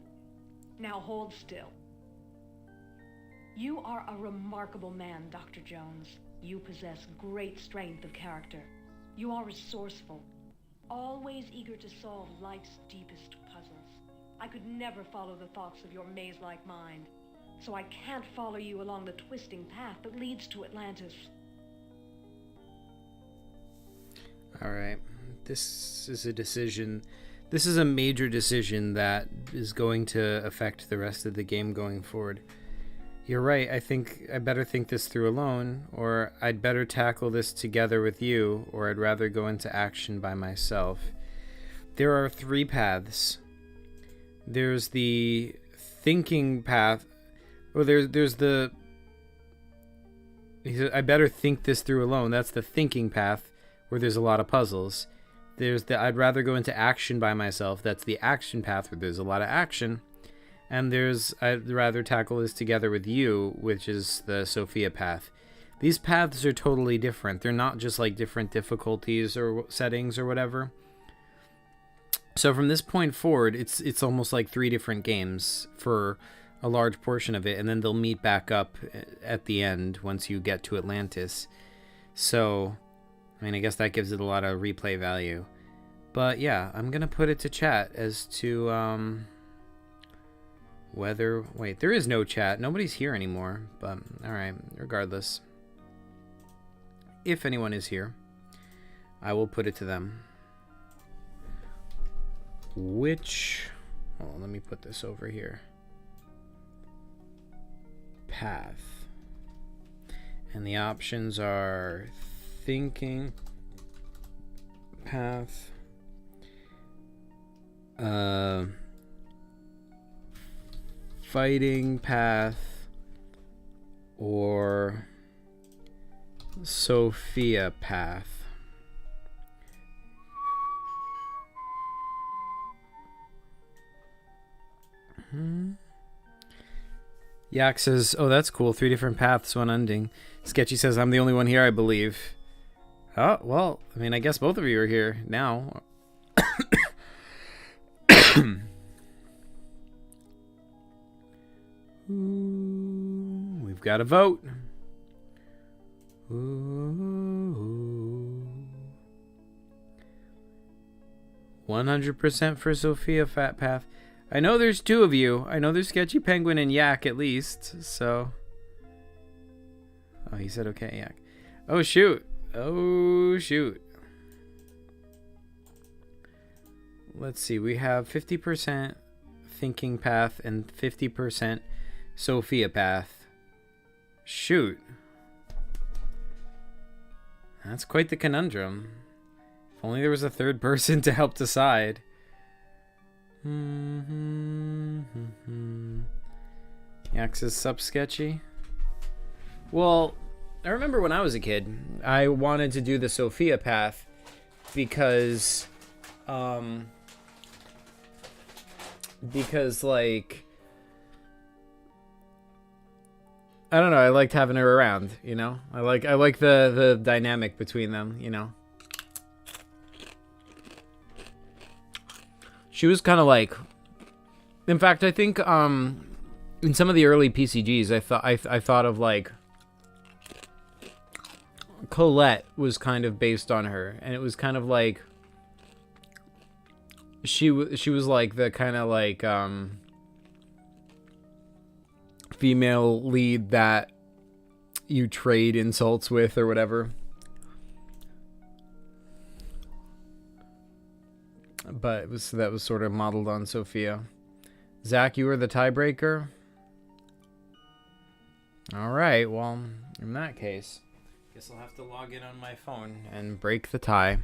Now hold still. You are a remarkable man, Dr. Jones. You possess great strength of character. You are resourceful, always eager to solve life's deepest puzzles. I could never follow the thoughts of your maze-like mind, so I can't follow you along the twisting path that leads to Atlantis. All right. This is a decision. This is a major decision that is going to affect the rest of the game going forward. You're right. I think I better think this through alone, or I'd better tackle this together with you, or I'd rather go into action by myself. There are 3 paths. There's the thinking path. Well, there's the... I better think this through alone. That's the thinking path, where there's a lot of puzzles. There's the I'd rather go into action by myself. That's the action path, where there's a lot of action. And there's I'd rather tackle this together with you, which is the Sophia path. These paths are totally different. They're not just like different difficulties or settings or whatever. So from this point forward, it's almost like 3 different games for a large portion of it, and then they'll meet back up at the end once you get to Atlantis. So, I mean, I guess that gives it a lot of replay value. But yeah, I'm gonna put it to chat as to whether... Wait, there is no chat. Nobody's here anymore. But, alright, regardless. If anyone is here, I will put it to them. Which... Oh, let me put this over here. Path. And the options are thinking path, fighting path, or Sophia path? Yak says, oh, that's cool. 3 different paths, one ending. Sketchy says, I'm the only one here, I believe. Oh, well, I mean, I guess both of you are here now. Ooh, we've got a vote. Ooh. 100% for Sophia Fat Path. I know there's 2 of you. I know there's Sketchy Penguin and Yak at least, so... Oh, he said okay, Yak. Oh, shoot. Oh, shoot. Let's see. We have 50% Thinking Path and 50% Sophia Path. Shoot. That's quite the conundrum. If only there was a third person to help decide. Yax is sub sketchy. Well, I remember when I was a kid, I wanted to do the Sophia path because like, I don't know, I liked having her around, you know? I like the dynamic between them, you know? She was kind of like, in fact, I think in some of the early PCGs, I thought of like Colette was kind of based on her, and it was kind of like she was like the kind of like female lead that you trade insults with or whatever. But that was sort of modeled on Sophia. Zach, you were the tiebreaker? Alright, well, in that case, guess I'll have to log in on my phone and break the tie.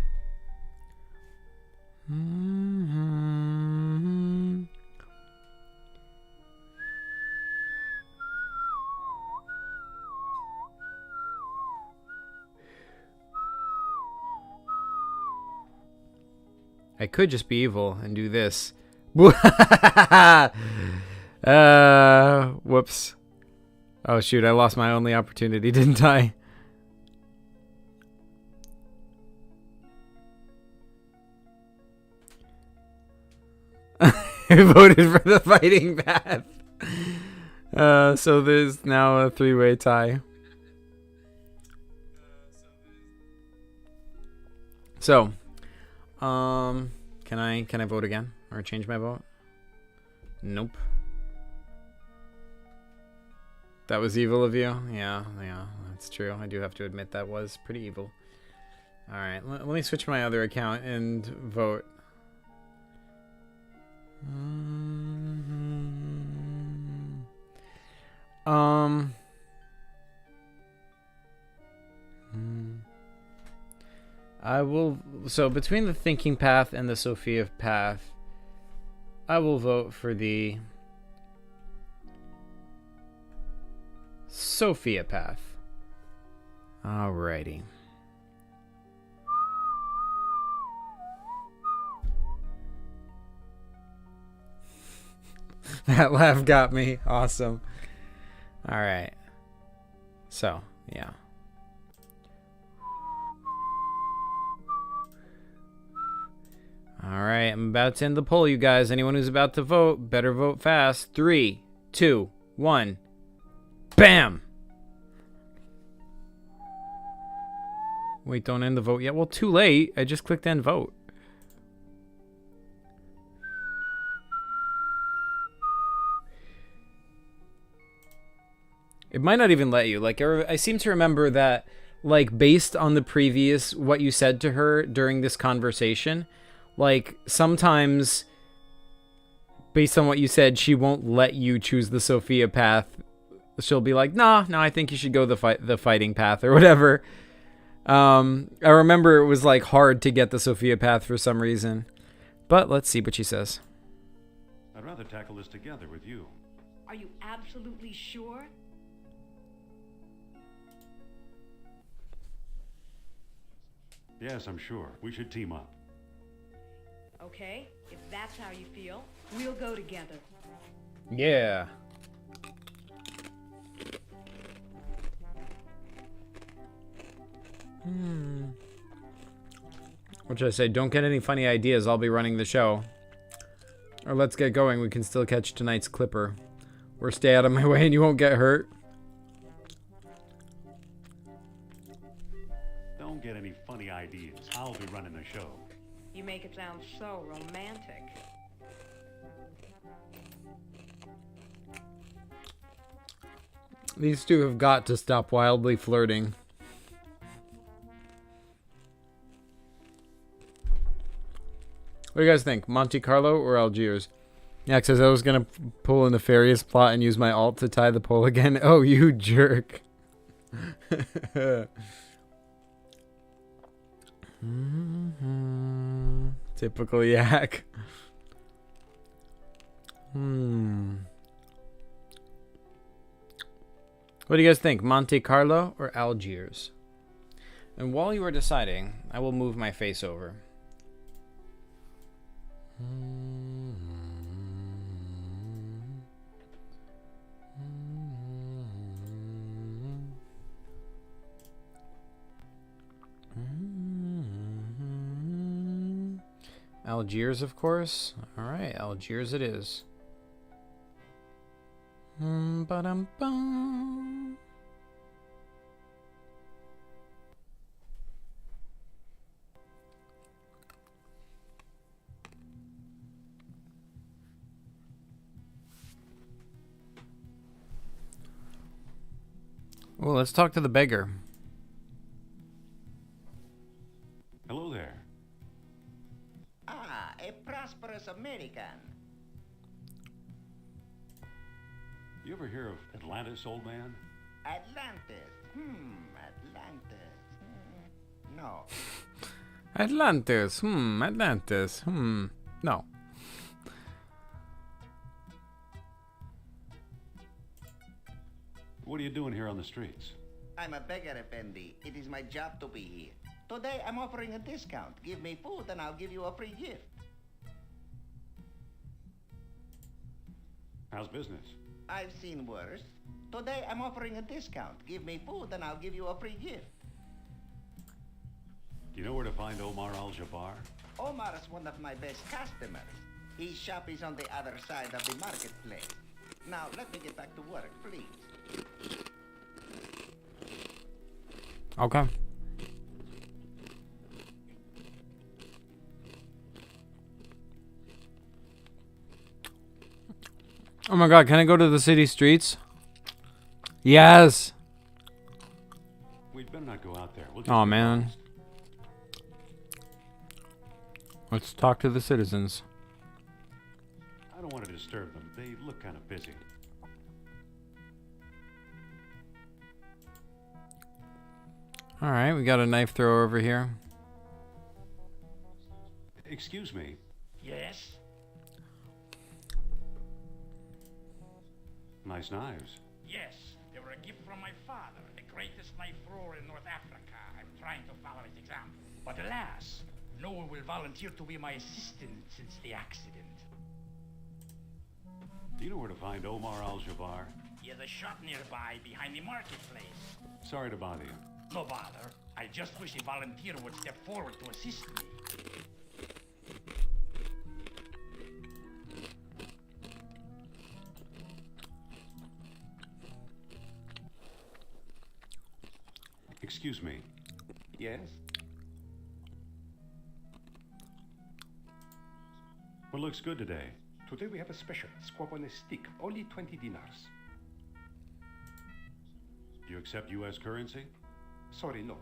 I could just be evil and do this. Whoops. Oh shoot, I lost my only opportunity, didn't I? I voted for the fighting path. So there's now a 3-way tie. So, can I vote again or change my vote? Nope. That was evil of you? Yeah, that's true. I do have to admit that was pretty evil. All right, let me switch my other account and vote. I will, so between the thinking path and the Sophia path, I will vote for the Sophia path. Alrighty. That laugh got me. Awesome. Alright. So, yeah. Alright, I'm about to end the poll, you guys. Anyone who's about to vote, better vote fast. 3, 2, 1. Bam! Wait, don't end the vote yet. Well, too late. I just clicked end vote. It might not even let you. Like, I seem to remember that, like, based on the previous, what you said to her during this conversation, like, sometimes, based on what you said, she won't let you choose the Sophia path. She'll be like, nah, I think you should go the fighting path, or whatever. I remember it was, like, hard to get the Sophia path for some reason. But let's see what she says. I'd rather tackle this together with you. Are you absolutely sure? Yes, I'm sure. We should team up. Okay, if that's how you feel, we'll go together. Yeah. What should I say? Don't get any funny ideas. I'll be running the show. Or let's get going. We can still catch tonight's clipper. Or stay out of my way and you won't get hurt. Don't get any funny ideas. I'll be running the show. You make it sound so romantic. These two have got to stop wildly flirting. What do you guys think? Monte Carlo or Algiers? Yeah, because I was going to pull a nefarious plot and use my alt to tie the pole again. Oh, you jerk. Typical yak. What do you guys think? Monte Carlo or Algiers? And while you are deciding, I will move my face over. Algiers, of course. All right, Algiers it is. Ba-dum-bum. Well, let's talk to the beggar. Hello there. Ah, a prosperous American. You ever hear of Atlantis, old man? Atlantis. Atlantis. No. Atlantis. Atlantis. No. What are you doing here on the streets? I'm a beggar, Effendi. It is my job to be here. Today, I'm offering a discount. Give me food and I'll give you a free gift. How's business? I've seen worse. Today, I'm offering a discount. Give me food and I'll give you a free gift. Do you know where to find Omar Al-Jabbar? Omar is one of my best customers. His shop is on the other side of the marketplace. Now, let me get back to work, please. Okay. Oh my god, can I go to the city streets? Yes! We'd better not go out there. We'll just Oh get man. lost. Let's talk to the citizens. I don't want to disturb them. They look kind of busy. Alright, we got a knife thrower over here. Excuse me. Yes? Nice knives. Yes, they were a gift from my father, the greatest knife thrower in North Africa. I'm trying to follow his example. But alas, no one will volunteer to be my assistant since the accident. Do you know where to find Omar Al-Jabbar? He has a shop nearby behind the marketplace. Sorry to bother you. No bother. I just wish a volunteer would step forward to assist me. Excuse me. Yes? What looks good today? Today we have a special, squab on a stick, only 20 dinars. Do you accept U.S. currency? Sorry, no.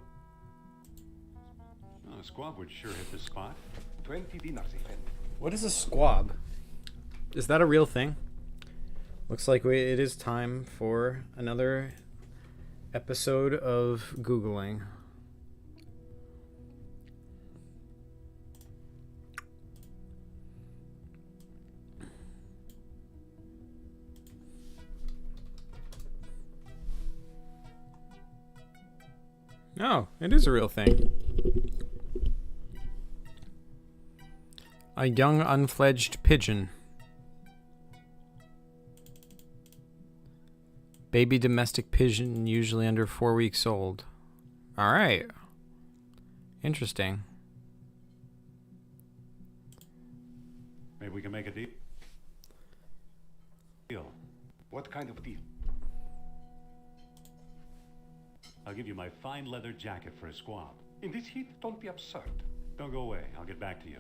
Oh, a squab would sure hit the spot. 20 dinars, Effendi. What is a squab? Is that a real thing? Looks like it is time for another episode of Googling. Oh, it is a real thing. A young unfledged pigeon. Baby domestic pigeon, usually under 4 weeks old. Alright. Interesting. Maybe we can make a deal. What kind of deal? I'll give you my fine leather jacket for a squab. In this heat, don't be absurd. Don't go away. I'll get back to you.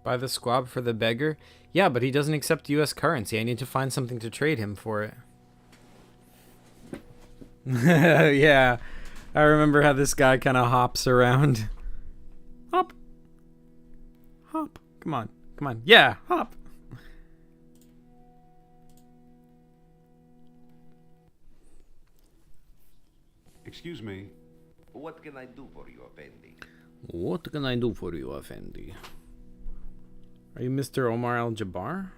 Buy the squab for the beggar? Yeah, but he doesn't accept US currency. I need to find something to trade him for it. Yeah. I remember how this guy kind of hops around. Hop. Hop. Come on. Come on. Yeah, hop. Excuse me. What can I do for you, Effendi? What can I do for you, Effendi? Are you Mr. Omar Al-Jabbar?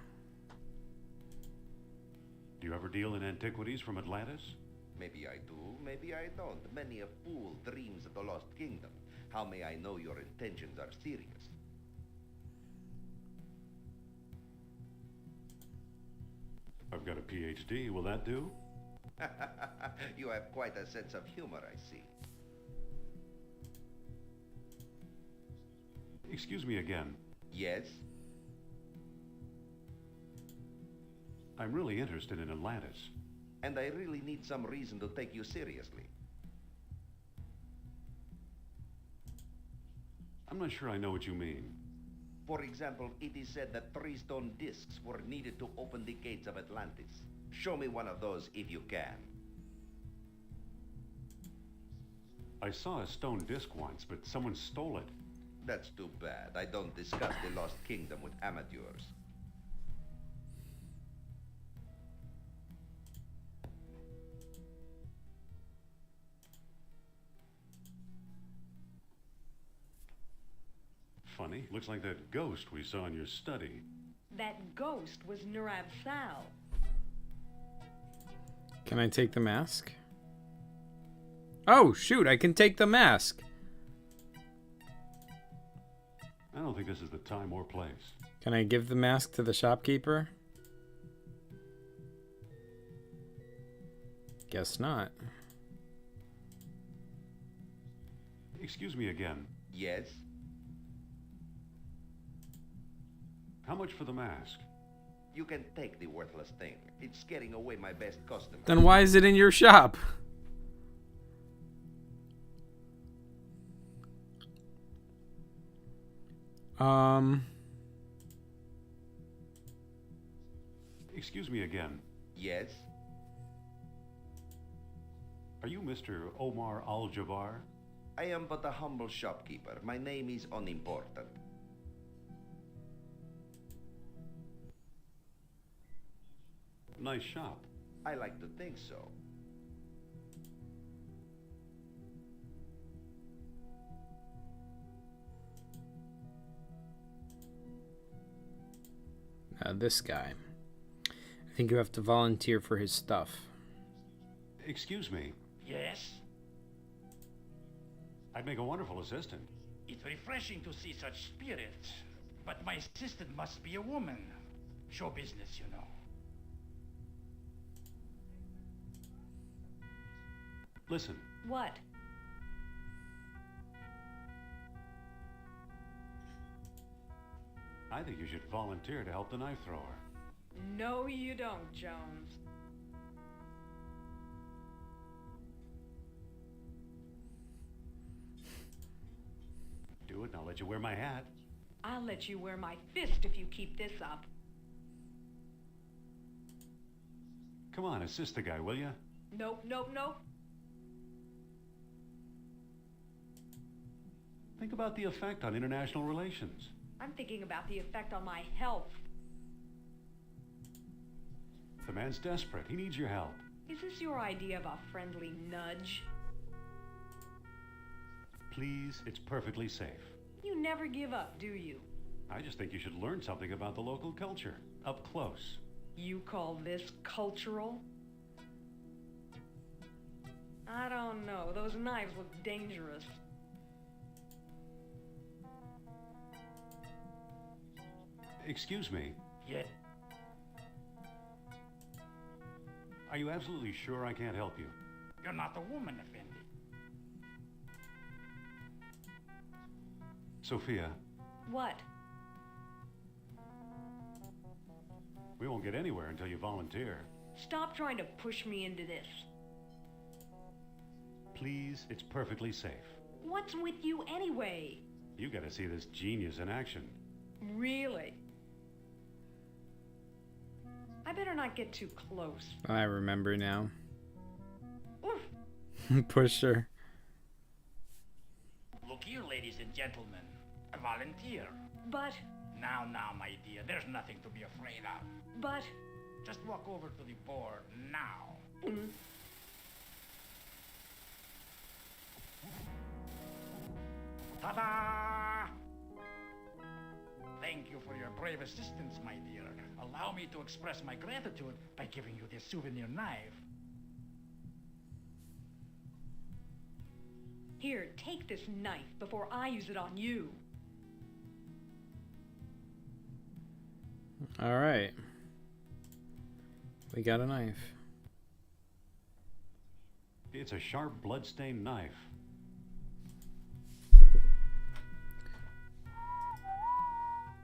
Do you ever deal in antiquities from Atlantis? Maybe I do, maybe I don't. Many a fool dreams of the lost kingdom. How may I know your intentions are serious? I've got a PhD. Will that do? You have quite a sense of humor, I see. Excuse me again. Yes? I'm really interested in Atlantis. And I really need some reason to take you seriously. I'm not sure I know what you mean. For example, it is said that 3 stone discs were needed to open the gates of Atlantis. Show me one of those if you can. I saw a stone disc once, but someone stole it. That's too bad. I don't discuss the lost kingdom with amateurs. Funny. Looks like that ghost we saw in your study. That ghost was Nurab Sal. Can I take the mask? Oh, shoot, I can take the mask. I don't think this is the time or place. Can I give the mask to the shopkeeper? Guess not. Excuse me again. Yes? How much for the mask? You can take the worthless thing. It's scaring away my best customer. Then why is it in your shop? Excuse me again. Yes? Are you Mr. Omar Al-Jabbar? I am but a humble shopkeeper. My name is unimportant. Nice shop. I like to think so. Now this guy. I think you have to volunteer for his stuff. Excuse me. Yes? I'd make a wonderful assistant. It's refreshing to see such spirit. But my assistant must be a woman. Show business, you know. Listen, What? I think you should volunteer to help the knife thrower. No, you don't, Jones. Do it and I'll let you wear my hat. I'll let you wear my fist if you keep this up. Come on, assist the guy, will you? Nope, nope, nope. Think about the effect on international relations. I'm thinking about the effect on my health. The man's desperate. He needs your help. Is this your idea of a friendly nudge? Please, it's perfectly safe. You never give up, do you? I just think you should learn something about the local culture. Up close. You call this cultural? I don't know. Those knives look dangerous. Excuse me. Yeah. Are you absolutely sure I can't help you? You're not a woman, Effendi. Sophia, What? we won't get anywhere until you volunteer. Stop trying to push me into this. Please, it's perfectly safe. What's with you anyway? You gotta see this genius in action. Really? I better not get too close. I remember now. Oof. Push her. Look here, ladies and gentlemen. A volunteer. But, Now, my dear, there's nothing to be afraid of. but... Just walk over to the board now. Mm. Ta-da! Thank you for your brave assistance, my dear. Allow me to express my gratitude by giving you this souvenir knife. Here, take this knife before I use it on you. All right. We got a knife. It's a sharp, blood-stained knife.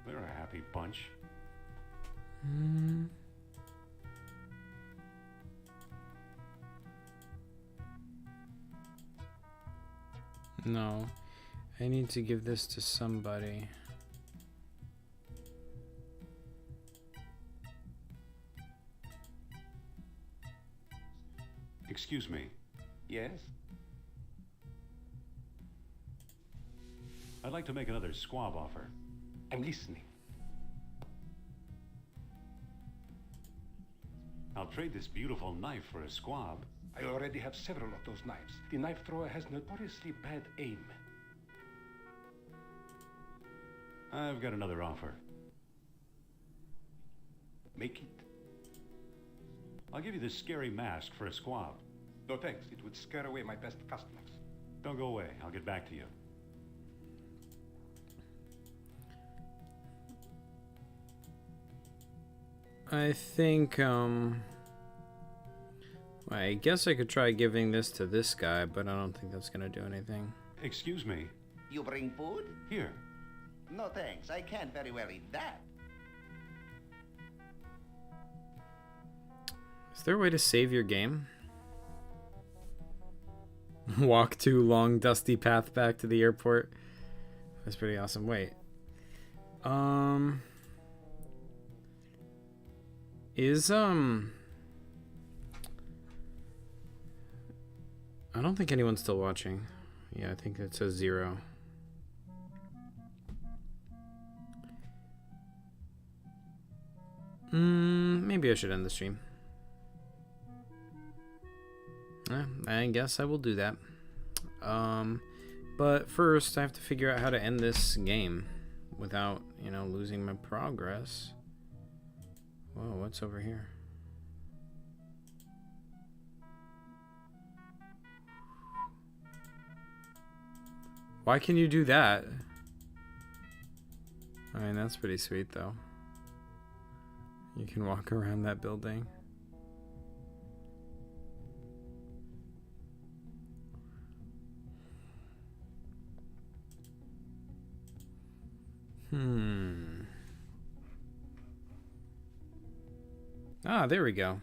They're a happy bunch. No. I need to give this to somebody. Excuse me. Yes? I'd like to make another squab offer. I'm listening. I'll trade this beautiful knife for a squab. I already have several of those knives. The knife thrower has notoriously bad aim. I've got another offer. Make it. I'll give you this scary mask for a squab. No thanks, it would scare away my best customers. Don't go away. I'll get back to you. I think, I guess I could try giving this to this guy, but I don't think that's gonna do anything. Excuse me. You bring food? Here. No thanks, I can't very well eat that. Is there a way to save your game? Walk 2 long dusty path back to the airport. That's pretty awesome. Wait. I don't think anyone's still watching. Yeah, I think it says 0. Maybe I should end the stream. I guess I will do that. But first I have to figure out how to end this game without, losing my progress. Whoa, what's over here? Why can you do that? I mean, that's pretty sweet though. You can walk around that building. Ah, there we go.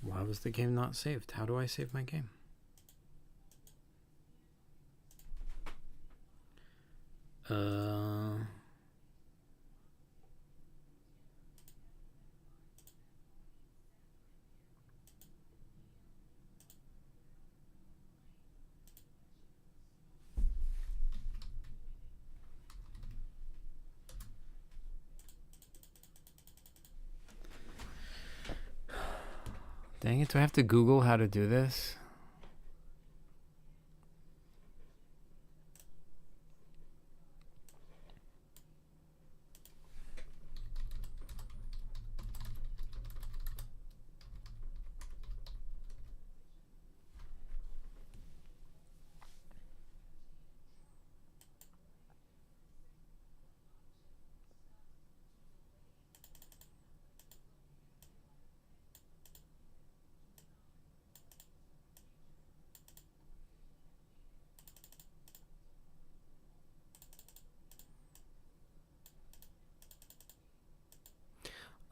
Why was the game not saved? How do I save my game? Dang it, do I have to Google how to do this?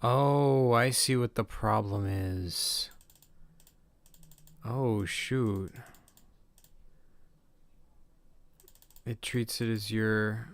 Oh, I see what the problem is. Oh, shoot. It treats it as your...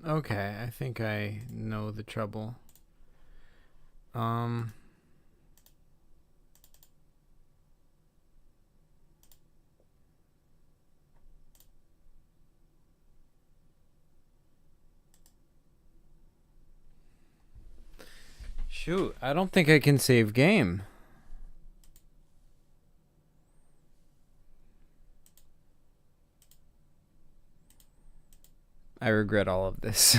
Okay, I think I know the trouble. Shoot, I don't think I can save game. I regret all of this.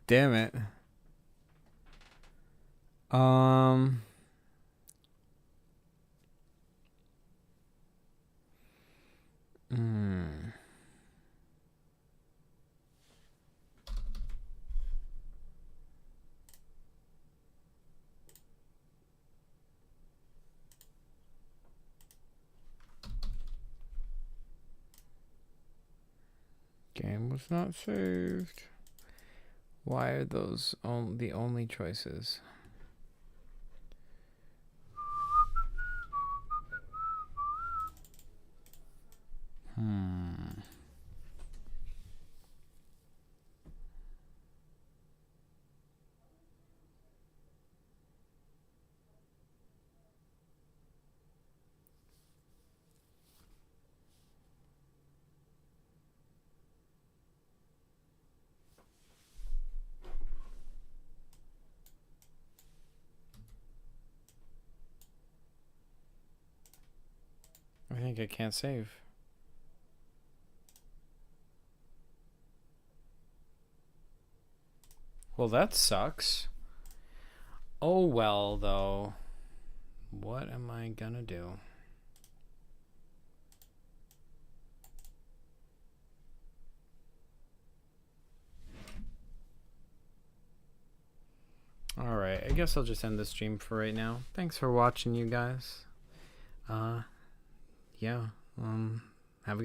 Damn it. Game was not saved. Why are those the only choices? I think I can't save. Well, that sucks. Oh well, though. What am I gonna do? Alright, I guess I'll just end the stream for right now. Thanks for watching, you guys. Yeah, have a good night.